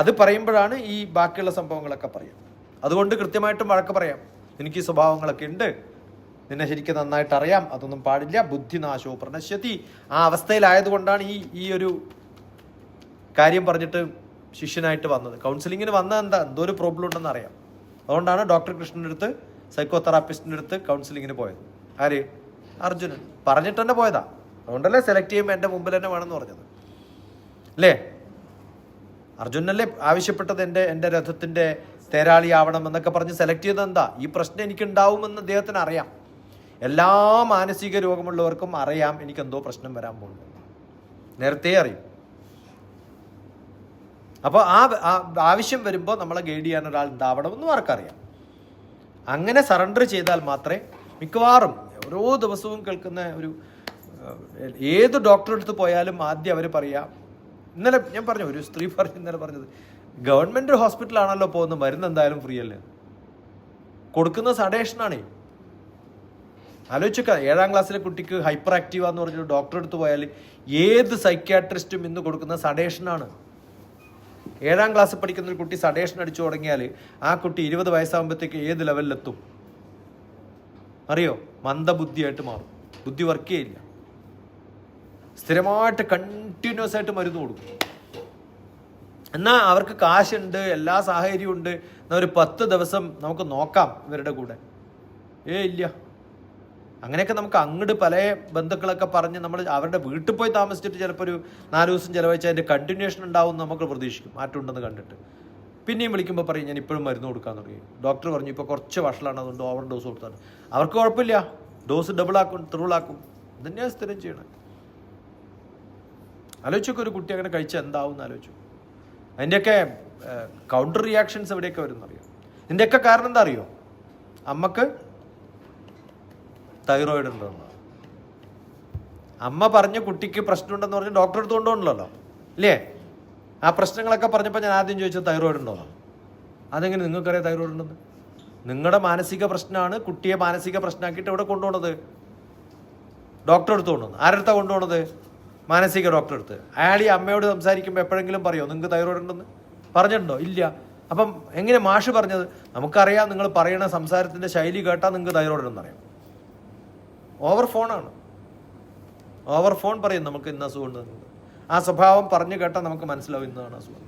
അത് പറയുമ്പോഴാണ് ഈ ബാക്കിയുള്ള സംഭവങ്ങളൊക്കെ പറയാം. അതുകൊണ്ട് കൃത്യമായിട്ടും വഴക്ക് പറയാം. എനിക്ക് ഈ സ്വഭാവങ്ങളൊക്കെ ഉണ്ട്, നിന്നെ ശരിക്കും നന്നായിട്ട് അറിയാം, അതൊന്നും പാടില്ല. ബുദ്ധിനാശോ പ്രണശ്യതി. ആ അവസ്ഥയിലായതുകൊണ്ടാണ് ഈ ഒരു കാര്യം പറഞ്ഞിട്ട് ശിഷ്യനായിട്ട് വന്നത്. കൗൺസിലിങ്ങിന് വന്നത് എന്താ? എന്തോ ഒരു പ്രോബ്ലം ഉണ്ടെന്ന് അറിയാം. അതുകൊണ്ടാണ് ഡോക്ടർ കൃഷ്ണൻ്റെ അടുത്ത്, സൈക്കോ തെറാപ്പിസ്റ്റിൻ്റെ അടുത്ത് കൗൺസിലിങ്ങിന് പോയത്. ആര്? അർജുനൻ. പറഞ്ഞിട്ട് തന്നെ പോയതാ. അതുകൊണ്ടല്ലേ സെലക്ട് ചെയ്യുമ്പോൾ എൻ്റെ മുമ്പിൽ തന്നെ വേണമെന്ന് പറഞ്ഞത് അല്ലേ? അർജുനല്ലേ ആവശ്യപ്പെട്ടത് എൻ്റെ രഥത്തിൻ്റെ തേരാളി ആവണം എന്നൊക്കെ പറഞ്ഞ് സെലക്ട് ചെയ്തത് എന്താ? ഈ പ്രശ്നം എനിക്കുണ്ടാവുമെന്ന് അദ്ദേഹത്തിന് അറിയാം. എല്ലാ മാനസിക രോഗമുള്ളവർക്കും അറിയാം എനിക്കെന്തോ പ്രശ്നം വരാൻ പോകുന്നു. നേരത്തെ അറിയും. അപ്പോൾ ആ ആവശ്യം വരുമ്പോൾ നമ്മളെ ഗൈഡ് ചെയ്യാൻ ഒരാൾ ഉണ്ടാവണമെന്നും ആർക്കറിയാം. അങ്ങനെ സറണ്ടർ ചെയ്താൽ മാത്രമേ മിക്കവാറും ഓരോ ദിവസവും കേൾക്കുന്ന ഒരു ഏത് ഡോക്ടറെ അടുത്ത് പോയാലും ആദ്യം അവർ പറയാം. ഇന്നലെ ഞാൻ പറഞ്ഞു, ഒരു സ്ത്രീ പറഞ്ഞു ഇന്നലെ പറഞ്ഞത്, ഗവൺമെൻറ് ഹോസ്പിറ്റലാണല്ലോ പോകുന്നത്, മരുന്ന് എന്തായാലും ഫ്രീ അല്ലേ, കൊടുക്കുന്ന സഡേഷനാണേ. ആലോചിക്കുക, 7-ാം ക്ലാസ്സിലെ കുട്ടിക്ക് ഹൈപ്പർ ആക്റ്റീവ് എന്ന് പറഞ്ഞൊരു ഡോക്ടറെ അടുത്ത് പോയാൽ ഏത് സൈക്യാട്രിസ്റ്റും ഇന്ന് കൊടുക്കുന്ന സഡേഷനാണ്. 7-ാം ക്ലാസ്സിൽ പഠിക്കുന്ന ഒരു കുട്ടി സഡേഷൻ അടിച്ചു തുടങ്ങിയാൽ ആ കുട്ടി 20 വയസ്സാകുമ്പോഴത്തേക്ക് ഏത് ലെവലിലെത്തും അറിയോ? മന്ദബുദ്ധിയായിട്ട് മാറും. ബുദ്ധി വർക്ക് ചെയ്യില്ല. സ്ഥിരമായിട്ട് കണ്ടിന്യൂസ് ആയിട്ട് മരുന്ന് കൊടുക്കും. എന്നാൽ അവർക്ക് കാശുണ്ട്, എല്ലാ സാഹചര്യവും ഉണ്ട്, എന്നാൽ ഒരു 10 ദിവസം നമുക്ക് നോക്കാം ഇവരുടെ കൂടെ. ഇല്ല. അങ്ങനെയൊക്കെ നമുക്ക് അങ്ങോട്ട് പല ബന്ധുക്കളൊക്കെ പറഞ്ഞ് നമ്മൾ അവരുടെ വീട്ടിൽ പോയി താമസിച്ചിട്ട് ചിലപ്പോൾ ഒരു 4 ദിവസം ചിലവഴിച്ചാൽ അതിൻ്റെ കണ്ടിന്യൂഷൻ ഉണ്ടാവും നമുക്ക് പ്രതീക്ഷിക്കും, മാറ്റം ഉണ്ടെന്ന് കണ്ടിട്ട്. പിന്നെയും വിളിക്കുമ്പോൾ പറയും ഞാൻ ഇപ്പോഴും മരുന്ന് കൊടുക്കാൻ തുടങ്ങി, ഡോക്ടർ പറഞ്ഞു ഇപ്പോൾ കുറച്ച് വഷളാണ്, അതുകൊണ്ട് ഓവർ ഡോസ് കൊടുത്താണ്. അവർക്ക് കുഴപ്പമില്ല, ഡോസ് ഡബിളാക്കും ത്രിബിളാക്കും. ഇതന്നെയാണ് സ്ഥിരം ചെയ്യണം. ആലോചിച്ചൊക്കെ ഒരു കുട്ടി അങ്ങനെ കഴിച്ചാൽ എന്താവും എന്ന് ആലോചിച്ചു. അതിൻ്റെയൊക്കെ കൗണ്ടർ റിയാക്ഷൻസ് എവിടെയൊക്കെ വരുന്നറിയാം. ഇതിൻ്റെയൊക്കെ കാരണം എന്താ അറിയോ? അമ്മക്ക് തൈറോയിഡ് ഉണ്ടെന്ന് അമ്മ പറഞ്ഞ കുട്ടിക്ക് പ്രശ്നമുണ്ടെന്ന് പറഞ്ഞ് ഡോക്ടർ അടുത്ത് കൊണ്ടുപോകണല്ലോ ഇല്ലേ? ആ പ്രശ്നങ്ങളൊക്കെ പറഞ്ഞപ്പോൾ ഞാൻ ആദ്യം ചോദിച്ചത് തൈറോയിഡ് ഉണ്ടോന്നാണ്. അതെങ്ങനെ നിങ്ങൾക്കറിയാം തൈറോയിഡ് ഉണ്ടെന്ന്? നിങ്ങളുടെ മാനസിക പ്രശ്നമാണ് കുട്ടിയെ മാനസിക പ്രശ്നമാക്കിയിട്ട് ഇവിടെ കൊണ്ടുപോകണത്, ഡോക്ടർ അടുത്ത് കൊണ്ടുവന്നു. ആരടുത്താണ് കൊണ്ടുപോകണത്? മാനസിക ഡോക്ടർ അടുത്ത്. അയാൾ ഈ അമ്മയോട് സംസാരിക്കുമ്പോൾ എപ്പോഴെങ്കിലും പറയുമോ നിങ്ങൾക്ക് തൈറോയിഡ് ഉണ്ടെന്ന്? പറഞ്ഞിട്ടുണ്ടോ? ഇല്ല. അപ്പം എങ്ങനെ മാഷ് പറഞ്ഞത്? നമുക്കറിയാം, നിങ്ങൾ പറയണ സംസാരത്തിൻ്റെ ശൈലി കേട്ടാൽ നിങ്ങൾക്ക് തൈറോയിഡ് ഉണ്ടെന്ന് അറിയാം. ഓവർ ഫോണാണ്, ഓവർ ഫോൺ പറയും നമുക്ക് ഇന്ന അസുഖം ഉണ്ട്. ആ സ്വഭാവം പറഞ്ഞു കേട്ടാൽ നമുക്ക് മനസ്സിലാവും ഇന്നതാണ് അസുഖം.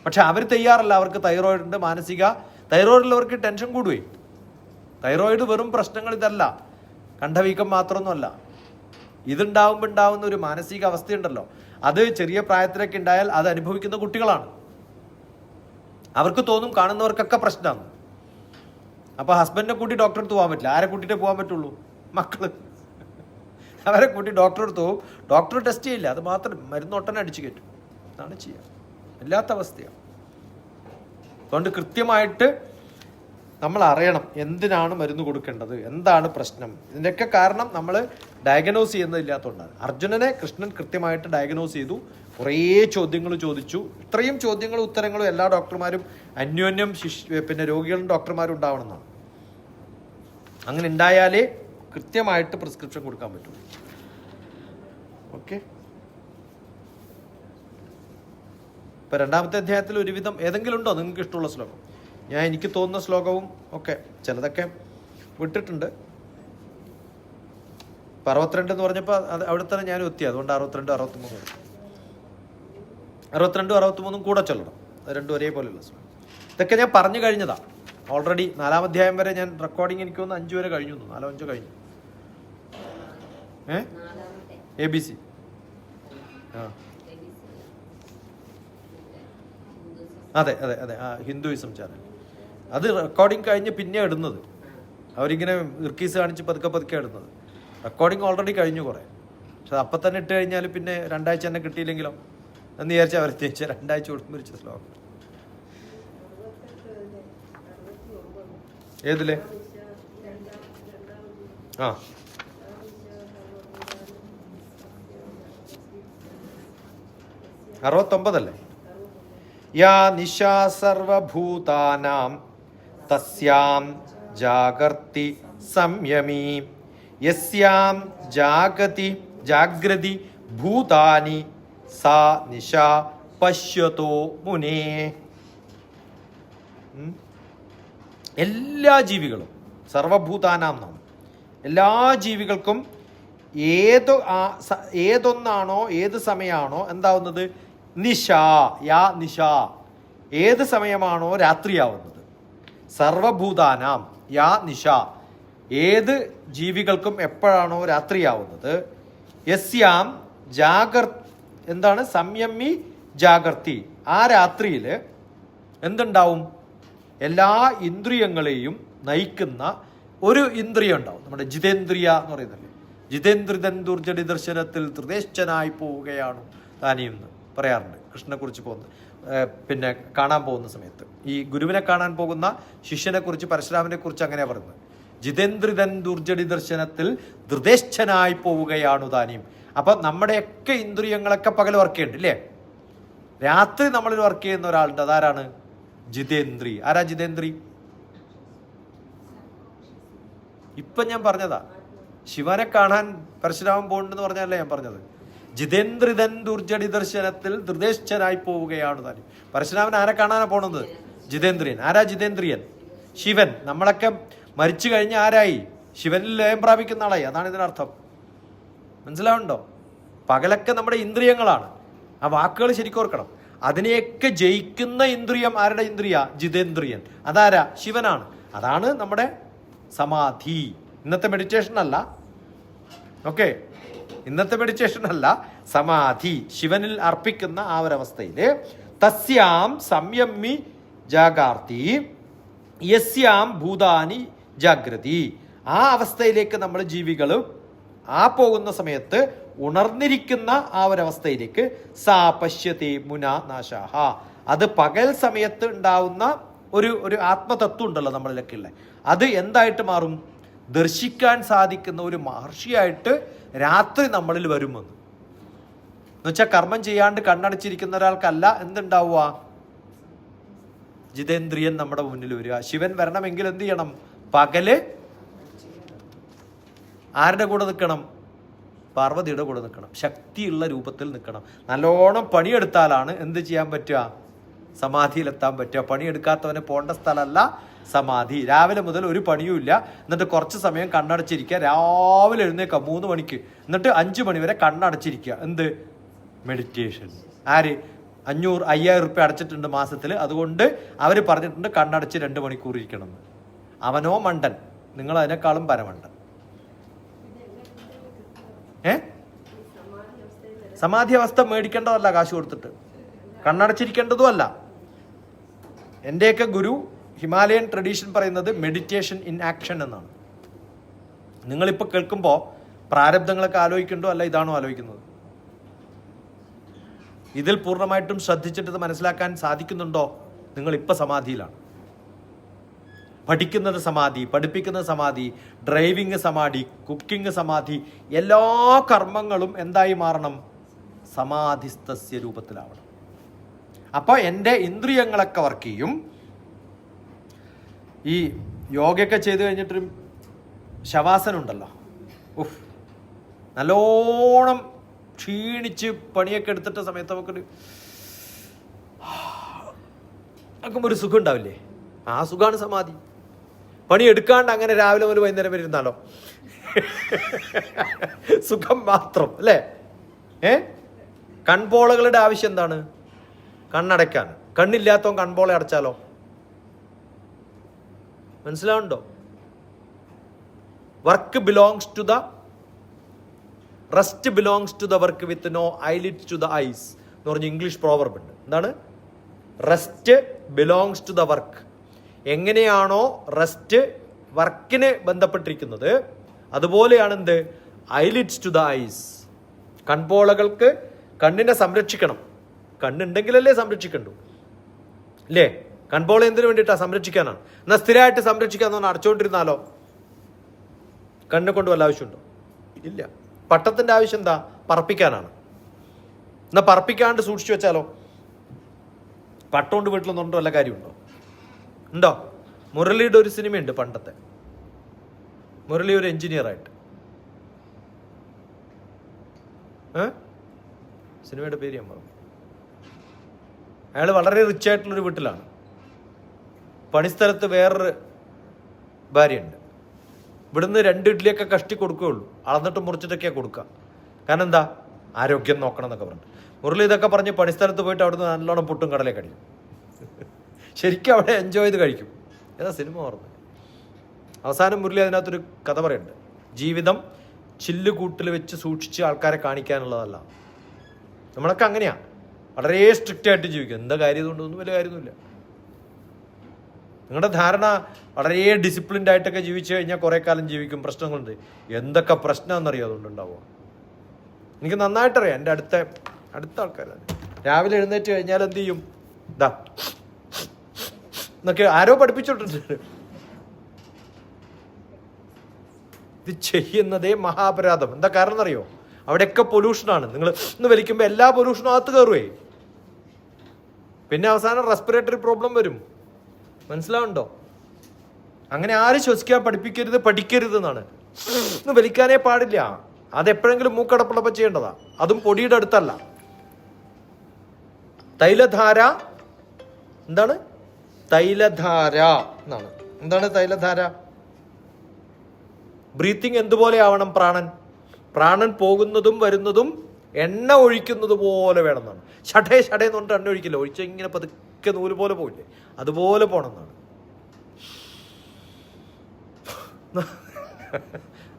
പക്ഷെ അവർ തയ്യാറല്ല. അവർക്ക് തൈറോയിഡ് ഉണ്ട്, മാനസിക തൈറോയിഡുള്ളവർക്ക് ടെൻഷൻ കൂടുകയും. തൈറോയിഡ് വെറും പ്രശ്നങ്ങൾ ഇതല്ല, കണ്ഠവീക്കം മാത്രമൊന്നുമല്ല. ഇതുണ്ടാവുമ്പോൾ ഉണ്ടാവുന്ന ഒരു മാനസിക അവസ്ഥയുണ്ടല്ലോ, അത് ചെറിയ പ്രായത്തിലൊക്കെ ഉണ്ടായാൽ അത് അനുഭവിക്കുന്ന കുട്ടികളാണ്. അവർക്ക് തോന്നും കാണുന്നവർക്കൊക്കെ പ്രശ്നമാണ്. അപ്പോൾ ഹസ്ബൻഡിനെ കൂട്ടി ഡോക്ടറെ അടുത്ത് പോകാൻ പറ്റില്ല. ആരെ കൂട്ടിയിട്ടേ പോകാൻ പറ്റുള്ളൂ? മക്കള്. അവരെ കൂട്ടി ഡോക്ടറെ അടുത്ത് പോകും. ഡോക്ടർ ടെസ്റ്റ് ചെയ്യില്ല, അത് മാത്രം മരുന്നൊട്ടനെ അടിച്ചു കയറ്റും. അതാണ് ചെയ്യുക. ഇല്ലാത്ത അവസ്ഥയാണ്. അതുകൊണ്ട് കൃത്യമായിട്ട് നമ്മൾ അറിയണം എന്തിനാണ് മരുന്ന് കൊടുക്കേണ്ടത്, എന്താണ് പ്രശ്നം. ഇതിൻ്റെയൊക്കെ കാരണം നമ്മൾ ഡയഗ്നോസ് ചെയ്യുന്നതില്ലാത്തതുകൊണ്ടാണ്. അർജുനനെ കൃഷ്ണൻ കൃത്യമായിട്ട് ഡയഗ്നോസ് ചെയ്തു. കുറേ ചോദ്യങ്ങൾ ചോദിച്ചു. ഇത്രയും ചോദ്യങ്ങളും ഉത്തരങ്ങളും എല്ലാ ഡോക്ടർമാരും അന്യോന്യം പിന്നെ രോഗികളും ഡോക്ടർമാരും ഉണ്ടാവണമെന്നാണ്. അങ്ങനെ ഉണ്ടായാലേ കൃത്യമായിട്ട് പ്രിസ്ക്രിപ്ഷൻ കൊടുക്കാൻ പറ്റുള്ളൂ. ഓക്കെ. ഇപ്പം 2ാമത്തെ അധ്യായത്തിൽ ഒരുവിധം ഏതെങ്കിലും ഉണ്ടോ നിങ്ങൾക്ക് ഇഷ്ടമുള്ള ശ്ലോകം? എനിക്ക് തോന്നുന്ന ശ്ലോകവും ഒക്കെ ചിലതൊക്കെ വിട്ടിട്ടുണ്ട്. 62 എന്ന് പറഞ്ഞപ്പോൾ അത് അവിടെ തന്നെ ഞാൻ എത്തി. അതുകൊണ്ട് 62, 63 62, 63 കൂടെ ചൊല്ലണം. അത് രണ്ടും ഒരേപോലെയുള്ള ശ്ലോകം. ഇതൊക്കെ ഞാൻ പറഞ്ഞു കഴിഞ്ഞതാ ഓൾറെഡി. 4ാം അധ്യായം വരെ ഞാൻ റെക്കോർഡിങ് എനിക്ക് തോന്നുന്നു 5 വരെ കഴിഞ്ഞു, 4 5 കഴിഞ്ഞു. ABC. അതെ അതെ അതെ, ഹിന്ദുയിസം ചാനൽ. അത് റെക്കോർഡിങ് കഴിഞ്ഞ് പിന്നെ ഇടുന്നത്. അവരിങ്ങനെ ഇർക്കീസ് കാണിച്ച് പതുക്കെ പതുക്കെ ഇടുന്നത്. റെക്കോർഡിങ് ഓൾറെഡി കഴിഞ്ഞു കുറേ. പക്ഷെ അപ്പം തന്നെ ഇട്ട് കഴിഞ്ഞാൽ പിന്നെ 2 ആഴ്ച തന്നെ കിട്ടിയില്ലെങ്കിലോ എന്ന് വിചാരിച്ചാൽ അവർ തിരിച്ച 2 ആഴ്ച കൊടുക്കുമ്പോൾ മരിച്ച ശ്ലോകം. ഏതിലെ? 69 യാ നിശാ സർവഭൂതാനാം തസ്യാം ജാഗർത്തി സംയമീ യസ്യാം ജാഗ്രതി ഭൂതാനി സാ നിശാ പശ്യതോ മുനേ. എല്ലാ ജീവികളും, സർവഭൂതാനാം നാം, എല്ലാ ജീവികൾക്കും ഏതൊന്നാണോ ഏത് സമയമാണോ എന്താവുന്നത്? നിശാ, യാ നിശാ, ഏത് സമയമാണോ രാത്രിയാവുന്നത്. സർവഭൂതാനാം യാ നിശാ, ഏത് ജീവികൾക്കും എപ്പോഴാണോ രാത്രിയാവുന്നത്. യസ്യാം എന്താണ്? സംയമി ജാഗർത്തി, ആ രാത്രിയിൽ എന്തുണ്ടാവും? എല്ലാ ഇന്ദ്രിയങ്ങളെയും നയിക്കുന്ന ഒരു ഇന്ദ്രിയം ഉണ്ടാവും. നമ്മുടെ ജിതേന്ദ്രിയ എന്ന് പറയുന്നത്. ജിതേന്ദ്രിതൻ ദുർജടി ദർശനത്തിൽ ത്രിദേശനായി പോവുകയാണ് താനിയെന്ന് പറയാറുണ്ട് കൃഷ്ണനെ കുറിച്ച് പിന്നെ കാണാൻ പോകുന്ന സമയത്ത്. ഈ ഗുരുവിനെ കാണാൻ പോകുന്ന ശിഷ്യനെ കുറിച്ച്, പരശുരാമനെ കുറിച്ച് അങ്ങനെയാണ് പറയുന്നത്. ജിതേന്ദ്രിതൻ ദുർജടി ദർശനത്തിൽ ധൃതേശ്ചനായി പോവുകയാണ് താനിയും. അപ്പം നമ്മുടെയൊക്കെ ഇന്ദ്രിയങ്ങളൊക്കെ പകൽ വർക്ക് ചെയ്യുന്നുണ്ട് ഇല്ലേ? രാത്രി നമ്മളിൽ വർക്ക് ചെയ്യുന്ന ഒരാളുണ്ട്. അതാരാണ്? ജിതേന്ദ്രി. ആരാ ജിതേന്ദ്രി? ഇപ്പം ഞാൻ പറഞ്ഞതാ. ശിവനെ കാണാൻ പരശുരാമൻ പോകുന്നുണ്ടെന്ന് പറഞ്ഞല്ലേ ഞാൻ പറഞ്ഞത്. ജിതേന്ദ്രിതൻ ദുർജടി ദർശനത്തിൽ ധൃതേശ്ചനായി പോവുകയാണ് താൻ. പരശുരാമൻ ആരെ കാണാനാണ് പോണത്? ജിതേന്ദ്രിയൻ. ആരാ ജിതേന്ദ്രിയൻ? ശിവൻ. നമ്മളൊക്കെ മരിച്ചു കഴിഞ്ഞ് ആരായി? ശിവനിൽ ലയം പ്രാപിക്കുന്ന ആളായി. അതാണ് ഇതിനർത്ഥം. മനസ്സിലാവുണ്ടോ? പകലൊക്കെ നമ്മുടെ ഇന്ദ്രിയങ്ങളാണ്. ആ വാക്കുകൾ ശരിക്കും ഓർക്കണം. അതിനെയൊക്കെ ജയിക്കുന്ന ഇന്ദ്രിയം ആരുടെ ഇന്ദ്രിയ? ജിതേന്ദ്രിയൻ. അതാരാ? ശിവനാണ്. അതാണ് നമ്മുടെ സമാധി. ഇന്നത്തെ മെഡിറ്റേഷൻ അല്ല, ഓക്കെ, ഇന്നത്തെ മെഡിറ്റേഷൻ അല്ല, സമാധി. ശിവനിൽ അർപ്പിക്കുന്ന ആ ഒരവസ്ഥയില് തസ്യാം സംയമ്മി ജാഗാർത്തി യസ്യാം ഭൂതാനി ജാഗ്രതി. ആ അവസ്ഥയിലേക്ക് നമ്മൾ ജീവികൾ ആ പോകുന്ന സമയത്ത് ഉണർന്നിരിക്കുന്ന ആ ഒരവസ്ഥയിലേക്ക് സാ പശ്യത്തെ മുന നാശാഹ. അത് പകൽ സമയത്ത് ഉണ്ടാവുന്ന ഒരു ആത്മതത്വം ഉണ്ടല്ലോ നമ്മളിലൊക്കെ ഉള്ള, അത് എന്തായിട്ട് മാറും? ദർശിക്കാൻ സാധിക്കുന്ന ഒരു മഹർഷിയായിട്ട് രാത്രി നമ്മളിൽ വരുമെന്ന്. എന്നുവെച്ചാൽ കർമ്മം ചെയ്യാണ്ട് കണ്ണടച്ചിരിക്കുന്ന ഒരാൾക്കല്ല എന്തുണ്ടാവുക? ജിതേന്ദ്രിയൻ നമ്മുടെ മുന്നിൽ വരിക. ശിവൻ വരണമെങ്കിൽ എന്ത് ചെയ്യണം? പകല് ആരുടെ കൂടെ നിൽക്കണം? പാർവതിയുടെ കൂടെ നിൽക്കണം. ശക്തിയുള്ള രൂപത്തിൽ നിൽക്കണം. നല്ലോണം പണിയെടുത്താലാണ് എന്ത് ചെയ്യാൻ പറ്റുക? സമാധിയിലെത്താൻ പറ്റുക. പണിയെടുക്കാത്തവനെ പോണ്ട സ്ഥലമല്ല സമാധി. രാവിലെ മുതൽ ഒരു പണിയുമില്ല, എന്നിട്ട് കുറച്ച് സമയം കണ്ണടച്ചിരിക്കുക. രാവിലെ എഴുന്നേക്കുക 3 മണിക്ക്, എന്നിട്ട് 5 മണി വരെ കണ്ണടച്ചിരിക്കുക. എന്ത്? മെഡിറ്റേഷൻ. ആര്? 5,000 റുപ്യ അടച്ചിട്ടുണ്ട് മാസത്തിൽ. അതുകൊണ്ട് അവർ പറഞ്ഞിട്ടുണ്ട് കണ്ണടച്ച് 2 മണിക്കൂർ ഇരിക്കണം എന്ന്. അവനോ മണ്ടൻ, നിങ്ങൾ അതിനേക്കാളും പരമണ്ടൻ. സമാധി അവസ്ഥ മേടിക്കേണ്ടതല്ല കാശ് കൊടുത്തിട്ട്, കണ്ണടച്ചിരിക്കേണ്ടതും അല്ല. എൻ്റെയൊക്കെ ഗുരു ഹിമാലയൻ ട്രഡീഷൻ പറയുന്നത് മെഡിറ്റേഷൻ ഇൻ ആക്ഷൻ എന്നാണ്. നിങ്ങളിപ്പോൾ കേൾക്കുമ്പോൾ പ്രാരബ്ധങ്ങളൊക്കെ ആലോചിക്കണ്ടോ അല്ല ഇതാണോ ആലോചിക്കുന്നത്? ഇതിൽ പൂർണ്ണമായിട്ടും ശ്രദ്ധിച്ചിട്ട് മനസ്സിലാക്കാൻ സാധിക്കുന്നുണ്ടോ? നിങ്ങളിപ്പോൾ സമാധിയിലാണ്. പഠിക്കുന്നത് സമാധി, പഠിപ്പിക്കുന്നത് സമാധി, ഡ്രൈവിങ് സമാധി, കുക്കിംഗ് സമാധി, എല്ലാ കർമ്മങ്ങളും എന്തായി മാറണം? സമാധിസ്ഥസ്യ രൂപത്തിലാവണം. അപ്പോൾ എൻ്റെ ഇന്ദ്രിയങ്ങളൊക്കെ വർക്ക് ചെയ്യും. ഈ യോഗയൊക്കെ ചെയ്ത് കഴിഞ്ഞിട്ടൊരു ശവാസനം ഉണ്ടല്ലോ, ഉഫ്, നല്ലോണം ക്ഷീണിച്ച് പണിയൊക്കെ എടുത്തിട്ട സമയത്ത് നമുക്കൊരു ഒരു സുഖം ഉണ്ടാവില്ലേ? ആ സുഖമാണ് സമാധി. പണി എടുക്കാണ്ട് അങ്ങനെ രാവിലെ മുതൽ വൈകുന്നേരം വരെ ഇരുന്നാലോ? സുഖം മാത്രം അല്ലേ? കൺപോളകളുടെ ആവശ്യം എന്താണ്? കണ്ണടയ്ക്കാൻ. കണ്ണില്ലാത്തവൻ കൺപോളെ അടച്ചാലോ? മനസ്സിലാവുണ്ടോ? Work belongs to the rest belongs to the work with no eyelids to the eyes എന്ന് പറഞ്ഞ ഇംഗ്ലീഷ് പ്രോവർബ് ഉണ്ട്. എന്താണ്? Rest belongs to the work. എങ്ങനെയാണോ റെസ്റ്റ് വർക്കിന് ബന്ധപ്പെട്ടിരിക്കുന്നത്, അതുപോലെയാണ് എന്ത്? Eyelids to the eyes. കൺപോളകൾക്ക് കണ്ണിനെ സംരക്ഷിക്കണം. കണ്ണുണ്ടെങ്കിലല്ലേ സംരക്ഷിക്കണ്ടു, അല്ലേ? കൺപോള എന്തിനു വേണ്ടിയിട്ടാണ്? സംരക്ഷിക്കാനാണ്. എന്നാൽ സ്ഥിരമായിട്ട് സംരക്ഷിക്കാന്ന് പറഞ്ഞാൽ അടച്ചുകൊണ്ടിരുന്നാലോ? കണ്ണിനെ കൊണ്ട് വല്ല ആവശ്യമുണ്ടോ? ഇല്ല. പട്ടത്തിന്റെ ആവശ്യം എന്താ? പറപ്പിക്കാനാണ്. എന്നാൽ പറപ്പിക്കാണ്ട് സൂക്ഷിച്ചു വെച്ചാലോ? പട്ടമുണ്ട് വീട്ടിലൊന്നുണ്ടോ? വല്ല കാര്യമുണ്ടോ? ഉണ്ടോ? മുരളിയുടെ ഒരു സിനിമയുണ്ട് പണ്ടത്തെ. മുരളി ഒരു എഞ്ചിനീയറായിട്ട്. സിനിമയുടെ പേര് ഞാൻ പറഞ്ഞു. അയാൾ വളരെ റിച്ച് ആയിട്ടുള്ളൊരു വീട്ടിലാണ്. പണിസ്ഥലത്ത് വേറൊരു ഭാര്യയുണ്ട്. ഇവിടുന്ന് 2 ഇഡ്ഡലിയൊക്കെ കഷ്ടി കൊടുക്കുകയുള്ളൂ, അളന്നിട്ട് മുറിച്ചിട്ടൊക്കെയാണ് കൊടുക്കുക. കാരണം എന്താ? ആരോഗ്യം നോക്കണം എന്നൊക്കെ പറഞ്ഞു. മുരളി ഇതൊക്കെ പറഞ്ഞ് പണിസ്ഥലത്ത് പോയിട്ട് അവിടുന്ന് നല്ലോണം പുട്ടും കടലയൊക്കെ കഴിക്കും. ശരിക്കും അവിടെ എൻജോയ് ചെയ്ത് കഴിക്കും. ഏതാ സിനിമ ഓർമ്മ? അവസാനം മുരളി അതിനകത്തൊരു കഥ പറയുന്നുണ്ട്. ജീവിതം ചില്ലുകൂട്ടിൽ വെച്ച് സൂക്ഷിച്ച് ആൾക്കാരെ കാണിക്കാനുള്ളതല്ല. നമ്മളൊക്കെ അങ്ങനെയാണ്, വളരെ സ്ട്രിക്റ്റ് ആയിട്ട് ജീവിക്കും. എന്താ കാര്യം ഇതുകൊണ്ടൊന്നും വലിയ കാര്യമൊന്നുമില്ല. നിങ്ങളുടെ ധാരണ വളരെ ഡിസിപ്ലിൻഡ് ആയിട്ടൊക്കെ ജീവിച്ചു കഴിഞ്ഞാൽ കുറേ കാലം ജീവിക്കും. പ്രശ്നങ്ങളുണ്ട്. എന്തൊക്കെ പ്രശ്നമെന്നറിയോ അതുകൊണ്ടുണ്ടാവുക? എനിക്ക് നന്നായിട്ടറിയാം. എൻ്റെ അടുത്ത ആൾക്കാരാണ്. രാവിലെ എഴുന്നേറ്റ് കഴിഞ്ഞാൽ എന്ത് ചെയ്യും? ഇതാ എന്നൊക്കെ ആരോ പഠിപ്പിച്ചോട്ടുണ്ട്. ഇത് ചെയ്യുന്നതേ മഹാപരാധം. എന്താ കാരണം എന്നറിയോ? അവിടെയൊക്കെ പൊല്യൂഷനാണ്. നിങ്ങൾ ഇന്ന് വലിക്കുമ്പോൾ എല്ലാ പൊല്യൂഷനും അകത്ത് കയറുവേ. പിന്നെ അവസാനം റെസ്പിറേറ്ററി പ്രോബ്ലം വരും. മനസ്സിലാവുണ്ടോ? അങ്ങനെ ആരും ശ്വസിക്കാൻ പഠിപ്പിക്കരുത്, പഠിക്കരുത് എന്നാണ്. ഇന്ന് വലിക്കാനേ പാടില്ല. അതെപ്പോഴെങ്കിലും മൂക്കടപ്പുള്ളപ്പോൾ ചെയ്യേണ്ടതാ. അതും പൊടിയുടെ അടുത്തല്ല. തൈലധാര. എന്താണ് തൈലധാര എന്നാണ്? എന്താണ് തൈലധാര? ബ്രീത്തിങ് എന്തുപോലെ ആവണം? പ്രാണൻ പോകുന്നതും വരുന്നതും എണ്ണ ഒഴിക്കുന്നത് പോലെ വേണമെന്നാണ്. ഷടേ എന്ന് പറഞ്ഞിട്ട് എണ്ണ ഒഴിക്കില്ല, ഒഴിച്ച ഇങ്ങനെ പതുക്കെ നൂല് പോലെ പോയില്ലേ, അതുപോലെ പോകണമെന്നാണ്.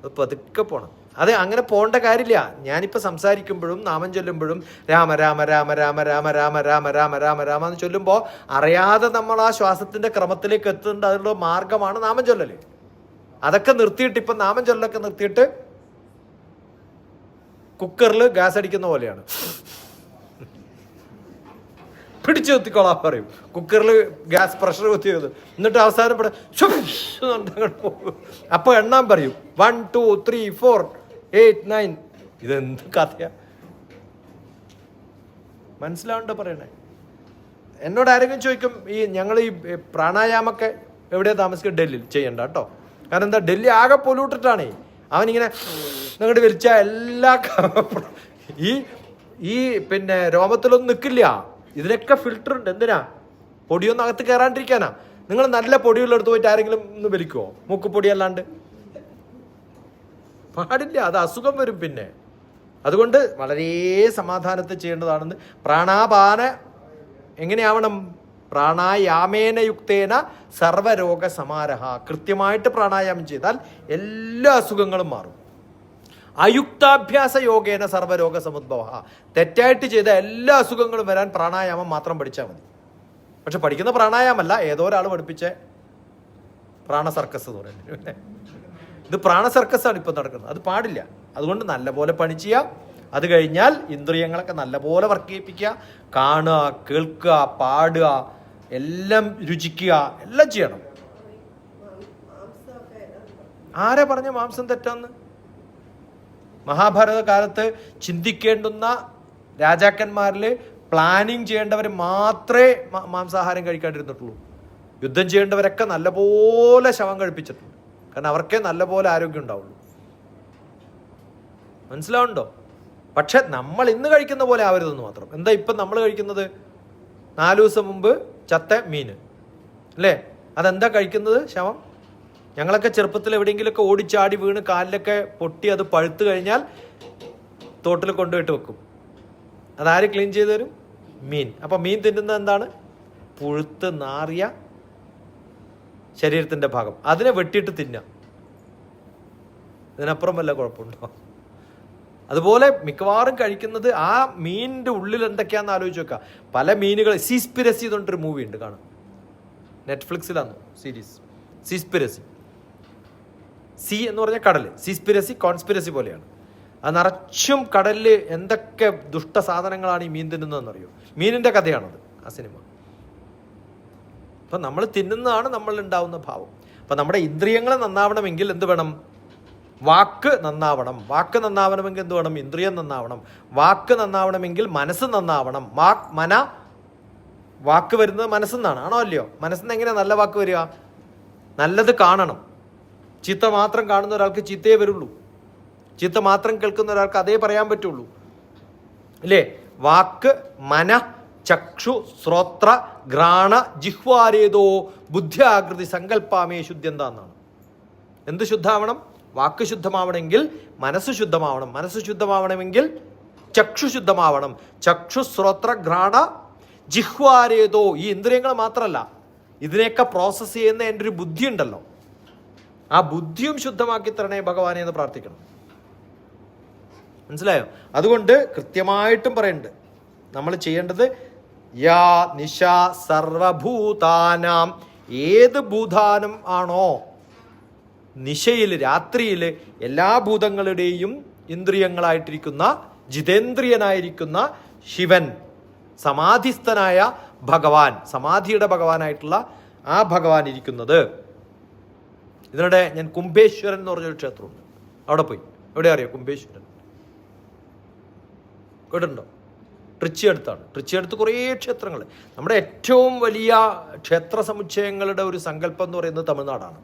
അത് പതുക്കെ പോണം. അത് അങ്ങനെ പോകേണ്ട കാര്യമില്ല. ഞാനിപ്പോൾ സംസാരിക്കുമ്പോഴും നാമം ചൊല്ലുമ്പോഴും രാമ രാമ രാമ രാമ രാമ രാമ രാമ രാമ രാമ രാമ എന്ന് ചൊല്ലുമ്പോൾ അറിയാതെ നമ്മൾ ആ ശ്വാസത്തിൻ്റെ ക്രമത്തിലേക്ക് എത്തുന്നുണ്ട്. അതിനുള്ള മാർഗമാണ് നാമം ചൊല്ലൽ. അതൊക്കെ നിർത്തിയിട്ട് ഇപ്പം നാമം ചൊല്ലലൊക്കെ നിർത്തിയിട്ട് കുക്കറിൽ ഗ്യാസ് അടിക്കുന്ന പോലെയാണ്. പിടിച്ചു കുത്തിക്കോളാൻ പറയും. കുക്കറിൽ ഗ്യാസ് പ്രഷർ കുത്തിയത്, എന്നിട്ട് അവസാനം അപ്പോൾ എണ്ണാൻ പറയും 1 2 3 4 8 9. ഇതെന്ത് കഥയാ? മനസ്സിലാവണ്ട പറയണേ. എന്നോട് ആരെങ്കിലും ചോദിക്കും, ഞങ്ങൾ ഈ പ്രാണായാമൊക്കെ എവിടെയാണ് താമസിക്കുക? ഡൽഹിയിൽ. ചെയ്യണ്ട കേട്ടോ. കാരണം എന്താ, ഡൽഹി ആകെ പൊല്യൂട്ടിട്ടാണേ. അവനിങ്ങനെ നിങ്ങളുടെ വലിച്ച എല്ലാ ഈ പിന്നെ രോമത്തിലൊന്നും നിൽക്കില്ല. ഇതിനൊക്കെ ഫിൽറ്റർ ഉണ്ട്. എന്തിനാ? പൊടിയൊന്നും അകത്ത് കയറാണ്ടിരിക്കാനാ. നിങ്ങൾ നല്ല പൊടികളെടുത്ത് പോയിട്ട് ആരെങ്കിലും ഒന്ന് വലിക്കുമോ? മൂക്കുപൊടി അല്ലാണ്ട് പാടില്ല, അത് അസുഖം വരും. പിന്നെ അതുകൊണ്ട് വളരെ സമാധാനത്തിൽ ചെയ്യേണ്ടതാണെന്ന്. പ്രാണാപാന എങ്ങനെയാവണം? പ്രാണായാമേന യുക്തേന സർവരോഗ സമാരഹ. കൃത്യമായിട്ട് പ്രാണായാമം ചെയ്താൽ എല്ലാ അസുഖങ്ങളും മാറും. അയുക്താഭ്യാസ യോഗേന സർവരോഗ സമുദ്ഭവ. തെറ്റായിട്ട് ചെയ്ത എല്ലാ അസുഖങ്ങളും വരാൻ പ്രാണായാമം മാത്രം പഠിച്ചാൽ മതി. പക്ഷെ പഠിക്കുന്ന പ്രാണായാമല്ല, ഏതോ ഒരാൾ പഠിപ്പിച്ച പ്രാണ സർക്കസ് എന്ന് പറയുന്നത്. ഇത് പ്രാണ സർക്കസാണ് ഇപ്പം നടക്കുന്നത്. അത് പാടില്ല. അതുകൊണ്ട് നല്ലപോലെ പണി ചെയ്യുക. അത് കഴിഞ്ഞാൽ ഇന്ദ്രിയങ്ങളൊക്കെ നല്ലപോലെ വർക്ക് ചെയ്യിപ്പിക്കുക. കാണുക, കേൾക്കുക, പാടുക, എല്ലാം രുചിക്കുക, എല്ലാം ചെയ്യണം. ആരാ പറഞ്ഞ മാംസം തെറ്റാന്ന്? മഹാഭാരത കാലത്ത് ചിന്തിക്കേണ്ടുന്ന രാജാക്കന്മാരിൽ പ്ലാനിങ് ചെയ്യേണ്ടവർ മാത്രമേ മാംസാഹാരം കഴിക്കാണ്ടിരുന്നിട്ടുള്ളൂ. യുദ്ധം ചെയ്യേണ്ടവരൊക്കെ നല്ലപോലെ ശവം കഴിപ്പിച്ചിട്ടുണ്ട്. കാരണം അവർക്കേ നല്ലപോലെ ആരോഗ്യം ഉണ്ടാവുള്ളൂ. മനസ്സിലാവുണ്ടോ? പക്ഷെ നമ്മൾ ഇന്ന് കഴിക്കുന്ന പോലെ ആവരുതെന്ന് മാത്രം. എന്താ ഇപ്പം നമ്മൾ കഴിക്കുന്നത്? 4 ദിവസം മുമ്പ് ചത്ത മീൻ അല്ലേ? അതെന്താ കഴിക്കുന്നത്? ശവം. ഞങ്ങളൊക്കെ ചെറുപ്പത്തിൽ എവിടെയെങ്കിലുമൊക്കെ ഓടിച്ചാടി വീണ് കാലിലൊക്കെ പൊട്ടി അത് പഴുത്ത് കഴിഞ്ഞാൽ തോട്ടിൽ കൊണ്ടുപോയിട്ട് വെക്കും. അതാര് ക്ലീൻ ചെയ്ത് തരും? മീൻ. അപ്പം മീൻ തിന്നുന്നത് എന്താണ്? പുഴുത്ത് നാറിയ ശരീരത്തിൻ്റെ ഭാഗം. അതിനെ വെട്ടിയിട്ട് തിന്നാം. ഇതിനപ്പുറം വല്ല കുഴപ്പമുണ്ടോ? അതുപോലെ മിക്കവാറും കഴിക്കുന്നത് ആ മീനിൻ്റെ ഉള്ളിൽ എന്തൊക്കെയാണെന്ന് ആലോചിച്ച് നോക്കുക. പല മീനുകൾ. സീസ്പിരസി എന്നുകൊണ്ടൊരു മൂവി ഉണ്ട്, കാണും. നെറ്റ്ഫ്ലിക്സിലാണോ സീരീസ്? സീസ്പിരസി. സീ എന്ന് പറഞ്ഞാൽ കടൽ. സീസ്പിരസി കോൺസ്പിരസി പോലെയാണ്. അത് നിറച്ചും കടലിൽ എന്തൊക്കെ ദുഷ്ട സാധനങ്ങളാണ് ഈ മീൻ തിന്നുന്നതെന്നറിയോ? മീനിൻ്റെ കഥയാണത് ആ സിനിമ. അപ്പം നമ്മൾ തിന്നുന്നതാണ് നമ്മളിൽ ഉണ്ടാവുന്ന ഭാവം. അപ്പം നമ്മുടെ ഇന്ദ്രിയങ്ങൾ നന്നാവണമെങ്കിൽ എന്ത് വേണം? വാക്ക് നന്നാവണം. വാക്ക് നന്നാവണമെങ്കിൽ എന്ത് വേണം? ഇന്ദ്രിയം നന്നാവണം. വാക്ക് നന്നാവണമെങ്കിൽ മനസ്സ് നന്നാവണം. വാക്ക് വരുന്നത് മനസ്സെന്നാണ്, ആണോ അല്ലയോ? മനസ്സിന്ന് എങ്ങനെ നല്ല വാക്ക് വരിക? നല്ലത് കാണണം. ചീത്ത മാത്രം കാണുന്ന ഒരാൾക്ക് ചീത്തയേ വരുള്ളൂ. ചീത്ത മാത്രം കേൾക്കുന്ന ഒരാൾക്ക് അതേ പറയാൻ പറ്റുള്ളൂ, അല്ലേ? വാക്ക്, മന, ചക്ഷു, ശ്രോത്ര, ഘ്രാണ, ജിഹ്വാരേതോ ബുദ്ധ്യാകൃതി സങ്കല്പാമേ ശുദ്ധ്യന്താന്നാണ്. എന്ത് ശുദ്ധമാവണം? വാക്ക് ശുദ്ധമാവണമെങ്കിൽ മനസ്സ് ശുദ്ധമാവണം. മനസ്സ് ശുദ്ധമാവണമെങ്കിൽ ചക്ഷു ശുദ്ധമാവണം. ചക്ഷു, ശ്രോത്ര, ഘ്രാണ, ജിഹ്വാരേതോ. ഈ ഇന്ദ്രിയങ്ങൾ മാത്രമല്ല, ഇതിനെയൊക്കെ പ്രോസസ്സ് ചെയ്യുന്ന എൻ്റെ ഒരു ബുദ്ധി ഉണ്ടല്ലോ, ആ ബുദ്ധിയും ശുദ്ധമാക്കി തരണേ ഭഗവാനെ എന്ന് പ്രാർത്ഥിക്കണം. മനസ്സിലായോ? അതുകൊണ്ട് കൃത്യമായിട്ടും പറയുന്നുണ്ട് നമ്മൾ ചെയ്യേണ്ടത് യാ നിശ സർവഭൂതാനാം. ഏത് ഭൂതാനം ആണോ നിശയിൽ, രാത്രിയിൽ എല്ലാ ഭൂതങ്ങളുടെയും ഇന്ദ്രിയങ്ങളായിട്ടിരിക്കുന്ന ജിതേന്ദ്രിയനായിരിക്കുന്ന ശിവൻ, സമാധിസ്ഥനായ ഭഗവാൻ, സമാധിയുടെ ഭഗവാനായിട്ടുള്ള ആ ഭഗവാൻ ഇരിക്കുന്നത്. ഇതിനിടെ ഞാൻ കുംഭേശ്വരൻ എന്ന് പറഞ്ഞൊരു ക്ഷേത്രമുണ്ട്, അവിടെ പോയി. എവിടെ അറിയോ കുംഭേശ്വരൻ? കേട്ടിട്ടുണ്ടോ? ട്രിച്ചി അടുത്താണ്. ട്രിച്ചി അടുത്ത് കുറേ ക്ഷേത്രങ്ങൾ. നമ്മുടെ ഏറ്റവും വലിയ ക്ഷേത്ര സമുച്ചയങ്ങളുടെ ഒരു സങ്കല്പം എന്ന് പറയുന്നത് തമിഴ്നാടാണ്.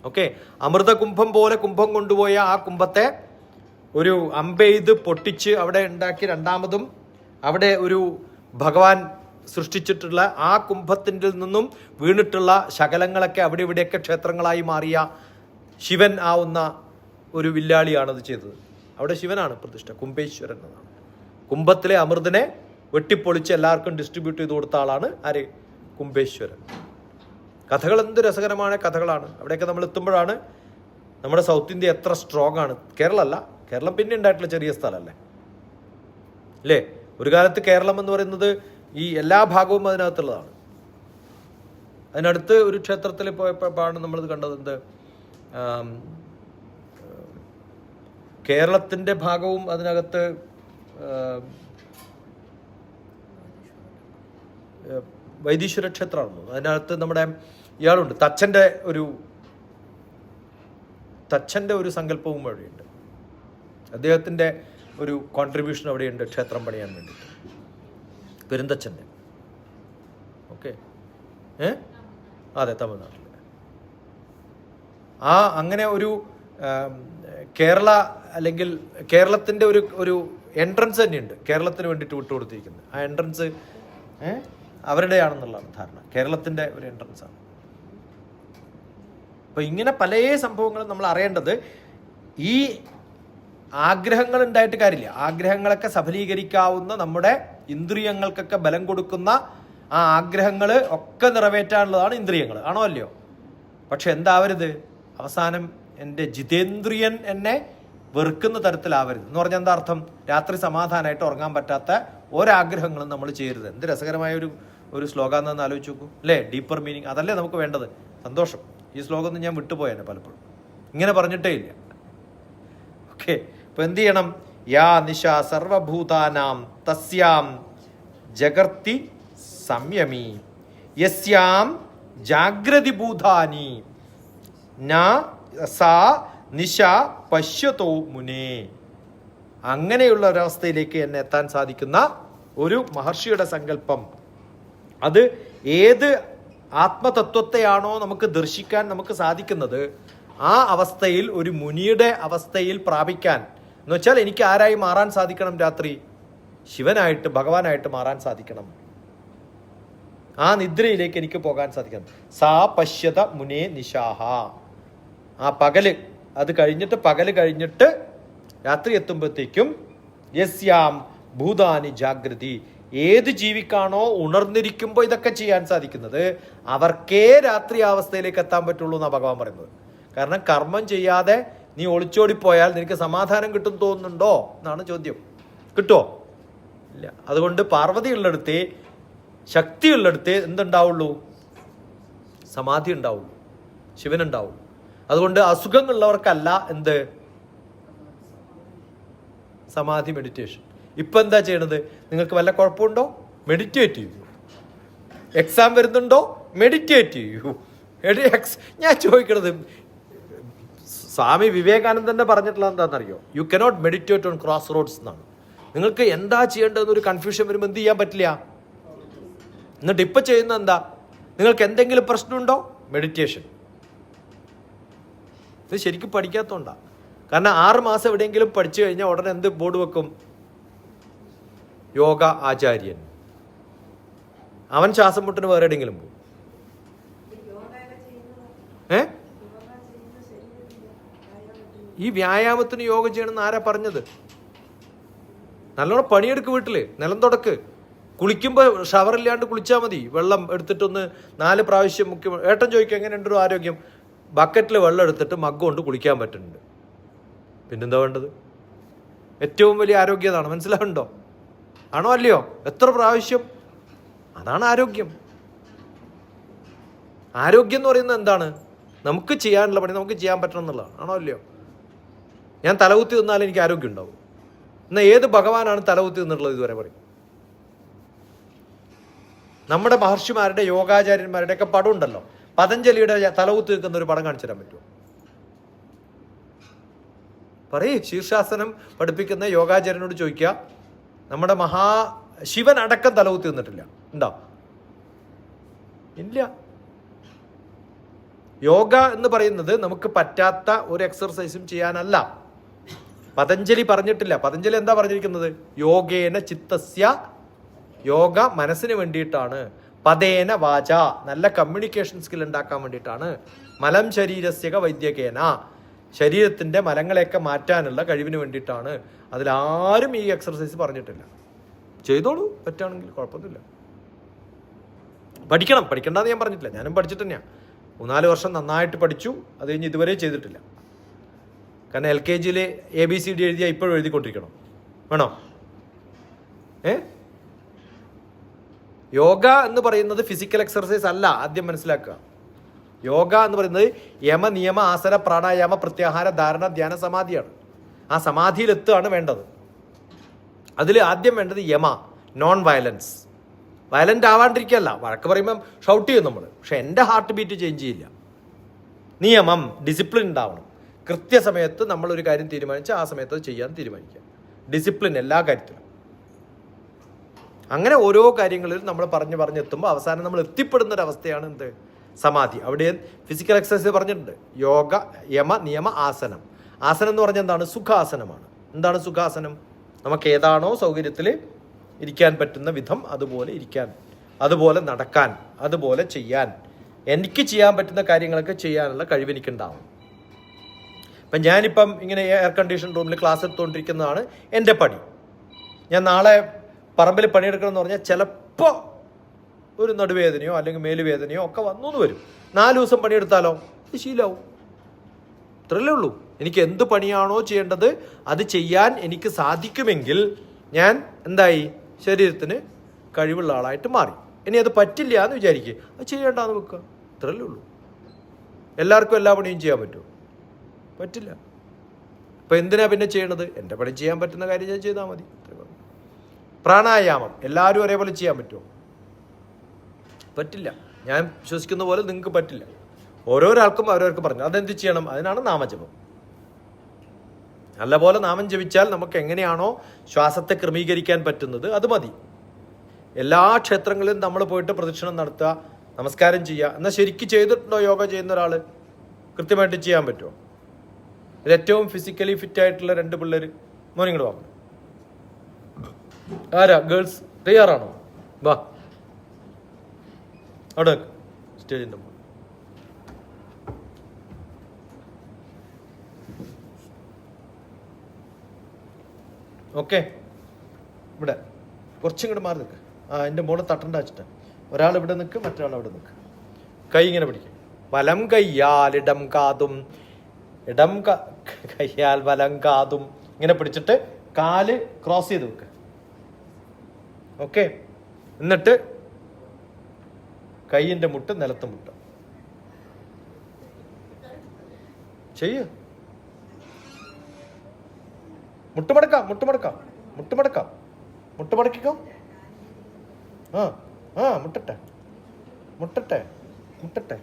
ഓക്കെ, അമൃതകുംഭം പോലെ കുംഭം കൊണ്ടുപോയ ആ കുംഭത്തെ ഒരു അമ്പെയ്ത് പൊട്ടിച്ച് അവിടെ ഉണ്ടാക്കി രണ്ടാമതും അവിടെ ഒരു ഭഗവാൻ സൃഷ്ടിച്ചിട്ടുള്ള ആ കുംഭത്തിൻ്റെ നിന്നും വീണിട്ടുള്ള ശകലങ്ങളൊക്കെ അവിടെ ഇവിടെയൊക്കെ ക്ഷേത്രങ്ങളായി മാറിയ ശിവൻ ആവുന്ന ഒരു വില്ലാളിയാണത് ചെയ്തത്. അവിടെ ശിവനാണ് പ്രതിഷ്ഠ, കുംഭേശ്വരൻ എന്നാണ്. കുംഭത്തിലെ അമൃതിനെ വെട്ടിപ്പൊളിച്ച് എല്ലാവർക്കും ഡിസ്ട്രിബ്യൂട്ട് ചെയ്ത് കൊടുത്ത ആളാണ് ആര്? കുംഭേശ്വരൻ. കഥകൾ എന്ത് രസകരമായ കഥകളാണ്. അവിടെയൊക്കെ നമ്മൾ എത്തുമ്പോഴാണ് നമ്മുടെ സൗത്ത് ഇന്ത്യ എത്ര സ്ട്രോങ് ആണ്. കേരളമല്ല, കേരളം പിന്നെ ഉണ്ടായിട്ടുള്ള ചെറിയ സ്ഥലമല്ലേ അല്ലേ? ഒരു കാലത്ത് കേരളം എന്ന് പറയുന്നത് ഈ എല്ലാ ഭാഗവും അതിനകത്തുള്ളതാണ്. അതിനടുത്ത് ഒരു ക്ഷേത്രത്തിൽ പോയപ്പോഴാണ് നമ്മളിത് കണ്ടത്. എന്ത് കേരളത്തിൻ്റെ ഭാഗവും അതിനകത്ത് വൈദീശ്വര ക്ഷേത്രമാണെന്ന്. അതിനകത്ത് നമ്മുടെ ഇയാളുണ്ട്, തച്ചൻ്റെ ഒരു സങ്കല്പവും അവിടെയുണ്ട്. അദ്ദേഹത്തിൻ്റെ ഒരു കോൺട്രിബ്യൂഷൻ അവിടെയുണ്ട് ക്ഷേത്രം പണിയാൻ വേണ്ടിയിട്ട്, പെരുന്തച്ചൻ്റെ. ഓക്കെ, അതെ, തമിഴ്നാട്ടിൽ. അങ്ങനെ ഒരു കേരള അല്ലെങ്കിൽ കേരളത്തിൻ്റെ ഒരു എൻട്രൻസ് തന്നെയുണ്ട് കേരളത്തിന് വേണ്ടിയിട്ട് വിട്ടുകൊടുത്തിരിക്കുന്നത്. ആ എൻട്രൻസ് അവരുടെയാണെന്നുള്ളതാണ് ധാരണ. കേരളത്തിൻ്റെ ഒരു എൻട്രൻസ് ആണ്. അപ്പോൾ ഇങ്ങനെ പല സംഭവങ്ങളും നമ്മൾ അറിയേണ്ടത്. ഈ ആഗ്രഹങ്ങൾ ഉണ്ടായിട്ട് കാര്യമില്ല. ആഗ്രഹങ്ങളൊക്കെ സഫലീകരിക്കാവുന്ന, നമ്മുടെ ഇന്ദ്രിയങ്ങൾക്കൊക്കെ ബലം കൊടുക്കുന്ന ആ ആഗ്രഹങ്ങൾ ഒക്കെ നിറവേറ്റാനുള്ളതാണ് ഇന്ദ്രിയങ്ങൾ, ആണോ അല്ലയോ? പക്ഷെ എന്താവരുത്, അവസാനം എൻ്റെ ജിതേന്ദ്രിയൻ എന്നെ വെറുക്കുന്ന തരത്തിലാവരുത്. എന്ന് പറഞ്ഞാൽ എന്താ അർത്ഥം? രാത്രി സമാധാനമായിട്ട് ഉറങ്ങാൻ പറ്റാത്ത ഒരാഗ്രഹങ്ങളും നമ്മൾ ചെയ്യരുത്. എന്ത് രസകരമായ ഒരു ശ്ലോകാന്ന് ആലോചിച്ച് നോക്കൂ അല്ലേ? ഡീപ്പർ മീനിങ് അതല്ലേ നമുക്ക് വേണ്ടത്. സന്തോഷം. ഈ ശ്ലോകം ഒന്നും ഞാൻ വിട്ടുപോയാണ് പലപ്പോഴും, ഇങ്ങനെ പറഞ്ഞിട്ടേ ഇല്ല. ഓക്കെ, ഇപ്പൊ എന്ത് ചെയ്യണം? യാ നിശ സർവഭൂതാനാം തസ്യാം ജഗർത്തി സംയമി യസ്യാം ജാഗ്രതി ഭൂതാനി സാ നിശ പശ്യതോ മുനേ. അങ്ങനെയുള്ള ഒരവസ്ഥയിലേക്ക് എന്നെ എത്താൻ സാധിക്കുന്ന ഒരു മഹർഷിയുടെ സങ്കല്പം, അത് ഏത് ആത്മതത്വത്തെയാണോ നമുക്ക് ദർശിക്കാൻ നമുക്ക് സാധിക്കുന്നത്, ആ അവസ്ഥയിൽ ഒരു മുനിയുടെ അവസ്ഥയിൽ പ്രാപിക്കാൻ എന്ന് വെച്ചാൽ എനിക്ക് ആരായി മാറാൻ സാധിക്കണം? രാത്രി ശിവനായിട്ട്, ഭഗവാനായിട്ട് മാറാൻ സാധിക്കണം. ആ നിദ്രയിലേക്ക് എനിക്ക് പോകാൻ സാധിക്കണം. സാ പശ്യത മുനേ നിശാഹ. ആ പകല് അത് കഴിഞ്ഞിട്ട്, പകല് കഴിഞ്ഞിട്ട് രാത്രി എത്തുമ്പോഴത്തേക്കും യസ്യാം ഭൂതാനി ജാഗ്രതി, ഏത് ജീവിക്കാണോ ഉണർന്നിരിക്കുമ്പോൾ ഇതൊക്കെ ചെയ്യാൻ സാധിക്കുന്നത്, അവർക്കേ രാത്രി അവസ്ഥയിലേക്ക് എത്താൻ പറ്റുള്ളൂ എന്നാണ് ഭഗവാൻ പറയുന്നത്. കാരണം കർമ്മം ചെയ്യാതെ നീ ഒളിച്ചോടിപ്പോയാൽ നിനക്ക് സമാധാനം കിട്ടും തോന്നുന്നുണ്ടോ എന്നാണ് ചോദ്യം. കിട്ടുമോ? ഇല്ല. അതുകൊണ്ട് പാർവതി ഉള്ളിടത്തേ, ശക്തി ഉള്ളിടത്തേ എന്തുണ്ടാവുള്ളൂ? സമാധി ഉണ്ടാവുള്ളൂ, ശിവനുണ്ടാവുള്ളൂ. അതുകൊണ്ട് അസുഖങ്ങളുള്ളവർക്കല്ല എന്ത്? സമാധി, മെഡിറ്റേഷൻ. ഇപ്പം എന്താ ചെയ്യണത്? നിങ്ങൾക്ക് വല്ല കുഴപ്പമുണ്ടോ? മെഡിറ്റേറ്റ് ചെയ്യൂ. എക്സാം വരുന്നുണ്ടോ? മെഡിറ്റേറ്റ് ചെയ്യൂ. ഞാൻ ചോദിക്കണത്, സ്വാമി വിവേകാനന്ദന്റെ പറഞ്ഞിട്ടുള്ള എന്താണെന്നറിയോ? You cannot meditate on crossroads എന്നാണ്. നിങ്ങൾക്ക് എന്താ ചെയ്യേണ്ടതെന്നൊരു കൺഫ്യൂഷൻ വരുമ്പോൾ എന്ത് ചെയ്യാൻ പറ്റില്ല. എന്നിട്ട് ഇപ്പം ചെയ്യുന്ന എന്താ? നിങ്ങൾക്ക് എന്തെങ്കിലും പ്രശ്നമുണ്ടോ? മെഡിറ്റേഷൻ. ഇത് ശരിക്കും പഠിക്കാത്തതുകൊണ്ടാണ്. കാരണം 6 മാസം എവിടെയെങ്കിലും പഠിച്ചു കഴിഞ്ഞാൽ ഉടനെ എന്ത് ബോർഡ് വെക്കും? യോഗ ആചാര്യൻ. അവൻ ശ്വാസം മുട്ടിന് വേറെ എവിടെയെങ്കിലും പോകും. ഈ വ്യായാമത്തിന് യോഗ ചെയ്യണമെന്ന് ആരാ പറഞ്ഞത്? നല്ലോണം പണിയെടുക്ക്, വീട്ടില് നിലം തുടക്ക്, കുളിക്കുമ്പോൾ ഷവറില്ലാണ്ട് കുളിച്ചാൽ മതി. വെള്ളം എടുത്തിട്ടൊന്ന് 4 പ്രാവശ്യം മുക്കി. ഏട്ടൻ ചോദിക്കും എങ്ങനെയുണ്ട് ഒരു ആരോഗ്യം? ബക്കറ്റിൽ വെള്ളം എടുത്തിട്ട് മഗ് കൊണ്ട് കുളിക്കാൻ പറ്റുന്നുണ്ട്. പിന്നെന്താ വേണ്ടത്? ഏറ്റവും വലിയ ആരോഗ്യതാണ്. മനസ്സിലാവുന്നുണ്ടോ? ആണോ അല്ലയോ? എത്ര പ്രാവശ്യം? അതാണ് ആരോഗ്യം. ആരോഗ്യം എന്ന് പറയുന്നത് എന്താണ്? നമുക്ക് ചെയ്യാനുള്ള പണി നമുക്ക് ചെയ്യാൻ പറ്റണം എന്നുള്ളതാണ്. ആണോ അല്ലയോ? ഞാൻ തലകുത്തി നിന്നാൽ എനിക്ക് ആരോഗ്യം ഉണ്ടാവും. എന്നാൽ ഏത് ഭഗവാനാണ് തലകുത്തി നിന്നുള്ളത് ഇതുവരെ പറയും? നമ്മുടെ മഹർഷിമാരുടെ, യോഗാചാര്യന്മാരുടെ ഒക്കെ പടം ഉണ്ടല്ലോ. പതഞ്ജലിയുടെ തലകുത്തി നിൽക്കുന്ന ഒരു പടം കാണിച്ചു തരാൻ പറ്റുമോ? പറയേ. ശീർഷാസനം പഠിപ്പിക്കുന്ന യോഗാചാര്യനോട് ചോദിക്കുക. നമ്മുടെ ശിവൻ അടക്കം തലകുത്തി നിന്നിട്ടില്ല. ഉണ്ടോ? ഇല്ല. യോഗ എന്ന് പറയുന്നത് നമുക്ക് പറ്റാത്ത ഒരു എക്സർസൈസും ചെയ്യാനല്ല. പതഞ്ജലി പറഞ്ഞിട്ടില്ല. പതഞ്ജലി എന്താ പറഞ്ഞിരിക്കുന്നത്? യോഗേന ചിത്തസ്യ, യോഗ മനസ്സിന് വേണ്ടിയിട്ടാണ്. പദേന വാച, നല്ല കമ്മ്യൂണിക്കേഷൻ സ്കിൽ ഉണ്ടാക്കാൻ വേണ്ടിയിട്ടാണ്. മലം ശരീരസ്യക വൈദ്യകേന, ശരീരത്തിൻ്റെ മലങ്ങളെയൊക്കെ മാറ്റാനുള്ള കഴിവിന് വേണ്ടിയിട്ടാണ്. അതിലാരും ഈ എക്സർസൈസ് പറഞ്ഞിട്ടില്ല. ചെയ്തോളൂ, പറ്റുകയാണെങ്കിൽ കുഴപ്പമൊന്നുമില്ല. പഠിക്കണ്ടെന്ന് ഞാൻ പറഞ്ഞിട്ടില്ല, ഞാനും പഠിച്ചിട്ട് തന്നെയാണ്. 3-4 വർഷം നന്നായിട്ട് പഠിച്ചു. അത് കഴിഞ്ഞ് ഇതുവരെ ചെയ്തിട്ടില്ല. കാരണം LKG ABCD എഴുതിയാൽ ഇപ്പോഴും എഴുതിക്കൊണ്ടിരിക്കണം. വേണോ? യോഗ എന്ന് പറയുന്നത് ഫിസിക്കൽ എക്സർസൈസ് അല്ല, ആദ്യം മനസ്സിലാക്കുക. യോഗ എന്ന് പറയുന്നത് യമ, നിയമ, ആസന, പ്രാണായാമ, പ്രത്യാഹാര, ധാരണ, ധ്യാന, സമാധിയാണ്. ആ സമാധിയിലെത്തുകയാണ് വേണ്ടത്. അതിൽ ആദ്യം വേണ്ടത് യമ, നോൺ വയലൻസ്. വയലൻ്റ് ആവാണ്ടിരിക്കുകയല്ല. വഴക്ക് പറയുമ്പം ഷൗട്ട് ചെയ്യും നമ്മൾ, പക്ഷെ എൻ്റെ ഹാർട്ട് ബീറ്റ് ചേഞ്ച് ചെയ്യില്ല. നിയമം, ഡിസിപ്ലിൻ ഉണ്ടാവണം. കൃത്യസമയത്ത് നമ്മളൊരു കാര്യം തീരുമാനിച്ചാൽ ആ സമയത്ത് ചെയ്യാൻ തീരുമാനിക്കുക. ഡിസിപ്ലിൻ എല്ലാ കാര്യത്തിലും. അങ്ങനെ ഓരോ കാര്യങ്ങളിലും നമ്മൾ പറഞ്ഞെത്തുമ്പോൾ അവസാനം നമ്മൾ എത്തിപ്പെടുന്നൊരവസ്ഥയാണ് എന്ത്? സമാധി. അവിടെ ഫിസിക്കൽ എക്സസൈസ് പറഞ്ഞിട്ടുണ്ട്. യോഗ, യമ, നിയമ, ആസനം. ആസനം എന്ന് പറഞ്ഞാൽ എന്താണ്? സുഖാസനമാണ്. എന്താണ് സുഖാസനം? നമുക്ക് ഏതാണോ സൗകര്യത്തിൽ ഇരിക്കാൻ പറ്റുന്ന വിധം അതുപോലെ ഇരിക്കാൻ, അതുപോലെ നടക്കാൻ, അതുപോലെ ചെയ്യാൻ, എനിക്ക് ചെയ്യാൻ പറ്റുന്ന കാര്യങ്ങളൊക്കെ ചെയ്യാനുള്ള കഴിവെനിക്കുണ്ടാവും. ഇപ്പം ഞാനിപ്പം ഇങ്ങനെ എയർ കണ്ടീഷൻ റൂമിൽ ക്ലാസ് എടുത്തുകൊണ്ടിരിക്കുന്നതാണ് എൻ്റെ പണി. ഞാൻ നാളെ പറമ്പിൽ പണിയെടുക്കണം എന്ന് പറഞ്ഞാൽ ചിലപ്പോൾ ഒരു നടുവേദനയോ അല്ലെങ്കിൽ മേലുവേദനയോ ഒക്കെ വന്നു വരും. 4 ദിവസം പണിയെടുത്താലോ ഇത് ശീലമാവും. ഇത്രയല്ലേ ഉള്ളൂ. എനിക്ക് എന്ത് പണിയാണോ ചെയ്യേണ്ടത് അത് ചെയ്യാൻ എനിക്ക് സാധിക്കുമെങ്കിൽ ഞാൻ എന്തായി? ശരീരത്തിന് കഴിവുള്ള ആളായിട്ട് മാറി. ഇനി അത് പറ്റില്ല എന്ന് വിചാരിക്കുക, അത് ചെയ്യേണ്ടെന്ന് വെക്കുക. ഇത്രയല്ലേ ഉള്ളൂ. എല്ലാവർക്കും എല്ലാ പണിയും ചെയ്യാൻ പറ്റുമോ? പറ്റില്ല. അപ്പം എന്തിനാ പിന്നെ ചെയ്യണത്? എൻ്റെ പണി ചെയ്യാൻ പറ്റുന്ന കാര്യം ഞാൻ ചെയ്താൽ മതി. പ്രാണായാമം എല്ലാവരും ഒരേപോലെ ചെയ്യാൻ പറ്റുമോ? പറ്റില്ല. ഞാൻ വിശ്വസിക്കുന്ന പോലെ നിങ്ങൾക്ക് പറ്റില്ല. ഓരോരാൾക്കും അവരവർക്ക് പറഞ്ഞു. അതെന്ത് ചെയ്യണം? അതിനാണ് നാമജപം. നല്ലപോലെ നാമം ജപിച്ചാൽ നമുക്ക് എങ്ങനെയാണോ ശ്വാസത്തെ ക്രമീകരിക്കാൻ പറ്റുന്നത് അത് മതി. എല്ലാ ക്ഷേത്രങ്ങളിലും നമ്മൾ പോയിട്ട് പ്രദക്ഷിണം നടത്തുക, നമസ്കാരം ചെയ്യുക. എന്നാൽ ശരിക്കും ചെയ്തിട്ടുണ്ടോ യോഗ ചെയ്യുന്ന ഒരാൾ? കൃത്യമായിട്ട് ചെയ്യാൻ പറ്റുമോ? ഏറ്റവും ഫിസിക്കലി ഫിറ്റ് ആയിട്ടുള്ള 2 പിള്ളേർ മോനിങ്ങൾ വാ. ആരാ? ഗേൾസ് തയ്യാറാണോ? വാ അവിടെ സ്റ്റേജിൻ്റെ മുകളിൽ. ഓക്കെ, ഇവിടെ കുറച്ചും കൂടെ മാറി നിൽക്കുക. എൻ്റെ മോള് തട്ടണ്ട വെച്ചിട്ട് ഒരാൾ ഇവിടെ നിൽക്കുക, മറ്റൊരാൾ അവിടെ നിൽക്കുക. കൈ ഇങ്ങനെ പിടിക്കുക. വലം കയ്യാൽ ഇടം കാതും, ഇടം കയ്യാൽ വലം കാതും ഇങ്ങനെ പിടിച്ചിട്ട് കാല് ക്രോസ് ചെയ്ത് വെക്കുക. ഓക്കെ, എന്നിട്ട് കൈയിൻ്റെ മുട്ട് നിലത്ത് മുട്ട ചെയ്യ. മുട്ടുമടക്കാം, മുട്ടുമടക്കാം, മുട്ടുമടക്കാം, മുട്ടുമടക്കിക്കോ. മുട്ടട്ടെ, മുട്ടട്ടെ, മുട്ടട്ടെ.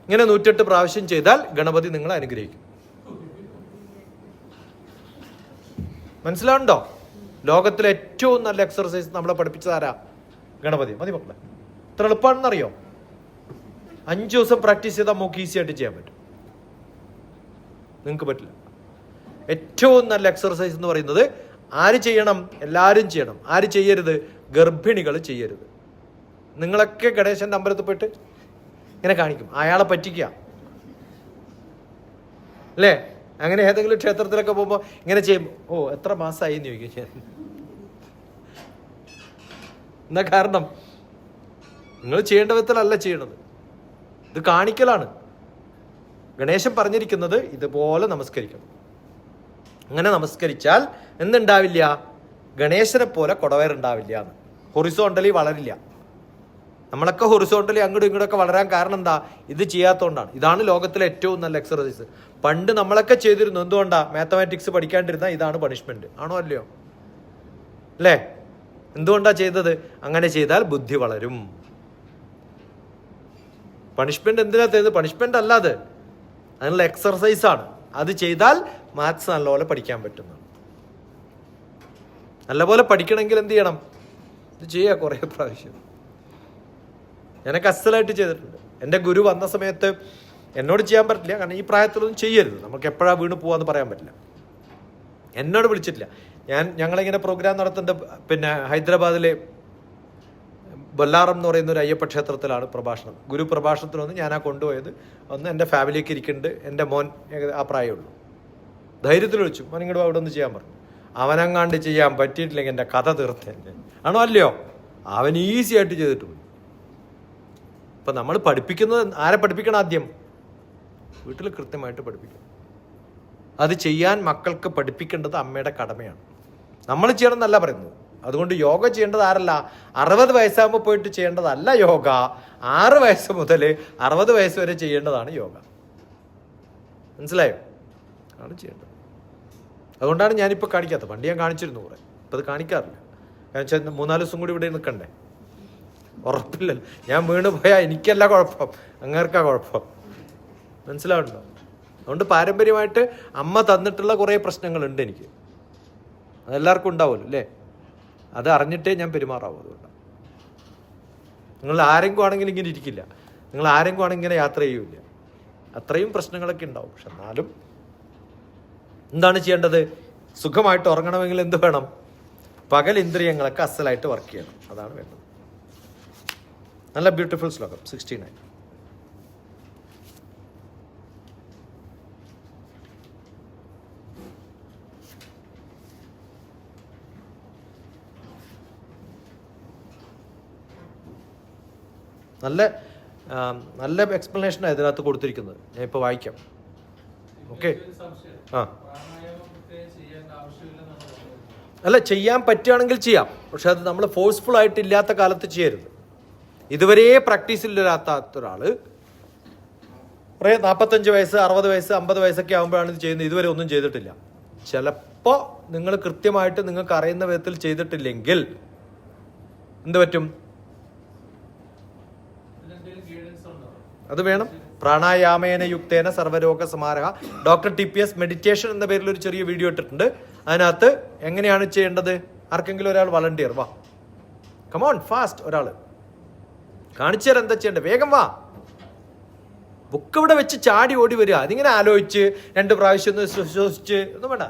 ഇങ്ങനെ 108 പ്രാവശ്യം ചെയ്താൽ ഗണപതി നിങ്ങളെ അനുഗ്രഹിക്കും. മനസ്സിലാവുണ്ടോ? ലോകത്തിലെ ഏറ്റവും നല്ല എക്സർസൈസ് നമ്മളെ പഠിപ്പിച്ചതാരാ? ഗണപതി. മതി മക്കളെ, ഇത്ര എളുപ്പമാണെന്നറിയോ? 5 ദിവസം പ്രാക്ടീസ് ചെയ്താൽ നമുക്ക് ഈസി ആയിട്ട് ചെയ്യാൻ പറ്റും. നിങ്ങൾക്ക് പറ്റില്ല. ഏറ്റവും നല്ല എക്സർസൈസ് എന്ന് പറയുന്നത് ആര് ചെയ്യണം? എല്ലാവരും ചെയ്യണം. ആര് ചെയ്യരുത്? ഗർഭിണികൾ ചെയ്യരുത്. നിങ്ങളൊക്കെ ഗണേശൻ്റെ അമ്പലത്തിൽ പോയിട്ട് ഇങ്ങനെ കാണിക്കും, അയാളെ പറ്റിക്കുക അല്ലേ? അങ്ങനെ ഏതെങ്കിലും ക്ഷേത്രത്തിലൊക്കെ പോകുമ്പോൾ ഇങ്ങനെ ചെയ്യുമ്പോൾ ഓ എത്ര മാസമായി എന്ന് ചോദിക്കും ഞാൻ. എന്നാ കാരണം നിങ്ങൾ ചെയ്യേണ്ട വിധത്തിലല്ല ചെയ്യണത്, ഇത് കാണിക്കലാണ്. ഗണേശൻ പറഞ്ഞിരിക്കുന്നത് ഇതുപോലെ നമസ്കരിക്കണം. അങ്ങനെ നമസ്കരിച്ചാൽ എന്തുണ്ടാവില്ല? ഗണേശനെ പോലെ കൊടവയറുണ്ടാവില്ല എന്ന്. ഹൊറിസോണ്ടലി വളരില്ല. നമ്മളൊക്കെ ഹൊറിസോണ്ടലി അങ്ങോട്ടും ഇങ്ങോട്ടൊക്കെ വളരാൻ കാരണം എന്താ? ഇത് ചെയ്യാത്തതുകൊണ്ടാണ്. ഇതാണ് ലോകത്തിലെ ഏറ്റവും നല്ല എക്സർസൈസ്. പണ്ട് നമ്മളൊക്കെ ചെയ്തിരുന്നു. എന്തുകൊണ്ടാ? മാത്തമാറ്റിക്സ് പഠിക്കാണ്ടിരുന്നാൽ ഇതാണ് പണിഷ്മെന്റ്. ആണോ അല്ലയോ? അല്ലേ? എന്തുകൊണ്ടാ ചെയ്തത്? അങ്ങനെ ചെയ്താൽ ബുദ്ധി വളരും. പണിഷ്മെന്റ് എന്തിനാ ചെയ്തത്? പണിഷ്മെന്റ് അല്ലാതെ അതിനുള്ള എക്സർസൈസാണ്. അത് ചെയ്താൽ മാത്സ് നല്ലപോലെ പഠിക്കാൻ പറ്റുന്നതാണ്. നല്ലപോലെ പഠിക്കണമെങ്കിൽ എന്ത് ചെയ്യണം? ഇത് ചെയ്യുക കുറേ പ്രാവശ്യം. ഞാനൊക്കെ അസലായിട്ട് ചെയ്തിട്ടുണ്ട്. എൻ്റെ ഗുരു വന്ന സമയത്ത് എന്നോട് ചെയ്യാൻ പറ്റില്ല, കാരണം ഈ പ്രായത്തിലൊന്നും ചെയ്യരുത്, നമുക്ക് എപ്പോഴാണ് വീണ് പോവാന്ന് പറയാൻ പറ്റില്ല. എന്നോട് വിളിച്ചിട്ടില്ല. ഞങ്ങളിങ്ങനെ പ്രോഗ്രാം നടത്തുന്നുണ്ട്. പിന്നെ ഹൈദരാബാദിലെ ബൊല്ലാറം എന്ന് പറയുന്ന ഒരു അയ്യപ്പ ക്ഷേത്രത്തിലാണ് പ്രഭാഷണം. ഗുരു പ്രഭാഷണത്തിൽ വന്ന് ഞാനാ കൊണ്ടുപോയത്. ഒന്ന് എൻ്റെ ഫാമിലിയൊക്കെ ഇരിക്കുന്നുണ്ട്, എൻ്റെ മോൻ ആ പ്രായമുള്ളൂ. ധൈര്യത്തിൽ വിളിച്ചു, മോൻ ഇങ്ങോട്ട് അവിടെ ഒന്ന് ചെയ്യാൻ പറഞ്ഞു. അവനങ്ങാണ്ട് ചെയ്യാൻ പറ്റിയിട്ടില്ലെങ്കിൽ എൻ്റെ കഥ തീർത്തന്നെ ആണോ അല്ലയോ? അവൻ ഈസി ആയിട്ട് ചെയ്തിട്ട് പോയി. അപ്പം നമ്മൾ പഠിപ്പിക്കുന്നത് ആരെ പഠിപ്പിക്കണം? ആദ്യം വീട്ടിൽ കൃത്യമായിട്ട് പഠിപ്പിക്കണം. അത് ചെയ്യാൻ മക്കൾക്ക് പഠിപ്പിക്കേണ്ടത് അമ്മയുടെ കടമയാണ്. നമ്മൾ ചെയ്യണം എന്നല്ല പറയുന്നത്. അതുകൊണ്ട് യോഗ ചെയ്യേണ്ടത് ആരല്ല? 60 വയസ്സാകുമ്പോൾ പോയിട്ട് ചെയ്യേണ്ടതല്ല യോഗ. 6 വയസ്സ് മുതൽ 60 വയസ്സ് വരെ ചെയ്യേണ്ടതാണ് യോഗ. മനസ്സിലായോ? ആണ് ചെയ്യേണ്ടത്. അതുകൊണ്ടാണ് ഞാനിപ്പോൾ കാണിക്കാത്തത്. പണ്ട് ഞാൻ കാണിച്ചിരുന്നു കുറേ, ഇപ്പം അത് കാണിക്കാറില്ല. കാരണം വെച്ചാൽ 3-4 ദിവസം കൂടി ഇവിടെ നിൽക്കണ്ടേ, ഉറപ്പില്ലല്ലോ. ഞാൻ വീണ് പോയാൽ എനിക്കല്ല കുഴപ്പം, അങ്ങേർക്കാ കുഴപ്പം. മനസ്സിലാവുന്നുണ്ടോ? അതുകൊണ്ട് പാരമ്പര്യമായിട്ട് അമ്മ തന്നിട്ടുള്ള കുറേ പ്രശ്നങ്ങളുണ്ട് എനിക്ക്. അതെല്ലാവർക്കും ഉണ്ടാവുമല്ലോ അല്ലേ? അത് അറിഞ്ഞിട്ടേ ഞാൻ പെരുമാറാവൂ. അതുകൊണ്ടാണ്. നിങ്ങൾ ആരെങ്കിലും ആണെങ്കിൽ ഇങ്ങനെ ഇരിക്കില്ല, നിങ്ങൾ ആരെങ്കിലും ആണെങ്കിൽ ഇങ്ങനെ യാത്ര ചെയ്യൂല. അത്രയും പ്രശ്നങ്ങളൊക്കെ ഉണ്ടാവും. പക്ഷെ എന്നാലും എന്താണ് ചെയ്യേണ്ടത്? സുഖമായിട്ട് ഉറങ്ങണമെങ്കിൽ എന്ത് വേണം? പകൽ ഇന്ദ്രിയങ്ങളൊക്കെ അസലായിട്ട് വർക്ക് ചെയ്യണം. അതാണ് വേണ്ടത്. നല്ല ബ്യൂട്ടിഫുൾ ശ്ലോകം 69. നല്ല എക്സ്പ്ലനേഷനാണ് ഇതിനകത്ത് കൊടുത്തിരിക്കുന്നത്. ഞാൻ ഇപ്പോൾ വായിക്കാം. ഓക്കെ. ആ അല്ല, ചെയ്യാൻ പറ്റുകയാണെങ്കിൽ ചെയ്യാം. പക്ഷെ അത് നമ്മൾ ഫോഴ്സ്ഫുൾ ആയിട്ട് ഇല്ലാത്ത കാലത്ത് ചെയ്യരുത്. ഇതുവരെ പ്രാക്ടീസിലില്ലാത്ത ഒരാൾ 45 വയസ്സ് 60 വയസ്സ് 50 വയസ്സൊക്കെ ആകുമ്പോഴാണ് ഇത് ചെയ്യുന്നത്. ഇതുവരെ ഒന്നും ചെയ്തിട്ടില്ല. ചിലപ്പോൾ നിങ്ങൾ കൃത്യമായിട്ട് നിങ്ങൾക്ക് അറിയുന്ന വിധത്തിൽ ചെയ്തിട്ടില്ലെങ്കിൽ എന്ത് പറ്റും? അത് വേണം. പ്രാണായാമേന യുക്തേന സർവരോഗ സമാരഹ. ഡോക്ടർ TPS മെഡിറ്റേഷൻ എന്ന പേരിൽ ഒരു ചെറിയ വീഡിയോ ഇട്ടിട്ടുണ്ട്. അതിനകത്ത് എങ്ങനെയാണ് ചെയ്യേണ്ടത്? ആർക്കെങ്കിലും ഒരാൾ വളണ്ടിയർ വാ, കമോൺ ഫാസ്റ്റ്, ഒരാൾ കാണിച്ചു തരാം എന്താ ചെയ്യേണ്ടത്. വേഗം വാ. ബുക്ക് ഇവിടെ വെച്ച് ചാടി ഓടി വരിക. അതിങ്ങനെ ആലോചിച്ച് 2 പ്രാവശ്യം ഒന്ന് ശ്വസിച്ച് ഒന്നും വേണ്ട.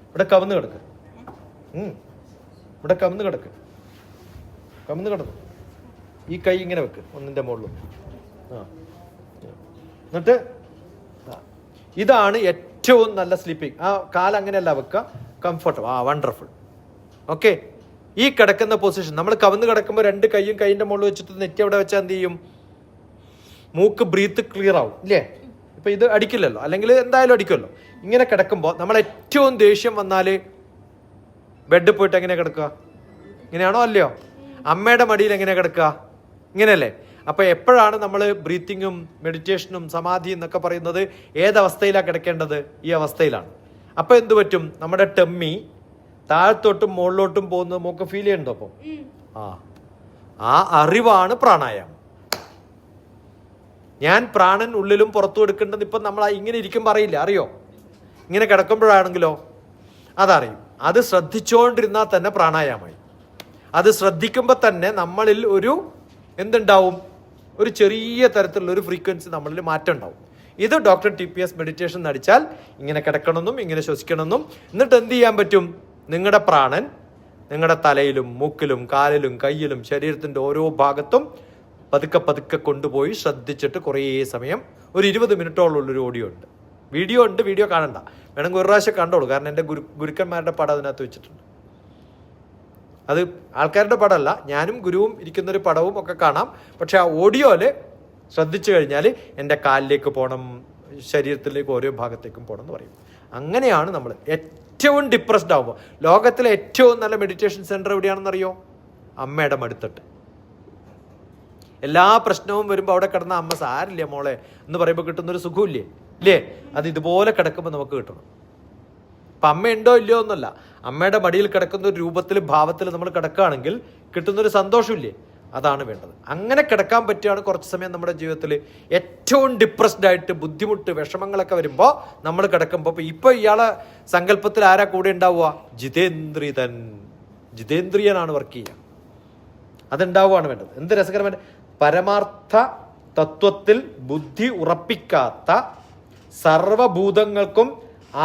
ഇവിടെ കവന്ന് കിടക്ക്, ഇവിടെ കവന്ന് കിടക്ക്, കവന്ന് കിടന്നു. ഈ കൈ ഇങ്ങനെ വെക്ക് ഒന്നിൻ്റെ മുകളിലും. എന്നിട്ട് ഇതാണ് ഏറ്റവും നല്ല സ്ലീപ്പിംഗ്. ആ കാലം അങ്ങനെയല്ല വെക്കുക, കംഫർട്ടബിൾ. വണ്ടർഫുൾ. ഓക്കെ. ഈ കിടക്കുന്ന പൊസിഷൻ നമ്മൾ കവന്ന് കിടക്കുമ്പോൾ 2 കൈയും കൈയിൻ്റെ മുകളിൽ വെച്ചിട്ട് നെറ്റി അവിടെ വെച്ചാൽ എന്ത് ചെയ്യും? മൂക്ക് ബ്രീത്ത് ക്ലിയർ ആവും ഇല്ലേ? ഇപ്പം ഇത് അടിക്കില്ലല്ലോ, അല്ലെങ്കിൽ എന്തായാലും അടിക്കുമല്ലോ. ഇങ്ങനെ കിടക്കുമ്പോൾ നമ്മൾ ഏറ്റവും ദേഷ്യം വന്നാൽ ബെഡിൽ പോയിട്ട് എങ്ങനെ കിടക്കുക? ഇങ്ങനെയാണോ അല്ലയോ? അമ്മയുടെ മടിയിൽ എങ്ങനെ കിടക്കുക? ഇങ്ങനെയല്ലേ? അപ്പോൾ എപ്പോഴാണ് നമ്മൾ ബ്രീത്തിങ്ങും മെഡിറ്റേഷനും സമാധി എന്നൊക്കെ പറയുന്നത്? ഏതവസ്ഥയിലാണ് കിടക്കേണ്ടത്? ഈ അവസ്ഥയിലാണ്. അപ്പോൾ എന്ത് പറ്റും? നമ്മുടെ ടെമ്മി താഴത്തോട്ടും മുകളിലോട്ടും പോകുന്നത് നമുക്ക് ഫീൽ ചെയ്യണ്ടോ? അപ്പോൾ ആ അറിവാണ് പ്രാണായാമം. ഞാൻ പ്രാണൻ ഉള്ളിലും പുറത്തും എടുക്കേണ്ടത് ഇപ്പം നമ്മൾ ഇങ്ങനെ ഇരിക്കുമ്പോൾ അറിയില്ല. അറിയോ? ഇങ്ങനെ കിടക്കുമ്പോഴാണെങ്കിലോ അതറിയും. അത് ശ്രദ്ധിച്ചുകൊണ്ടിരുന്നാൽ തന്നെ പ്രാണായാമമായി. അത് ശ്രദ്ധിക്കുമ്പോൾ തന്നെ നമ്മളിൽ ഒരു എന്തുണ്ടാവും? ഒരു ചെറിയ തരത്തിലുള്ള ഒരു ഫ്രീക്വൻസി നമ്മളിൽ മാറ്റം ഉണ്ടാവും. ഇത് ഡോക്ടർ TPS മെഡിറ്റേഷൻ നടിച്ചാൽ ഇങ്ങനെ കിടക്കണമെന്നും ഇങ്ങനെ ശ്വസിക്കണമെന്നും. എന്നിട്ട് എന്ത് ചെയ്യാൻ പറ്റും? നിങ്ങളുടെ പ്രാണൻ നിങ്ങളുടെ തലയിലും മൂക്കിലും കാലിലും കയ്യിലും ശരീരത്തിൻ്റെ ഓരോ ഭാഗത്തും പതുക്കെ പതുക്കെ കൊണ്ടുപോയി ശ്രദ്ധിച്ചിട്ട് കുറേ സമയം, ഒരു 20 മിനിറ്റോളമുള്ളൊരു ഓഡിയോ ഉണ്ട്. വീഡിയോ കാണണ്ട, വേണമെങ്കിൽ ഒരു പ്രാവശ്യം കണ്ടോളൂ. കാരണം എൻ്റെ ഗുരുക്കന്മാരുടെ പടം അതിനകത്ത് വെച്ചിട്ടുണ്ട്. അത് ആൾക്കാരുടെ പടമല്ല, ഞാനും ഗുരുവും ഇരിക്കുന്നൊരു പടവും ഒക്കെ കാണാം. പക്ഷെ ആ ഓഡിയോയിൽ ശ്രദ്ധിച്ചു കഴിഞ്ഞാൽ എൻ്റെ കാലിലേക്ക് പോകണം, ശരീരത്തിലേക്ക് ഓരോ ഭാഗത്തേക്കും പോകണം എന്ന് പറയും. അങ്ങനെയാണ് നമ്മൾ ഏറ്റവും ഡിപ്രസ്ഡ് ആകുമ്പോൾ. ലോകത്തിലെ ഏറ്റവും നല്ല മെഡിറ്റേഷൻ സെൻറ്റർ എവിടെയാണെന്നറിയോ? അമ്മയുടെ മടിത്തട്ട്. എല്ലാ പ്രശ്നവും വരുമ്പോൾ അവിടെ കിടന്ന അമ്മ സാരില്ല മോളെ എന്ന് പറയുമ്പോൾ കിട്ടുന്നൊരു സുഖമില്ലേ ഇല്ലേ? അത് ഇതുപോലെ കിടക്കുമ്പോൾ നമുക്ക് കിട്ടണം. അപ്പം അമ്മയുണ്ടോ ഇല്ലയോ എന്നല്ല, അമ്മയുടെ മടിയിൽ കിടക്കുന്ന ഒരു രൂപത്തിൽ ഭാവത്തിൽ നമ്മൾ കിടക്കുകയാണെങ്കിൽ കിട്ടുന്നൊരു സന്തോഷമില്ലേ? അതാണ് വേണ്ടത്. അങ്ങനെ കിടക്കാൻ പറ്റുകയാണ് കുറച്ച് സമയം നമ്മുടെ ജീവിതത്തിൽ. ഏറ്റവും ഡിപ്രസ്ഡ് ആയിട്ട് ബുദ്ധിമുട്ട് വിഷമങ്ങളൊക്കെ വരുമ്പോൾ നമ്മൾ കിടക്കുമ്പോൾ, ഇപ്പോൾ ഇയാളെ സങ്കല്പത്തിൽ ആരാ കൂടെ ഉണ്ടാവുക? ജിതേന്ദ്രിയനാണ് വർക്ക് ചെയ്യുക. അതുണ്ടാവുകയാണ് വേണ്ടത്. എന്ത് രസകരമായ പരമാർത്ഥ തത്വത്തിൽ ബുദ്ധി ഉറപ്പിക്കാത്ത സർവഭൂതങ്ങൾക്കും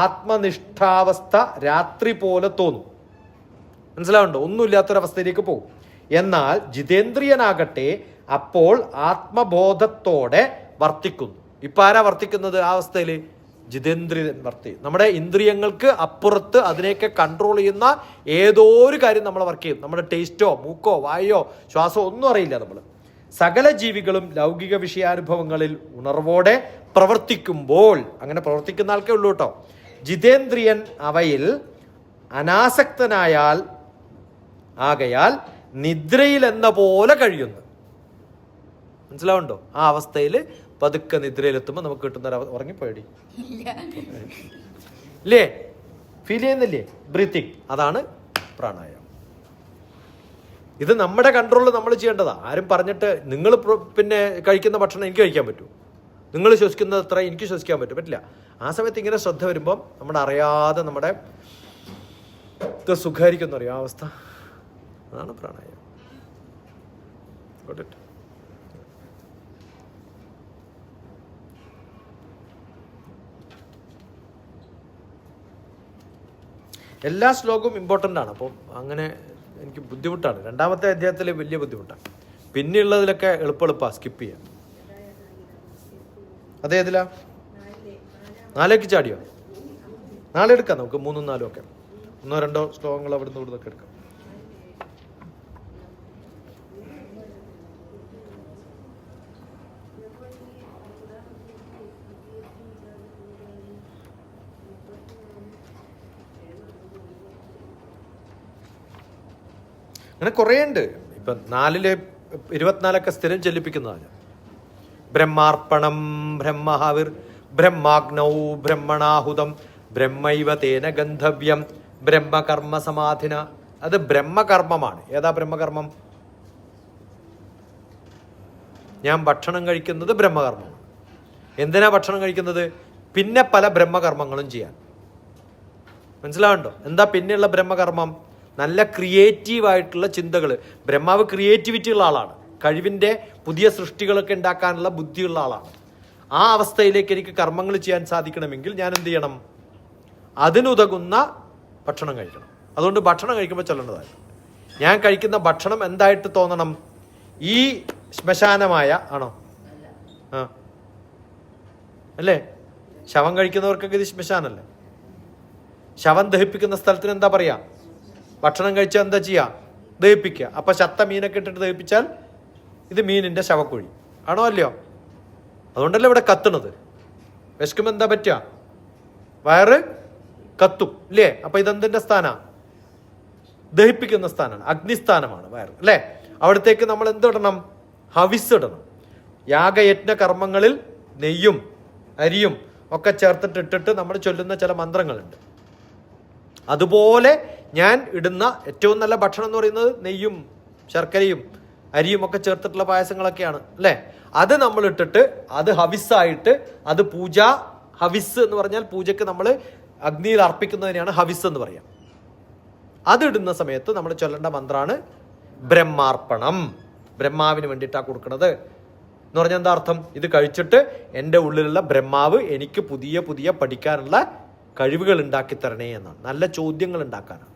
ആത്മനിഷ്ഠാവസ്ഥ രാത്രി പോലെ തോന്നും. മനസ്സിലാവുണ്ടോ? ഒന്നുമില്ലാത്തൊരവസ്ഥയിലേക്ക് പോകും. എന്നാൽ ജിതേന്ദ്രിയനാകട്ടെ അപ്പോൾ ആത്മബോധത്തോടെ വർത്തിക്കുന്നു. ഇപ്പം ആരാ വർത്തിക്കുന്നത് ആ അവസ്ഥയിൽ? ജിതേന്ദ്രിയൻ നമ്മുടെ ഇന്ദ്രിയങ്ങൾക്ക് അപ്പുറത്ത് അതിനെയൊക്കെ കൺട്രോൾ ചെയ്യുന്ന ഏതോ ഒരു കാര്യം നമ്മൾ വർക്ക് ചെയ്യും. നമ്മുടെ ടേസ്റ്റോ മൂക്കോ വായോ ശ്വാസമോ ഒന്നും അറിയില്ല. നമ്മൾ സകല ജീവികളും ലൗകിക വിഷയാനുഭവങ്ങളിൽ ഉണർവോടെ പ്രവർത്തിക്കുമ്പോൾ, അങ്ങനെ പ്രവർത്തിക്കുന്ന ആൾക്കേ ഉള്ളൂ കേട്ടോ, ജിതേന്ദ്രിയൻ അവയിൽ അനാസക്തനായാൽ ആകയാൽ നിദ്രയിൽ എന്ന പോലെ കഴിയുന്നു. മനസ്സിലാവുണ്ടോ? ആ അവസ്ഥയിൽ പതുക്കെ നിദ്രയിലെത്തുമ്പോൾ നമുക്ക് കിട്ടുന്ന ഉറങ്ങിപ്പോയടി ഇല്ലേ? ഫീൽ ചെയ്യുന്നില്ലേ? ബ്രീത്തിങ്, അതാണ് പ്രാണായാമം. ഇത് നമ്മുടെ കൺട്രോളിൽ നമ്മൾ ചെയ്യേണ്ടതാ. ആരും പറഞ്ഞിട്ട് നിങ്ങൾ പിന്നെ കഴിക്കുന്ന ഭക്ഷണം എനിക്ക് കഴിക്കാൻ പറ്റൂ, നിങ്ങൾ ശ്വസിക്കുന്നത് അത്ര എനിക്ക് ശ്വസിക്കാൻ പറ്റില്ല. ആ സമയത്ത് ഇങ്ങനെ ശ്രദ്ധ വരുമ്പം നമ്മുടെ അറിയാതെ നമ്മുടെ സുഖമായിരിക്കും എന്ന് പറയും ആ അവസ്ഥ. അതാണ് പ്രാണായാമം. എല്ലാ ശ്ലോകവും ഇമ്പോർട്ടൻ്റ് ആണ്. അപ്പം അങ്ങനെ എനിക്ക് ബുദ്ധിമുട്ടാണ്. രണ്ടാമത്തെ അധ്യായത്തിൽ വലിയ ബുദ്ധിമുട്ടാണ്. പിന്നെയുള്ളതിലൊക്കെ എളുപ്പമാണ്, സ്കിപ്പ് ചെയ്യാം. അതേതിലാ? 4 ചാടിയോ? 4 എടുക്കാം നമുക്ക്, 3ഉം 4ഉം ഒക്കെ. 1ഓ 2ഓ ശ്ലോകങ്ങൾ അവിടുന്ന് ഇവിടുന്നൊക്കെ എടുക്കാം. അങ്ങനെ കുറേ ഉണ്ട്. ഇപ്പം 4 24 സ്ഥിരം ചെല്ലിപ്പിക്കുന്നതാണ്. ബ്രഹ്മാർപ്പണം ബ്രഹ്മഹാവിർ ബ്രഹ്മാഗ്നൗ ബ്രഹ്മണാഹുതം ബ്രഹ്മൈവ തേന ഗന്ധവ്യം ബ്രഹ്മകർമ്മ സമാധിന. അത് ബ്രഹ്മകർമ്മമാണ്. ഏതാ ബ്രഹ്മകർമ്മം? ഞാൻ ഭക്ഷണം കഴിക്കുന്നത് ബ്രഹ്മകർമ്മമാണ്. എന്തിനാ ഭക്ഷണം കഴിക്കുന്നത്? പിന്നെ പല ബ്രഹ്മകർമ്മങ്ങളും ചെയ്യാൻ. മനസ്സിലാവുണ്ടോ? എന്താ പിന്നെയുള്ള ബ്രഹ്മകർമ്മം? നല്ല ക്രിയേറ്റീവായിട്ടുള്ള ചിന്തകൾ. ബ്രഹ്മാവ് ക്രിയേറ്റിവിറ്റി ഉള്ള ആളാണ്. കഴിവിൻ്റെ പുതിയ സൃഷ്ടികളൊക്കെ ഉണ്ടാക്കാനുള്ള ബുദ്ധിയുള്ള ആളാണ്. ആ അവസ്ഥയിലേക്ക് എനിക്ക് കർമ്മങ്ങൾ ചെയ്യാൻ സാധിക്കണമെങ്കിൽ ഞാൻ എന്ത് ചെയ്യണം? അതിനുതകുന്ന ഭക്ഷണം കഴിക്കണം. അതുകൊണ്ട് ഭക്ഷണം കഴിക്കുമ്പോൾ ചൊല്ലേണ്ടതായി, ഞാൻ കഴിക്കുന്ന ഭക്ഷണം എന്തായിട്ട് തോന്നണം? ഈ ശ്മശാനമായ ആണോ? ആ അല്ലേ? ശവം കഴിക്കുന്നവർക്കൊക്കെ ഇത് ശ്മശാനല്ലേ? ശവം ദഹിപ്പിക്കുന്ന സ്ഥലത്തിന് എന്താ പറയാ? ഭക്ഷണം കഴിച്ചാൽ എന്താ ചെയ്യുക? ദഹിപ്പിക്കുക. അപ്പം ചത്ത മീനൊക്കെ ഇട്ടിട്ട് ദഹിപ്പിച്ചാൽ ഇത് മീനിൻ്റെ ശവക്കുഴി ആണോ അല്ലയോ? അതുകൊണ്ടല്ലേ ഇവിടെ കത്തുന്നത്. വിശക്കുമ്പോൾ എന്താ പറ്റുക? വയറ് കത്തും ഇല്ലേ? അപ്പം ഇതെന്തിൻ്റെ സ്ഥാനമാണ്? ദഹിപ്പിക്കുന്ന സ്ഥാനമാണ്, അഗ്നിസ്ഥാനമാണ് വയറ് അല്ലേ? അവിടത്തേക്ക് നമ്മൾ എന്തിടണം? ഹവിസ് ഇടണം. യാഗയജ്ഞ കർമ്മങ്ങളിൽ നെയ്യും അരിയും ഒക്കെ ചേർത്തിട്ടിട്ട് നമ്മൾ ചൊല്ലുന്ന ചില മന്ത്രങ്ങളുണ്ട്. അതുപോലെ ഞാൻ ഇടുന്ന ഏറ്റവും നല്ല ഭക്ഷണം എന്ന് പറയുന്നത് നെയ്യും ശർക്കരയും അരിയും ഒക്കെ ചേർത്തിട്ടുള്ള പായസങ്ങളൊക്കെയാണ് അല്ലേ? അത് നമ്മൾ ഇട്ടിട്ട് അത് ഹവിസ്സായിട്ട്, അത് പൂജ ഹവിസ് എന്ന് പറഞ്ഞാൽ പൂജയ്ക്ക് നമ്മൾ അഗ്നിയിൽ അർപ്പിക്കുന്നതിനെയാണ് ഹവിസ് എന്ന് പറയാം. അതിടുന്ന സമയത്ത് നമ്മൾ ചൊല്ലേണ്ട മന്ത്രമാണ് ബ്രഹ്മാർപ്പണം. ബ്രഹ്മാവിന് വേണ്ടിയിട്ടാണ് കൊടുക്കുന്നത് എന്ന് പറഞ്ഞാൽ എന്താ അർത്ഥം? ഇത് കഴിച്ചിട്ട് എൻ്റെ ഉള്ളിലുള്ള ബ്രഹ്മാവ് എനിക്ക് പുതിയ പുതിയ പഠിക്കാനുള്ള കഴിവുകൾ ഉണ്ടാക്കി തരണേ എന്നാണ്. നല്ല ചോദ്യങ്ങൾ ഉണ്ടാക്കാനാണ്.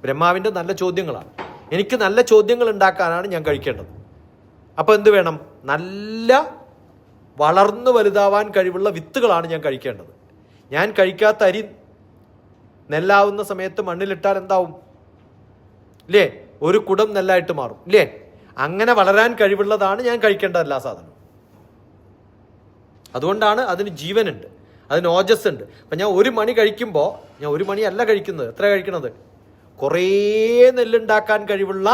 ബ്രഹ്മാവിൻ്റെ നല്ല ചോദ്യങ്ങളാണ്. എനിക്ക് നല്ല ചോദ്യങ്ങൾ ഉണ്ടാക്കാനാണ് ഞാൻ കഴിക്കേണ്ടത്. അപ്പോൾ എന്ത് വേണം? നല്ല വളർന്നു വലുതാവാൻ കഴിവുള്ള വിത്തുകളാണ് ഞാൻ കഴിക്കേണ്ടത്. ഞാൻ കഴിക്കാത്ത അരി നെല്ലാവുന്ന സമയത്ത് മണ്ണിലിട്ടാൽ എന്താവും? ഇല്ലേ? ഒരു കുടം നെല്ലായിട്ട് മാറും ഇല്ലേ? അങ്ങനെ വളരാൻ കഴിവുള്ളതാണ് ഞാൻ കഴിക്കേണ്ട എല്ലാ സാധനവും. അതുകൊണ്ടാണ് അതിന് ജീവനുണ്ട്, അതിന് ഓജസ് ഉണ്ട്. അപ്പം ഞാൻ 1 മണി കഴിക്കുമ്പോൾ ഞാൻ 1 മണിയല്ല കഴിക്കുന്നത്. എത്ര കഴിക്കണത്? കുറേ നെല്ലുണ്ടാക്കാൻ കഴിവുള്ള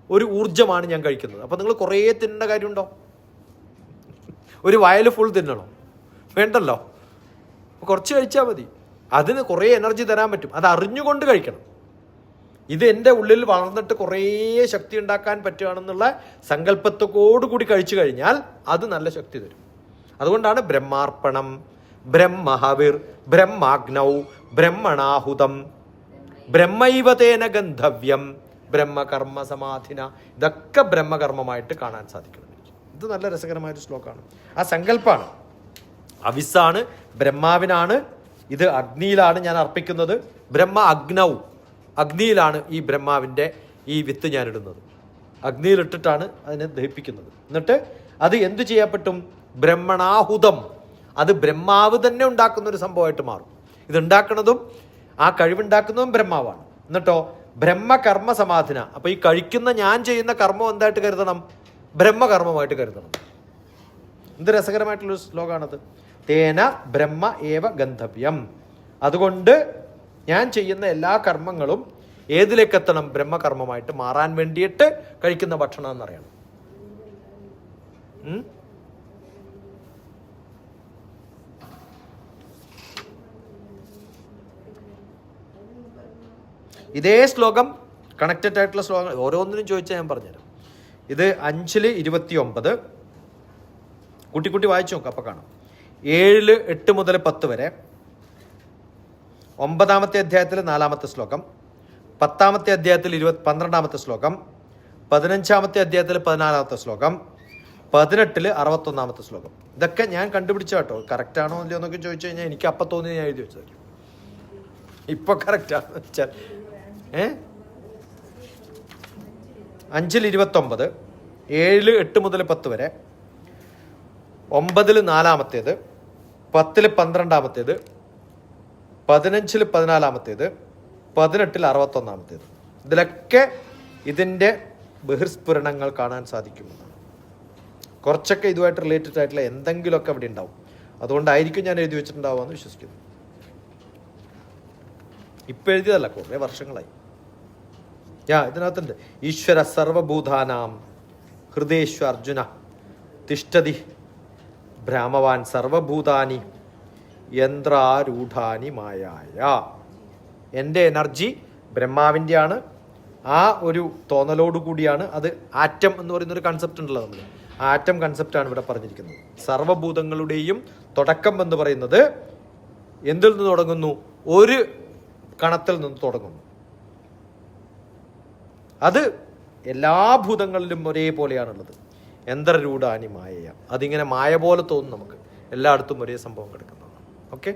ഒരു ഊർജ്ജമാണ് ഞാൻ കഴിക്കുന്നത്. അപ്പം നിങ്ങൾ കുറേ തിന്നേണ്ട കാര്യമുണ്ടോ? ഒരു വയൽ ഫുൾ തിന്നണോ? വേണ്ടല്ലോ. കുറച്ച് കഴിച്ചാൽ മതി. അതിന് കുറേ എനർജി തരാൻ പറ്റും. അത് അറിഞ്ഞുകൊണ്ട് കഴിക്കണം. ഇത് എൻ്റെ ഉള്ളിൽ വളർന്നിട്ട് കുറേ ശക്തി ഉണ്ടാക്കാൻ പറ്റുകയാണെന്നുള്ള സങ്കല്പത്തോടുകൂടി കഴിച്ചു കഴിഞ്ഞാൽ അത് നല്ല ശക്തി തരും. അതുകൊണ്ടാണ് ബ്രഹ്മാർപ്പണം ബ്രഹ്മഹവിർ ബ്രഹ്മാഗ്നൗ ബ്രഹ്മണാഹുതം ബ്രഹ്മൈവതേന ഗന്ധവ്യം ബ്രഹ്മകർമ്മ സമാധിന. ഇതൊക്കെ ബ്രഹ്മകർമ്മമായിട്ട് കാണാൻ സാധിക്കണം. ഇത് നല്ല രസകരമായൊരു ശ്ലോകമാണ്. ആ സങ്കല്പമാണ്. അവിസ്സാണ്, ബ്രഹ്മാവിനാണ്, ഇത് അഗ്നിയിലാണ് ഞാൻ അർപ്പിക്കുന്നത്. ബ്രഹ്മ അഗ്നൗ, അഗ്നിയിലാണ് ഈ ബ്രഹ്മാവിൻ്റെ ഈ വിത്ത് ഞാൻ ഇടുന്നത്. അഗ്നിയിലിട്ടിട്ടാണ് അതിനെ ദഹിപ്പിക്കുന്നത്. എന്നിട്ട് അത് എന്തു ചെയ്യാൻ പറ്റും? ബ്രഹ്മണാഹുതം. അത് ബ്രഹ്മാവ് തന്നെ ഉണ്ടാക്കുന്ന ഒരു സംഭവമായിട്ട് മാറും. ഇതുണ്ടാക്കുന്നതും ആ കഴിവുണ്ടാക്കുന്നതും ബ്രഹ്മാവാണ്. എന്നിട്ടോ ബ്രഹ്മകർമ്മ സമാധിന. അപ്പൊ ഈ കഴിക്കുന്ന ഞാൻ ചെയ്യുന്ന കർമ്മം എന്തായിട്ട് കരുതണം? ബ്രഹ്മകർമ്മമായിട്ട് കരുതണം. എന്ത് രസകരമായിട്ടുള്ളൊരു ശ്ലോകമാണത്. തേന ബ്രഹ്മ ഏവ ഗന്ധവ്യം. അതുകൊണ്ട് ഞാൻ ചെയ്യുന്ന എല്ലാ കർമ്മങ്ങളും ഏതിലേക്കെത്തണം? ബ്രഹ്മകർമ്മമായിട്ട് മാറാൻ വേണ്ടിയിട്ട് കഴിക്കുന്ന ഭക്ഷണം എന്നറിയണം. ഇതേ ശ്ലോകം കണക്റ്റഡ് ആയിട്ടുള്ള ശ്ലോകങ്ങൾ ഓരോന്നിനും ചോദിച്ചാൽ ഞാൻ പറഞ്ഞുതരാം. ഇത് 5:29 കൂട്ടി വായിച്ചു നോക്കാം, അപ്പം കാണാം. 7, 8 മുതൽ 10 വരെ, 9-ാമത്തെ അധ്യായത്തിൽ 4-ാമത്തെ ശ്ലോകം, 10-ാമത്തെ അധ്യായത്തിൽ 12-ാമത്തെ ശ്ലോകം, 15-ാമത്തെ അധ്യായത്തിൽ 14-ാമത്തെ ശ്ലോകം, 18-ൽ 61-ാമത്തെ ശ്ലോകം. ഇതൊക്കെ ഞാൻ കണ്ടുപിടിച്ച കേട്ടോ. കറക്റ്റാണോ ഇല്ലയോ എന്നൊക്കെ ചോദിച്ചു കഴിഞ്ഞാൽ എനിക്ക് അപ്പം തോന്നി ഞാൻ എഴുതി വെച്ചായിരിക്കും. ഇപ്പൊ കറക്റ്റാണെന്ന് വെച്ചാൽ 5:29, 7, 8 മുതൽ 10 വരെ, 9-ൽ 4-ാമത്തേത്, 10-ൽ 12-ാമത്തേത്, 15-ൽ 14-ാമത്തേത്, 18-ൽ 61-ാമത്തേത്. ഇതിലൊക്കെ ഇതിൻ്റെ ബഹിർസ്ഫുരണങ്ങൾ കാണാൻ സാധിക്കുമെന്നാണ്. കുറച്ചൊക്കെ ഇതുമായിട്ട് റിലേറ്റഡ് ആയിട്ടുള്ള എന്തെങ്കിലുമൊക്കെ അവിടെ ഉണ്ടാവും. അതുകൊണ്ടായിരിക്കും ഞാൻ എഴുതി വെച്ചിട്ടുണ്ടാവുമെന്ന് വിശ്വസിക്കുന്നു. ഇപ്പം എഴുതിയതല്ല, കുറേ വർഷങ്ങളായി. ഇതിനകത്തുണ്ട് ഈശ്വര സർവഭൂതാനാം ഹൃദയേഷു അർജുന തിഷ്ഠതി ഭ്രാമവാൻ സർവഭൂതാനി യന്ത്രാരൂഢാനി മായായ. എൻ്റെ എനർജി ബ്രഹ്മാവിൻ്റെയാണ്. ആ ഒരു തോന്നലോടു കൂടിയാണ്. അത് ആറ്റം എന്ന് പറയുന്നൊരു കൺസെപ്റ്റ് ഉണ്ടല്ലോ നമ്മൾ. ആറ്റം കൺസെപ്റ്റാണ് ഇവിടെ പറഞ്ഞിരിക്കുന്നത്. സർവഭൂതങ്ങളുടെയും തുടക്കം എന്ന് പറയുന്നത് എന്തിൽ നിന്ന് തുടങ്ങുന്നു? ഒരു കണത്തിൽ നിന്ന് തുടങ്ങുന്നു. അത് എല്ലാ ഭൂതങ്ങളിലും ഒരേപോലെയാണുള്ളത്. യന്ത്രരൂഢാനി മായ. അതിങ്ങനെ മായ പോലെ തോന്നും നമുക്ക്. എല്ലായിടത്തും ഒരേ സംഭവം കിടക്കുന്നതാണ്. ഓക്കെ.